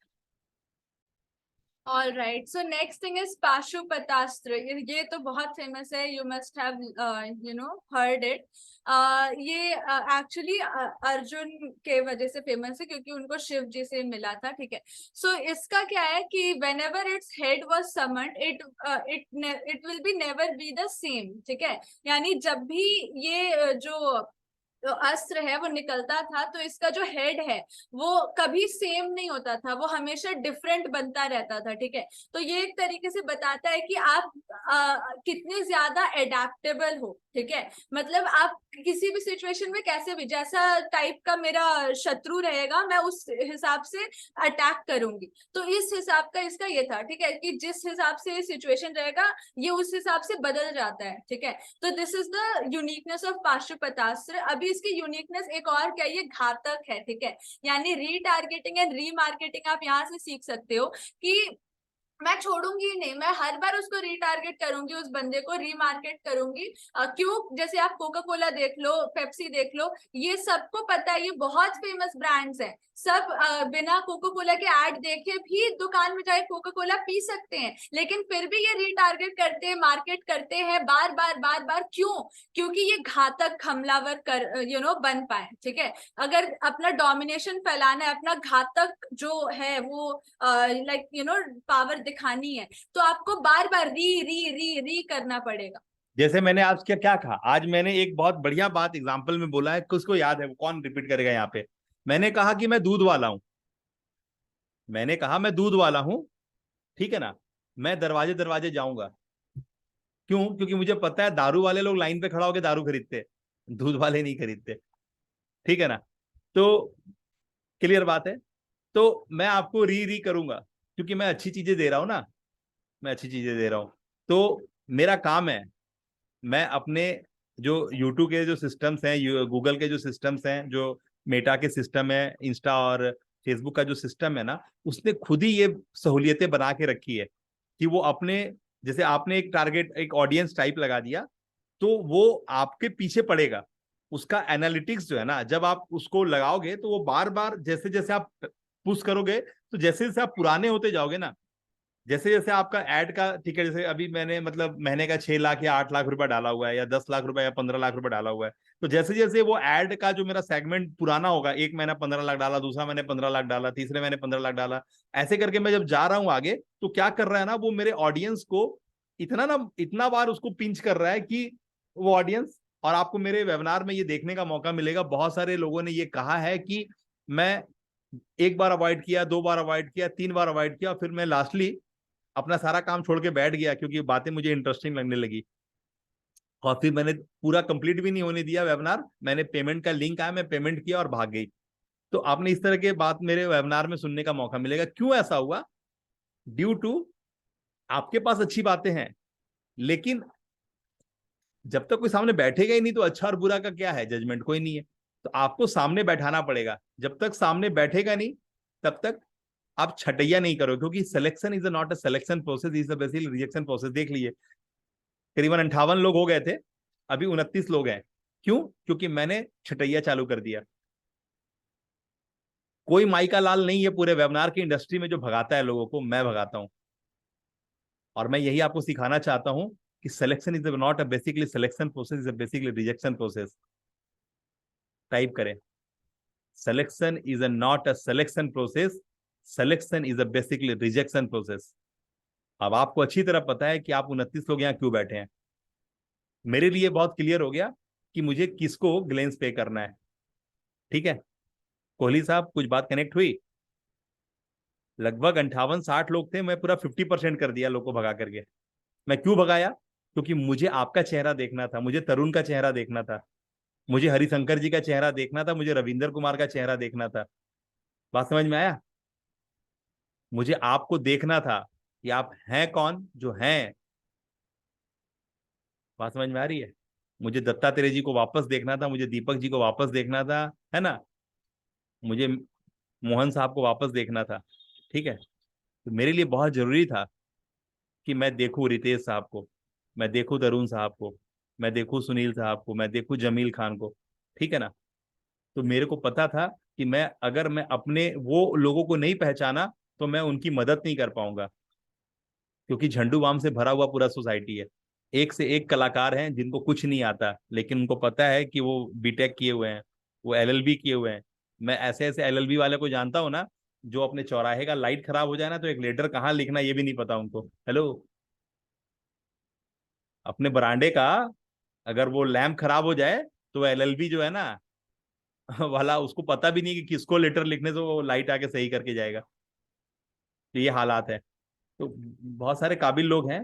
All right. So next thing is Pashupatastra. ये तो बहुत फेमस है, you must have heard it. ये एक्चुअली अर्जुन के वजह से फेमस है, क्योंकि उनको शिव जी से मिला था। ठीक है। सो इसका क्या है कि whenever its head was summoned, it will be never be the same. ठीक है। यानी जब भी ये जो अस्त्र है वो निकलता था, तो इसका जो हेड है वो कभी सेम नहीं होता था, वो हमेशा डिफरेंट बनता रहता था। ठीक है। तो ये एक तरीके से बताता है कि आप कितने ज्यादा एडेप्टेबल हो। ठीक है। मतलब आप किसी भी सिचुएशन में कैसे भी, जैसा टाइप का मेरा शत्रु रहेगा, मैं उस हिसाब से अटैक करूंगी। तो इस हिसाब का इसका ये था। ठीक है, कि जिस हिसाब से सिचुएशन रहेगा, ये उस हिसाब से बदल जाता है। ठीक है। तो this is the uniqueness of Pashupatastra. अभी इसकी यूनिकनेस एक और क्या, ये घातक है। ठीक है। यानी रीटारगेटिंग एंड रीमार्केटिंग आप यहाँ से सीख सकते हो कि मैं छोड़ूंगी नहीं, मैं हर बार उसको रीटारगेट करूंगी, उस बंदे को रीमार्केट करूंगी। क्यों? जैसे आप कोका कोला देख लो, पेप्सी देख लो, ये सबको पता है, ये बहुत फेमस ब्रांड्स हैं। सब बिना कोका कोला के ऐड देखे भी दुकान में जाके कोका कोला पी सकते हैं, लेकिन फिर भी ये रीटारगेट करते हैं, मार्केट करते हैं बार बार बार बार। क्यों? क्योंकि ये घातक हमलावर कर बन पाए। ठीक है। अगर अपना डोमिनेशन फैलाना है, अपना घातक जो है वो लाइक पावर दिखानी है, तो आपको बार बार री री री री करना पड़ेगा। जैसे मैंने आज क्या क्या कहा, आज मैंने एक बहुत बढ़िया बात एग्जाम्पल में बोला है, किसको याद है, वो कौन रिपीट करेगा यहाँ पे। मैंने कहा कि मैं दूध वाला हूँ। मैंने कहा मैं दूध वाला हूं, ठीक है ना, मैं दरवाजे दरवाजे जाऊंगा। क्यों? क्योंकि मुझे पता है दारू वाले लोग लाइन पे खड़ा होकर दारू खरीदते, दूध वाले नहीं खरीदते, ठीक है ना। तो क्लियर बात है। तो मैं आपको री री करूंगा, क्योंकि मैं अच्छी चीजें दे रहा हूं ना, मैं अच्छी चीजें दे रहा हूं। तो मेरा काम है, मैं अपने जो यूट्यूब के जो सिस्टम्स हैं, गूगल के जो सिस्टम्स हैं, जो मेटा के सिस्टम है, इंस्टा और फेसबुक का जो सिस्टम है ना, उसने खुद ही ये सहूलियतें बना के रखी है कि वो अपने, जैसे आपने एक टारगेट, एक ऑडियंस टाइप लगा दिया, तो वो आपके पीछे पड़ेगा। उसका एनालिटिक्स जो है ना, जब आप उसको लगाओगे तो वो बार बार जैसे जैसे आप पुश करोगे, तो जैसे जैसे आप पुराने होते जाओगे ना, जैसे जैसे आपका ऐड का, ठीक है, जैसे अभी मैंने मतलब महीने का 6 लाख या 8 लाख रुपया डाला हुआ है, या 10 लाख रुपया या 15 लाख रुपया डाला हुआ है, तो जैसे जैसे वो ऐड का जो मेरा सेगमेंट पुराना होगा, एक महीना 15 लाख डाला, दूसरा महीने 15 लाख डाला, तीसरे महीने 15 लाख डाला, ऐसे करके मैं जब जा रहा हूँ आगे, तो क्या कर रहा है ना, वो मेरे ऑडियंस को इतना ना, इतना बार उसको पिंच कर रहा है कि वो ऑडियंस, और आपको मेरे वेबिनार में ये देखने का मौका मिलेगा, बहुत सारे लोगों ने ये कहा है कि मैं एक बार अवॉइड किया, 2 बार अवॉइड किया, 3 बार अवॉइड किया, और फिर मैं लास्टली अपना सारा काम छोड़ के बैठ गया, क्योंकि बातें मुझे इंटरेस्टिंग लगने लगी। और फिर मैंने पूरा कंप्लीट भी नहीं होने दिया वेबिनार, मैंने पेमेंट का लिंक आया, मैं पेमेंट किया और भाग गई। तो आपने इस तरह के बात मेरे वेबिनार में सुनने का मौका मिलेगा। क्यों ऐसा हुआ? ड्यू टू आपके पास अच्छी बातें हैं, लेकिन जब तक कोई सामने बैठेगा ही नहीं, तो अच्छा और बुरा का क्या है, जजमेंट कोई नहीं है। तो आपको सामने बैठाना पड़ेगा, जब तक सामने बैठेगा नहीं, तब तक आप छटैया नहीं करो, क्योंकि selection is not a selection process, is a basically rejection process. देख लीजिए, करीबन 58 लोग हो गए थे, अभी 29 लोग हैं। क्यों? क्योंकि मैंने छटैया चालू कर दिया। कोई माई का लाल नहीं है पूरे वेबिनार की इंडस्ट्री में जो भगाता है लोगों को, मैं भगाता हूं। और मैं यही आपको सिखाना चाहता हूं कि selection is not a basically selection process, is a basically rejection process. Type करें, selection is a not a selection process, selection is a basically rejection process. अब आपको अच्छी तरह पता है कि आप 29 लोग यहाँ क्यों बैठे हैं। मेरे लिए बहुत क्लियर हो गया कि मुझे किसको ग्लेंस पे करना है। ठीक है कोहली साहब, कुछ बात कनेक्ट हुई? लगभग 58-60 लोग थे, मैं पूरा 50% कर दिया लोग को भगा करके। मैं क्यों भगाया? क्योंकि मुझे आपका चेहरा देखना था, मुझे तरुण का चेहरा देखना था, मुझे हरिशंकर जी का चेहरा देखना था, मुझे रविंदर कुमार का चेहरा देखना था। बात समझ में आया? मुझे आपको देखना था कि आप हैं कौन जो हैं। बात समझ में आ रही है? मुझे दत्तात्रेय जी को वापस देखना था, मुझे दीपक जी को वापस देखना था, है ना, मुझे मोहन साहब को वापस देखना था। ठीक है, तो मेरे लिए बहुत जरूरी था कि मैं देखूं रितेश साहब को, मैं देखूं तरुण साहब को, मैं देखूं सुनील साहब को, मैं देखूं जमील खान को। ठीक है ना। तो मेरे को पता था कि मैं, अगर मैं अपने वो लोगों को नहीं पहचाना, तो मैं उनकी मदद नहीं कर पाऊंगा, क्योंकि झंडू बाम से भरा हुआ पूरा सोसाइटी है। एक से एक कलाकार हैं जिनको कुछ नहीं आता, लेकिन उनको पता है कि वो बीटेक किए हुए हैं, वो एलएलबी किए हुए हैं। मैं ऐसे ऐसे एलएलबी वाले को जानता हूँ ना, जो अपने चौराहे का लाइट खराब हो जाए ना, तो एक लेटर कहाँ लिखना ये भी नहीं पता उनको। हेलो, अपने बरांडे का अगर वो लैम्प खराब हो जाए, तो एलएलबी जो है ना वाला, उसको पता भी नहीं कि किसको लेटर लिखने से वो लाइट आके सही करके जाएगा। तो ये हालात है। तो बहुत सारे काबिल लोग हैं।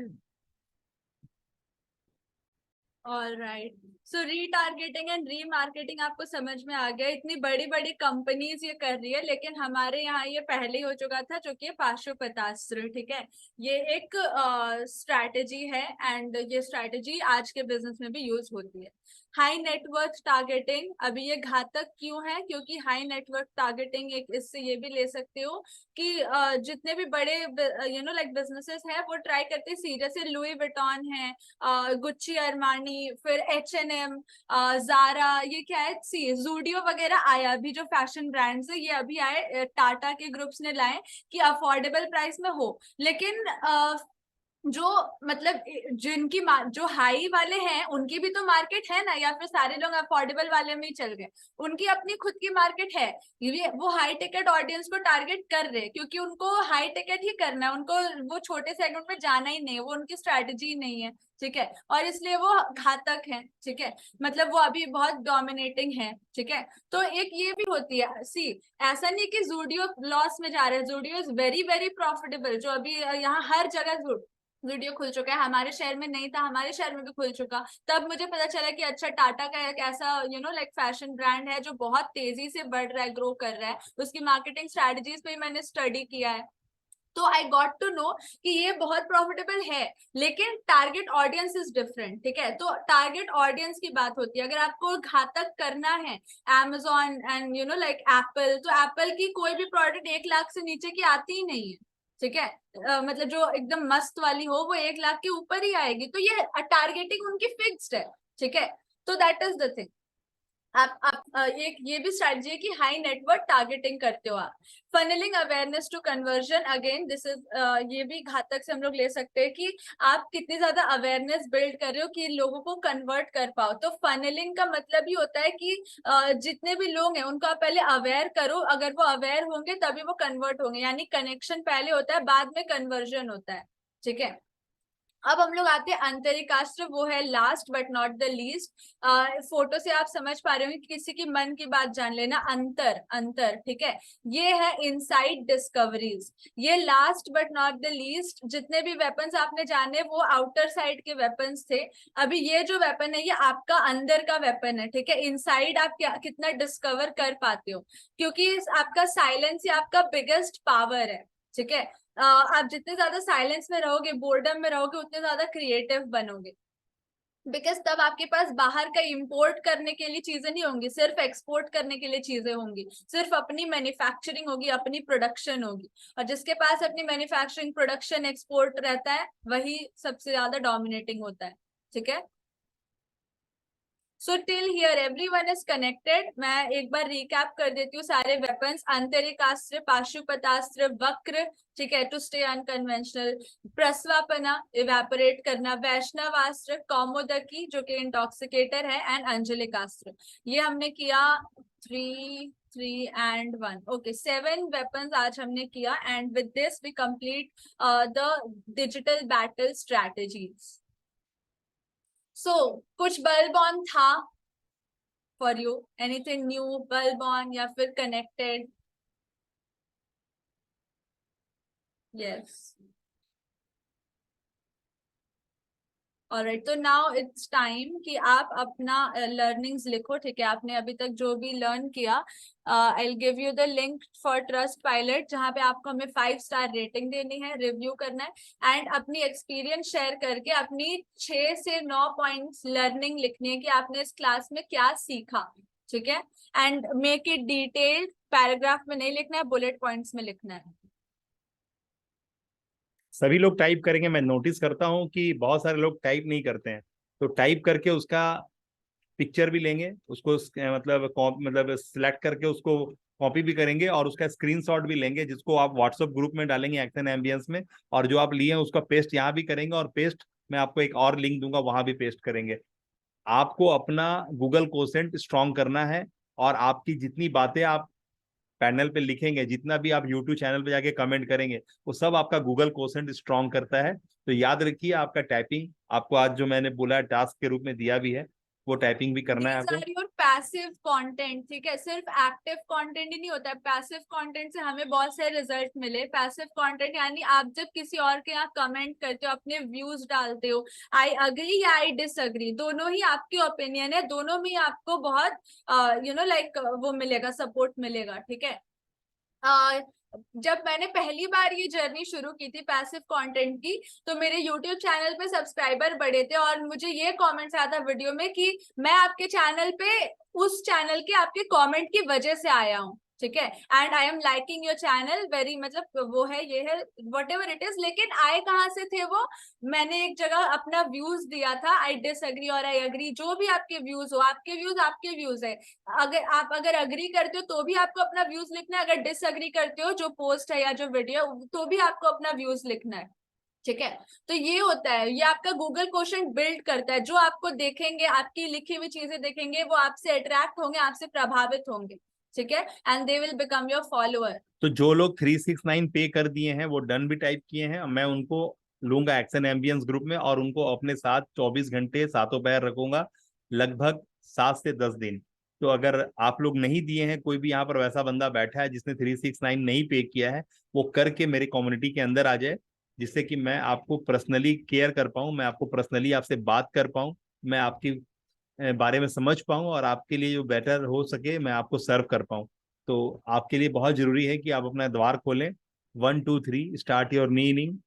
All right, so retargeting and remarketing आपको समझ में आ गया। इतनी बड़ी बड़ी कंपनीज ये कर रही है, लेकिन हमारे यहाँ ये पहले ही हो चुका था, जो कि पाशुपतास्त्र। ठीक है, ये एक स्ट्रैटेजी है, एंड ये स्ट्रैटेजी आज के बिजनेस में भी यूज होती है। हाई नेटवर्थ टारगेटिंग, अभी ये घातक क्यों है? क्योंकि हाई नेटवर्थ टारगेटिंग, एक इससे ये भी ले सकते हो कि जितने भी बड़े लाइक बिजनेसेस है, वो ट्राई करते हैं सीधे से। लुई विटॉन है, गुच्ची, अरमानी, फिर H&M, जारा, ये क्या है, सी जूडियो वगैरह आया अभी, जो फैशन ब्रांड्स है ये अभी आए, टाटा के ग्रुप्स ने लाए कि अफोर्डेबल प्राइस में हो। लेकिन जो मतलब जिनकी जो हाई वाले हैं उनकी भी तो मार्केट है ना, या फिर सारे लोग अफोर्डेबल वाले में ही चल गए? उनकी अपनी खुद की मार्केट है। ये वो हाई टिकट ऑडियंस को टारगेट कर रहे हैं क्योंकि उनको हाई टिकट ही करना है, उनको वो छोटे सेगमेंट में जाना ही नहीं है, वो उनकी स्ट्रैटेजी नहीं है, ठीक है, और इसलिए वो घातक है, ठीक है, मतलब वो अभी बहुत डोमिनेटिंग है, ठीक है। तो एक ये भी होती है, सी ऐसा नहीं कि जूडियो लॉस में जा रहा है, Zudio is very very profitable, जो अभी यहाँ हर जगह वीडियो खुल चुका है, हमारे शहर में नहीं था, हमारे शहर में भी खुल चुका। तब मुझे पता चला कि अच्छा टाटा का एक ऐसा लाइक फैशन ब्रांड है जो बहुत तेजी से बढ़ रहा है, ग्रो कर रहा है, उसकी मार्केटिंग स्ट्रेटजीज पे मैंने स्टडी किया है। तो आई गॉट टू नो कि ये बहुत प्रॉफिटेबल है, लेकिन टारगेट ऑडियंस इज डिफरेंट, ठीक है। तो टारगेट ऑडियंस की बात होती है, अगर आपको घातक करना है Amazon एंड लाइक एप्पल, तो एप्पल की कोई भी प्रोडक्ट 1 लाख से नीचे की आती ही नहीं है, ठीक है। मतलब जो एकदम मस्त वाली हो वो 1 लाख के ऊपर ही आएगी, तो ये टारगेटिंग उनकी फिक्स्ड है, ठीक है। तो दैट इज द थिंग। आप एक ये भी स्ट्रेटजी है कि हाई नेटवर्क टारगेटिंग करते हो आप। Funneling awareness to conversion, again this is ये भी घातक से हम लोग ले सकते हैं कि आप कितनी ज्यादा अवेयरनेस बिल्ड कर रहे हो कि लोगों को कन्वर्ट कर पाओ। तो फनलिंग का मतलब ही होता है कि जितने भी लोग हैं उनको आप पहले अवेयर करो, अगर वो अवेयर होंगे तभी वो कन्वर्ट होंगे, यानी कनेक्शन पहले होता है, बाद में कन्वर्जन होता है, ठीक है। अब हम लोग आते हैं अंतरिकास्त्र, वो है last but not the least. Photo से आप समझ पा रहे होंगे कि किसी की मन की बात जान लेना, अंतर अंतर, ठीक है। ये है इनसाइड डिस्कवरीज। ये last but not the least, जितने भी वेपन्स आपने जाने वो आउटर साइड के वेपन्स थे। अभी ये जो वेपन है ये आपका अंदर का वेपन है, ठीक है। इनसाइड आप क्या कितना डिस्कवर कर पाते हो, क्योंकि आपका साइलेंस ही आपका बिगेस्ट पावर है, ठीक है। आप जितने ज्यादा साइलेंस में रहोगे, बोर्डम में रहोगे, उतने ज्यादा क्रिएटिव बनोगे, बिकॉज तब आपके पास बाहर का इंपोर्ट करने के लिए चीजें नहीं होंगी, सिर्फ एक्सपोर्ट करने के लिए चीजें होंगी, सिर्फ अपनी मैन्युफैक्चरिंग होगी, अपनी प्रोडक्शन होगी। और जिसके पास अपनी मैन्युफैक्चरिंग, प्रोडक्शन, एक्सपोर्ट रहता है वही सबसे ज्यादा डोमिनेटिंग होता है, ठीक है। So till here everyone is connected. मैं एक बार रिकैप कर देती हूँ सारे वेपन्स। आंतरिकास्त्र, पाशुपतास्त्र, वक्र, ठीक है, टू स्टे अनकन्वेंशनल, प्रस्वापना, इवेपोरेट करना, वैष्णवास्त्र, कौमुदकी जो कि इंटॉक्सिकेटर है, एंड अंजलिकास्त्र। ये हमने किया 3 3 एंड 1, ओके 7 वेपन्स आज हमने किया। And with this we complete the digital battle strategies. So कुछ बल्ब ऑन था for you, anything new, bulb on या फिर कनेक्टेड? Yes, alright. तो नाउ इट्स टाइम कि आप अपना लर्निंग्स लिखो, ठीक है। आपने अभी तक जो भी लर्न किया, I will give you the link for trust pilot, जहाँ पे आपको हमें 5 स्टार रेटिंग देनी है, रिव्यू करना है, एंड अपनी एक्सपीरियंस शेयर करके अपनी 6 से 9 पॉइंट्स लर्निंग लिखनी है कि आपने इस क्लास में क्या सीखा, ठीक है। And make it detailed, paragraph में नहीं लिखना है, बुलेट पॉइंट्स में लिखना है। सभी लोग टाइप करेंगे, मैं नोटिस करता हूँ कि बहुत सारे लोग टाइप नहीं करते हैं, तो टाइप करके उसका पिक्चर भी लेंगे, उसको मतलब सिलेक्ट करके उसको कॉपी भी करेंगे और उसका स्क्रीनशॉट भी लेंगे, जिसको आप व्हाट्सएप ग्रुप में डालेंगे एक्शन एम्बियंस में, और जो आप लिए हैं उसका पेस्ट यहाँ भी करेंगे, और पेस्ट मैं आपको एक और लिंक दूंगा वहां भी पेस्ट करेंगे। आपको अपना गूगल कोसेंट स्ट्रॉन्ग करना है, और आपकी जितनी बातें आप पैनल पे लिखेंगे, जितना भी आप यूट्यूब चैनल पे जाके कमेंट करेंगे, वो सब आपका गूगल कोसेंट स्ट्रॉन्ग करता है। तो याद रखिए, आपका टाइपिंग आपको आज जो मैंने बोला टास्क के रूप में दिया भी है, वो टाइपिंग भी करना है These आपको। are your passive content, ठीक है। सिर्फ एक्टिव कंटेंट ही नहीं होता है, पैसिव कंटेंट से हमें बहुत सारे रिजल्ट मिले। पैसिव कंटेंट यानी आप जब किसी और के यहाँ कमेंट करते हो, अपने व्यूज डालते हो, आई अग्री या आई डिसअग्री, दोनों ही आपकी ओपिनियन है, दोनों में आपको बहुत लाइक वो मिलेगा, सपोर्ट मिलेगा, ठीक है। जब मैंने पहली बार ये जर्नी शुरू की थी पैसिव कंटेंट की, तो मेरे यूट्यूब चैनल पे सब्सक्राइबर बढ़े थे, और मुझे ये कमेंट्स आया था वीडियो में कि मैं आपके चैनल पे उस चैनल के आपके कमेंट की वजह से आया हूँ, ठीक है, and I am liking your channel very, मतलब वो है ये है वट एवर इट इज। लेकिन आए कहाँ से थे वो? मैंने एक जगह अपना व्यूज दिया था, आई डिसएग्री और आई अग्री, जो भी आपके व्यूज हो, आपके व्यूज है। अगर अग्री करते हो तो भी आपको अपना व्यूज लिखना है, अगर डिसअग्री करते हो जो पोस्ट है या जो वीडियो, तो भी आपको अपना व्यूज लिखना है। ठीक है। तो ये होता है, ये आपका गूगल क्वेश्चन बिल्ड करता है। जो आपको देखेंगे, आपकी लिखी हुई चीजें देखेंगे, वो आपसे अट्रैक्ट होंगे, आपसे प्रभावित होंगे। ठीक है, and they will become your follower. तो जो लोग 369 पे कर दिए हैं, वो डन भी टाइप किए हैं, मैं उनको लूंगा एक्शन एम्बियंस ग्रुप में और उनको अपने साथ 24 घंटे सातों पैर रखूंगा, लगभग 7 से 10 दिन। तो अगर आप लोग नहीं दिए हैं, कोई भी यहाँ पर वैसा बंदा बैठा है जिसने 369 नहीं पे किया है, वो करके मेरी कम्युनिटी के अंदर आ जाए, जिससे कि मैं आपको पर्सनली केयर कर पाऊँ, मैं आपको पर्सनली आपसे बात कर पाऊँ, मैं आपकी बारे में समझ पाऊं और आपके लिए जो बेटर हो सके मैं आपको सर्व कर पाऊं। तो आपके लिए बहुत जरूरी है कि आप अपना द्वार खोलें। 1 2 3 स्टार्ट योर मीनिंग।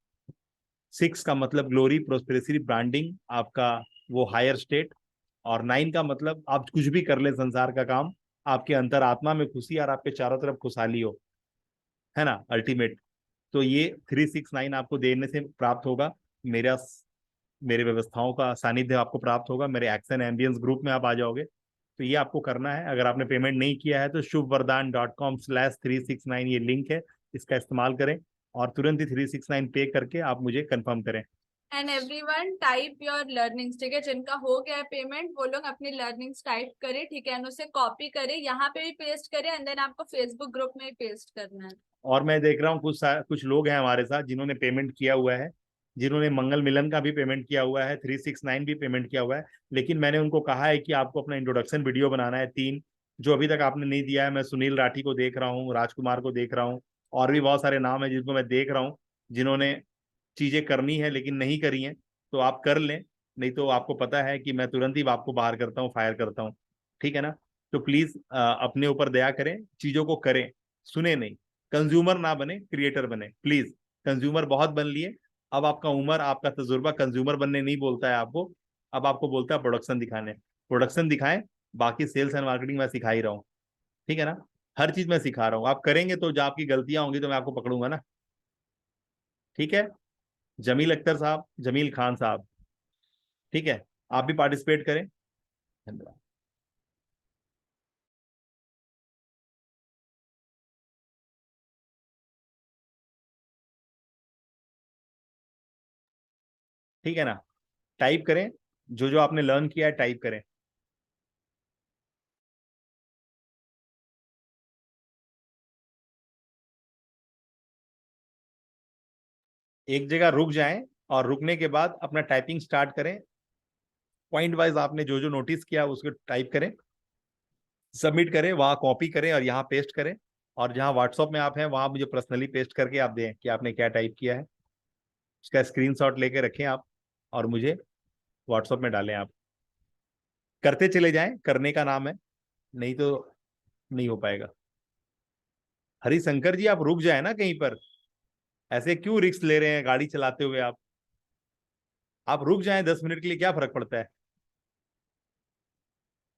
6 का मतलब ग्लोरी प्रोस्पेरिटी ब्रांडिंग, आपका वो हायर स्टेट। और 9 का मतलब आप कुछ भी कर ले संसार का काम, आपके अंतरात्मा में खुशी और आपके चारों तरफ खुशहाली हो, है ना, अल्टीमेट। तो ये 369 आपको देने से प्राप्त होगा। मेरा मेरे व्यवस्थाओं का सानिध्य आपको प्राप्त होगा, मेरे एक्शन एम्बियंस ग्रुप में आप आ जाओगे। तो ये आपको करना है। अगर आपने पेमेंट नहीं किया है तो shubvardhan.com/369 ये लिंक है, इसका इस्तेमाल करें और तुरंत ही 369 पे करके आप मुझे कंफर्म करें। And everyone type your learnings. ठीक है, जिनका हो गया है पेमेंट, वो लोग अपनी लर्निंग्स टाइप करें। ठीक है, एंड उसे कॉपी करें, यहाँ पे भी पेस्ट करें, एंड देन आपको फेसबुक ग्रुप में भी पेस्ट करना है। और मैं देख रहा हूँ कुछ लोग हैं हमारे साथ जिन्होंने पेमेंट किया हुआ है, जिन्होंने मंगल मिलन का भी पेमेंट किया हुआ है, 369 भी पेमेंट किया हुआ है। लेकिन मैंने उनको कहा है कि आपको अपना इंट्रोडक्शन वीडियो बनाना है 3, जो अभी तक आपने नहीं दिया है। मैं सुनील राठी को देख रहा हूँ, राजकुमार को देख रहा हूँ, और भी बहुत सारे नाम है जिनको मैं देख रहा हूँ, जिन्होंने चीजें करनी है लेकिन नहीं करी हैं। तो आप कर लें, नहीं तो आपको पता है कि मैं तुरंत ही आपको बाहर करता हूँ, फायर करता हूँ। ठीक है ना। तो प्लीज अपने ऊपर दया करें, चीजों को करें, सुने नहीं। कंज्यूमर ना बने, क्रिएटर बने प्लीज। कंज्यूमर बहुत बन लिए, अब आपका उम्र, आपका तजुर्बा कंज्यूमर बनने नहीं बोलता है आपको, अब आपको बोलता है प्रोडक्शन दिखाने। प्रोडक्शन दिखाएं, बाकी सेल्स एंड मार्केटिंग मैं सिखा ही रहा हूँ। ठीक है ना, हर चीज मैं सिखा रहा हूँ, आप करेंगे तो जो आपकी गलतियां होंगी तो मैं आपको पकड़ूंगा ना। ठीक है, जमील अख्तर साहब, जमील खान साहब, ठीक है, आप भी पार्टिसिपेट करें। धन्यवाद। ठीक है ना, टाइप करें, जो जो आपने लर्न किया है टाइप करें। एक जगह रुक जाएं और रुकने के बाद अपना टाइपिंग स्टार्ट करें। पॉइंट वाइज आपने जो जो नोटिस किया उसको टाइप करें, सबमिट करें, वहां कॉपी करें और यहाँ पेस्ट करें। और जहाँ व्हाट्सएप में आप हैं वहां मुझे पर्सनली पेस्ट करके आप दें कि आपने क्या टाइप किया है। उसका स्क्रीनशॉट लेके रखें आप और मुझे व्हाट्सएप में डालें आप। करते चले जाएं, करने का नाम है, नहीं तो नहीं हो पाएगा। हरिशंकर जी, आप रुक जाए ना कहीं पर, ऐसे क्यों रिस्क ले रहे हैं गाड़ी चलाते हुए आप रुक जाएं 10 मिनट के लिए, क्या फर्क पड़ता है।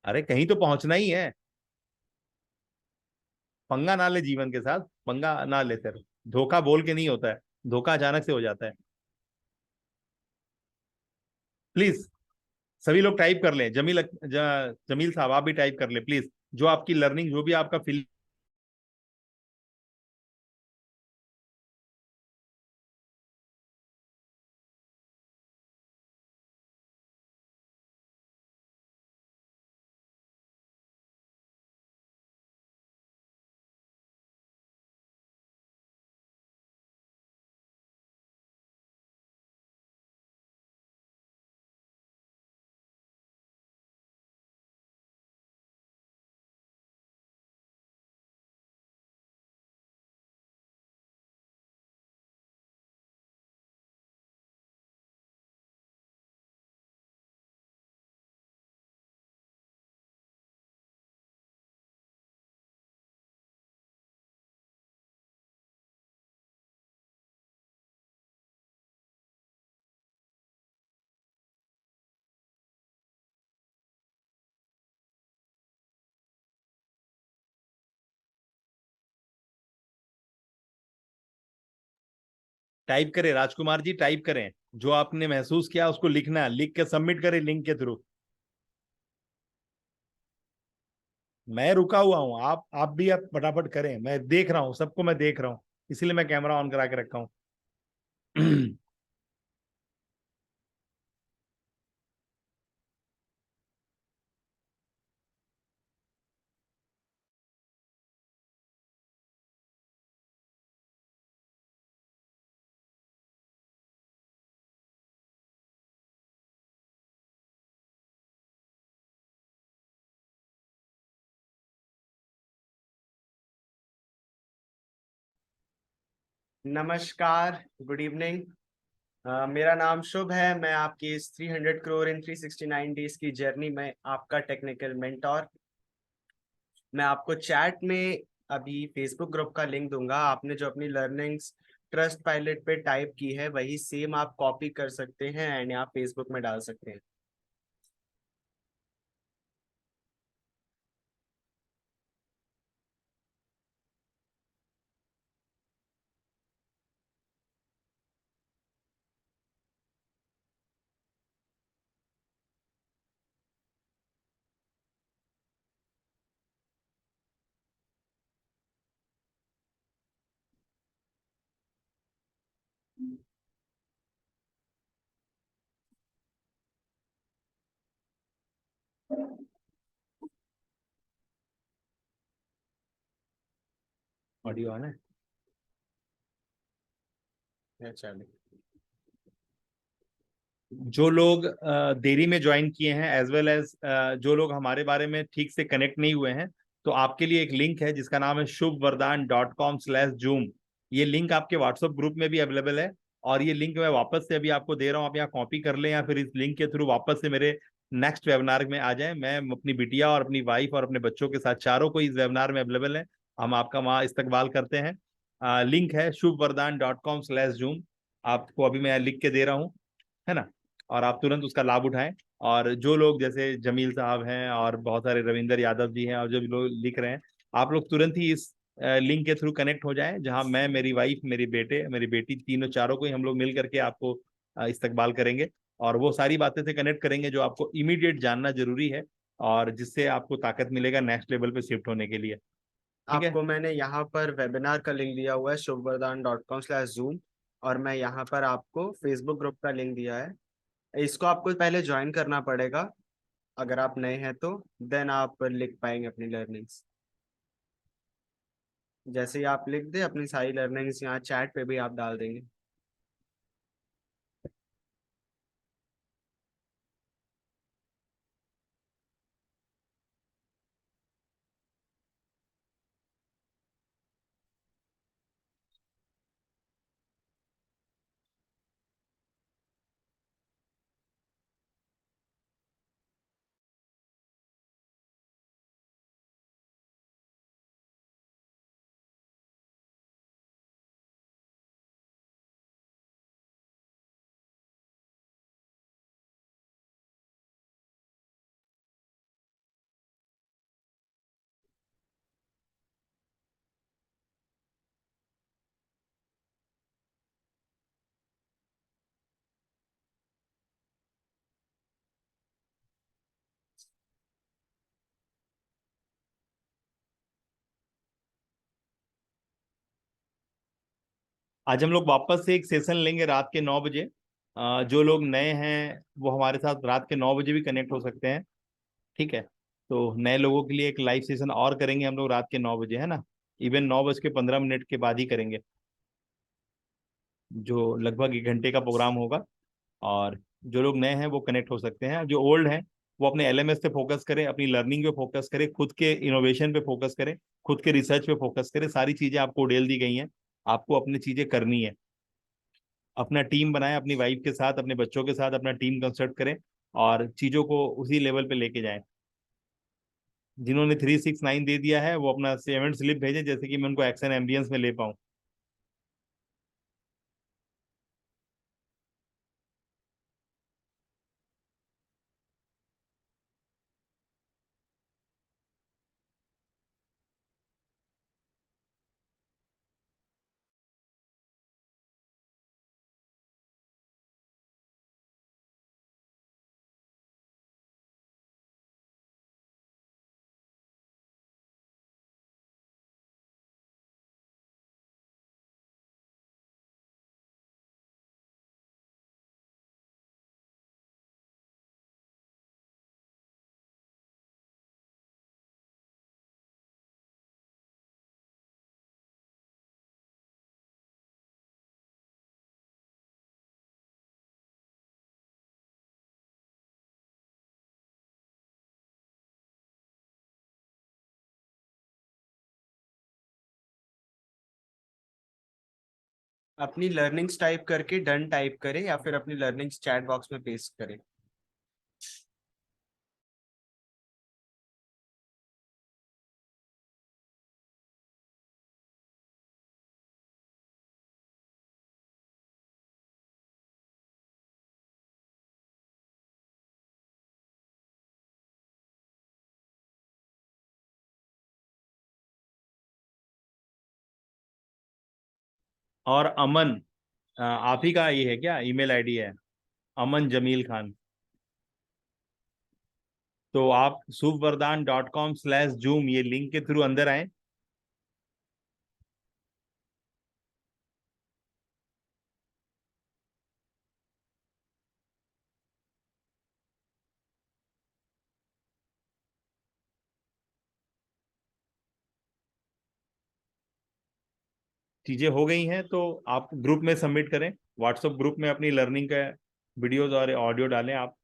अरे कहीं तो पहुंचना ही है, पंगा ना ले जीवन के साथ, पंगा ना ले सर। धोखा बोल के नहीं होता है, धोखा अचानक से हो जाता है। प्लीज सभी लोग टाइप कर लें, जमील साहब आप भी टाइप कर लें प्लीज, जो आपकी लर्निंग, जो भी आपका फील। टाइप करें राजकुमार जी, टाइप करें, जो आपने महसूस किया उसको लिखना है, लिख के सबमिट करें लिंक के थ्रू। मैं रुका हुआ हूँ, आप भी आप फटाफट करें, मैं देख रहा हूँ, सबको मैं देख रहा हूँ, इसीलिए मैं कैमरा ऑन करा के रखा हूँ। नमस्कार, गुड इवनिंग। मेरा नाम शुभ है। मैं आपकी इस 300 करोड़ इन 369 डेज की जर्नी में आपका टेक्निकल मेंटोर। मैं आपको चैट में अभी फेसबुक ग्रुप का लिंक दूंगा। आपने जो अपनी लर्निंग्स ट्रस्ट पायलट पे टाइप की है वही सेम आप कॉपी कर सकते हैं एंड आप फेसबुक में डाल सकते हैं। ऑडियो ऑन है। चलिए। जो लोग देरी में ज्वाइन किए हैं एज वेल एज जो लोग हमारे बारे में ठीक से कनेक्ट नहीं हुए हैं, तो आपके लिए एक लिंक है जिसका नाम है shubvardhan.com/zoom। ये लिंक आपके व्हाट्सएप ग्रुप में भी अवेलेबल है, और ये लिंक मैं वापस से अभी आपको दे रहा हूँ। आप यहाँ कॉपी कर लें या फिर इस लिंक के थ्रू वापस से मेरे नेक्स्ट वेबिनार में आ जाएं। मैं अपनी बिटिया और अपनी वाइफ और अपने बच्चों के साथ चारों को इस वेबिनार में अवेलेबल है। हम आपका वहाँ इस्तकबाल करते हैं। लिंक है shubvardhan.com/zoom। आपको अभी मैं लिख के दे रहा हूँ, है ना, और आप तुरंत उसका लाभ उठाएं। और जो लोग जैसे जमील साहब हैं और बहुत सारे रविंदर यादव जी हैं और जो भी लोग लिख रहे हैं, आप लोग तुरंत ही इस लिंक के थ्रू कनेक्ट हो जाएं, जहां मैं, मेरी वाइफ, मेरी बेटे, मेरी बेटी, तीनों चारों को ही हम लोग मिल करके आपको इस्तकबाल करेंगे। और वो सारी बातें से कनेक्ट करेंगे जो आपको इमीडिएट जानना जरूरी है, और जिससे आपको ताकत मिलेगा नेक्स्ट लेवल पे शिफ्ट होने के लिए। ठीक है। आपको मैंने यहाँ पर वेबिनार का लिंक दिया हुआ है shubvardhan.com/zoom, और मैं यहाँ पर आपको फेसबुक ग्रुप का लिंक दिया है। इसको आपको पहले ज्वाइन करना पड़ेगा अगर आप नए हैं तो, देन आप लिख पाएंगे अपनी लर्निंग्स। जैसे ही आप लिख दे अपनी सारी लर्निंग्स यहाँ चैट पे भी आप डाल देंगे। आज हम लोग वापस से एक सेशन लेंगे रात के 9 बजे। जो लोग नए हैं वो हमारे साथ रात के 9 बजे भी कनेक्ट हो सकते हैं। ठीक है। तो नए लोगों के लिए एक लाइव सेशन और करेंगे हम लोग रात के 9 बजे, है ना। इवन 9:15 के बाद ही करेंगे, जो लगभग 1 घंटे का प्रोग्राम होगा। और जो लोग नए हैं वो कनेक्ट हो सकते हैं, जो ओल्ड हैं वो अपने एलएमएस पे फोकस करें, अपनी लर्निंग पे फोकस करें, खुद के इनोवेशन पे फोकस करें, खुद के रिसर्च पे फोकस करें। सारी चीजें आपको डेल दी गई हैं, आपको अपनी चीजें करनी है। अपना टीम बनाएं, अपनी वाइफ के साथ, अपने बच्चों के साथ अपना टीम कंस्ट्रक्ट करें और चीजों को उसी लेवल पे लेके जाएं। जिन्होंने 369 दे दिया है वो अपना पेमेंट स्लिप भेजें, जैसे कि मैं उनको एक्शन एम्बियंस में ले पाऊँ। अपनी लर्निंग्स टाइप करके डन टाइप करें या फिर अपनी लर्निंग्स चैट बॉक्स में पेस्ट करें। और अमन, आप ही का ये है क्या, ईमेल आईडी है अमन जमील खान? तो आप shubvardhan.com/zoom ये लिंक के थ्रू अंदर आए। चीजें हो गई हैं तो आप ग्रुप में सबमिट करें, व्हाट्सएप ग्रुप में अपनी लर्निंग का वीडियोस और ऑडियो डालें आप।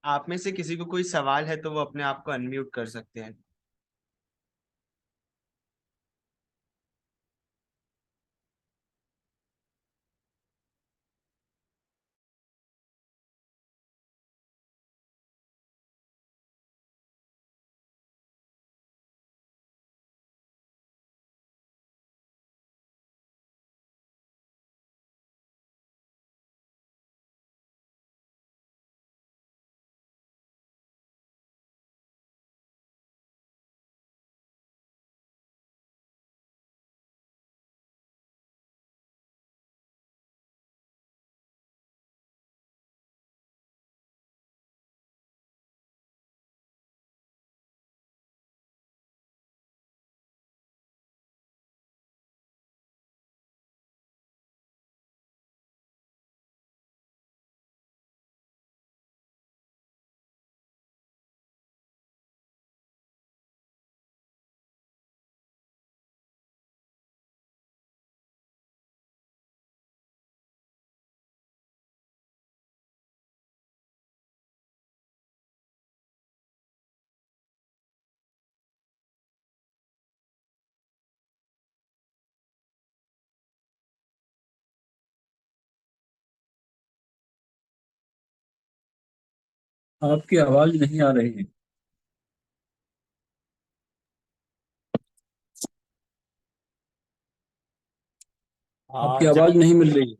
आप में से किसी को कोई सवाल है तो वो अपने आप को अनम्यूट कर सकते हैं। आपकी आवाज नहीं आ रही है। आपकी आवाज नहीं मिल रही है।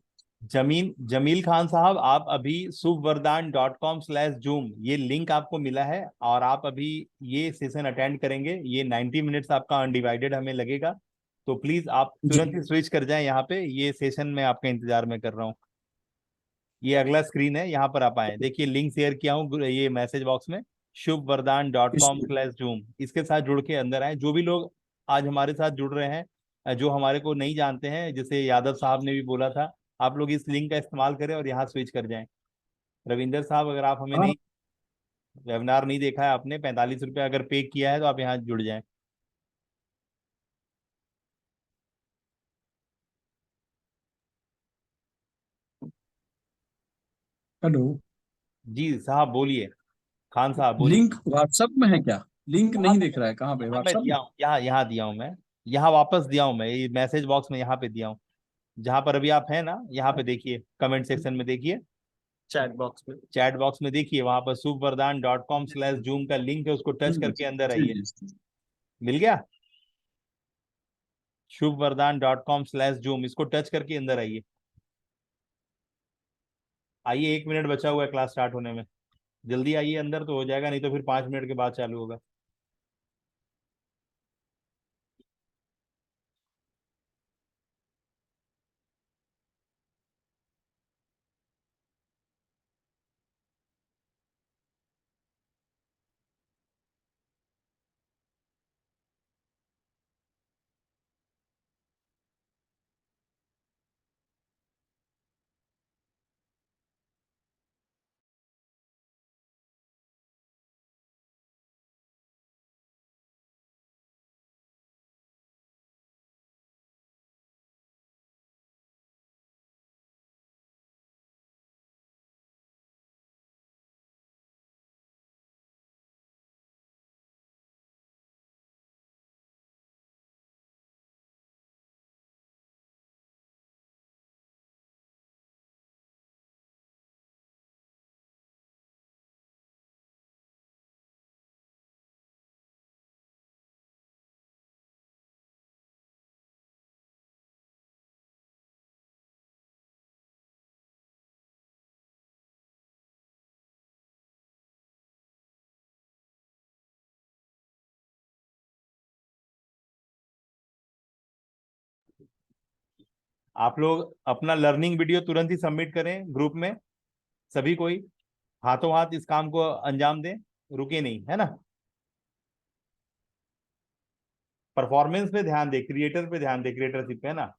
जमील खान साहब, आप अभी shubvardhan.com/zoom ये लिंक आपको मिला है और आप अभी ये सेशन अटेंड करेंगे। ये 90 मिनट्स आपका अनडिवाइडेड हमें लगेगा, तो प्लीज आप जी तुरंत ही स्विच कर जाएं यहाँ पे। ये सेशन में आपका इंतजार में कर रहा हूँ। ये अगला स्क्रीन है, यहाँ पर आप आए, देखिए लिंक शेयर किया हूँ ये मैसेज बॉक्स में, इसमें shubvardhan.com/zoom। इसके साथ जुड़ के अंदर आए। जो भी लोग आज हमारे साथ जुड़ रहे हैं, जो हमारे को नहीं जानते हैं, जैसे यादव साहब ने भी बोला था, आप लोग इस लिंक का इस्तेमाल करें और यहाँ स्विच कर जाएं। रविंदर साहब, अगर आप हमें हाँ। नहीं, वेबिनार नहीं देखा है आपने, 45 रुपये अगर पे किया है तो आप यहाँ जुड़ जाएं। हेलो। जी साहब बोलिए, खान साहब बोलिए। लिंक व्हाट्सएप में है क्या? लिंक यहाँ नहीं पे, दिख रहा है, कहाँ पे? यहाँ मैं व्हाट्सएप में? दिया हूँ, यहाँ यहाँ दिया हूँ मैं, यहाँ वापस दिया हूँ मैं, ये मैसेज बॉक्स में यहाँ पे दिया हूँ। जहां पर अभी आप हैं ना, यहाँ पे देखिए, कमेंट सेक्शन में देखिए, चैट बॉक्स में। चैट बॉक्स में देखिए, वहां पर shubvardhan.com/zoom का लिंक है, उसको टच जी करके अंदर जी आइए। जी। मिल गया? shubvardhan.com/zoom, इसको टच करके अंदर आइए। आइए, 1 मिनट बचा हुआ है क्लास स्टार्ट होने में, जल्दी आइए अंदर तो हो जाएगा, नहीं तो फिर 5 मिनट के बाद चालू होगा। आप लोग अपना लर्निंग वीडियो तुरंत ही सबमिट करें ग्रुप में, सभी कोई हाथों हाथ इस काम को अंजाम दें, रुके नहीं, है ना। परफॉर्मेंस पे ध्यान दे, क्रिएटर पे ध्यान दे, क्रिएटरशिप पे, है ना।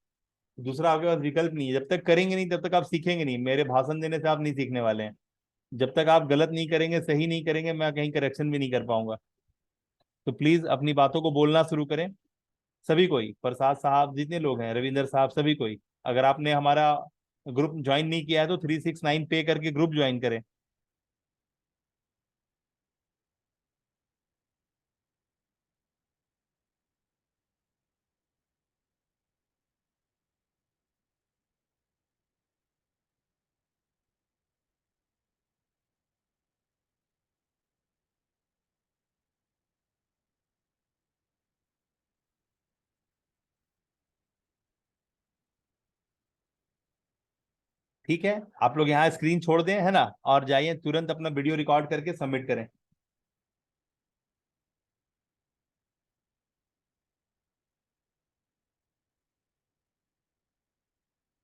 दूसरा आपके पास विकल्प नहीं है, जब तक करेंगे नहीं तब तक आप सीखेंगे नहीं, मेरे भाषण देने से आप नहीं सीखने वाले हैं। जब तक आप गलत नहीं करेंगे, सही नहीं करेंगे, मैं कहीं करेक्शन भी नहीं कर पाऊंगा। तो प्लीज अपनी बातों को बोलना शुरू करें, सभी कोई, प्रसाद साहब, जितने लोग हैं, रविंदर साहब, सभी कोई। अगर आपने हमारा ग्रुप ज्वाइन नहीं किया है तो 369 पे करके ग्रुप ज्वाइन करें। ठीक है, आप लोग यहाँ स्क्रीन छोड़ दें, है ना, और जाइए तुरंत अपना वीडियो रिकॉर्ड करके सबमिट करें।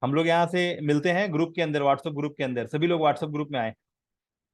हम लोग यहाँ से मिलते हैं ग्रुप के अंदर, व्हाट्सएप ग्रुप के अंदर, सभी लोग व्हाट्सएप ग्रुप में आए।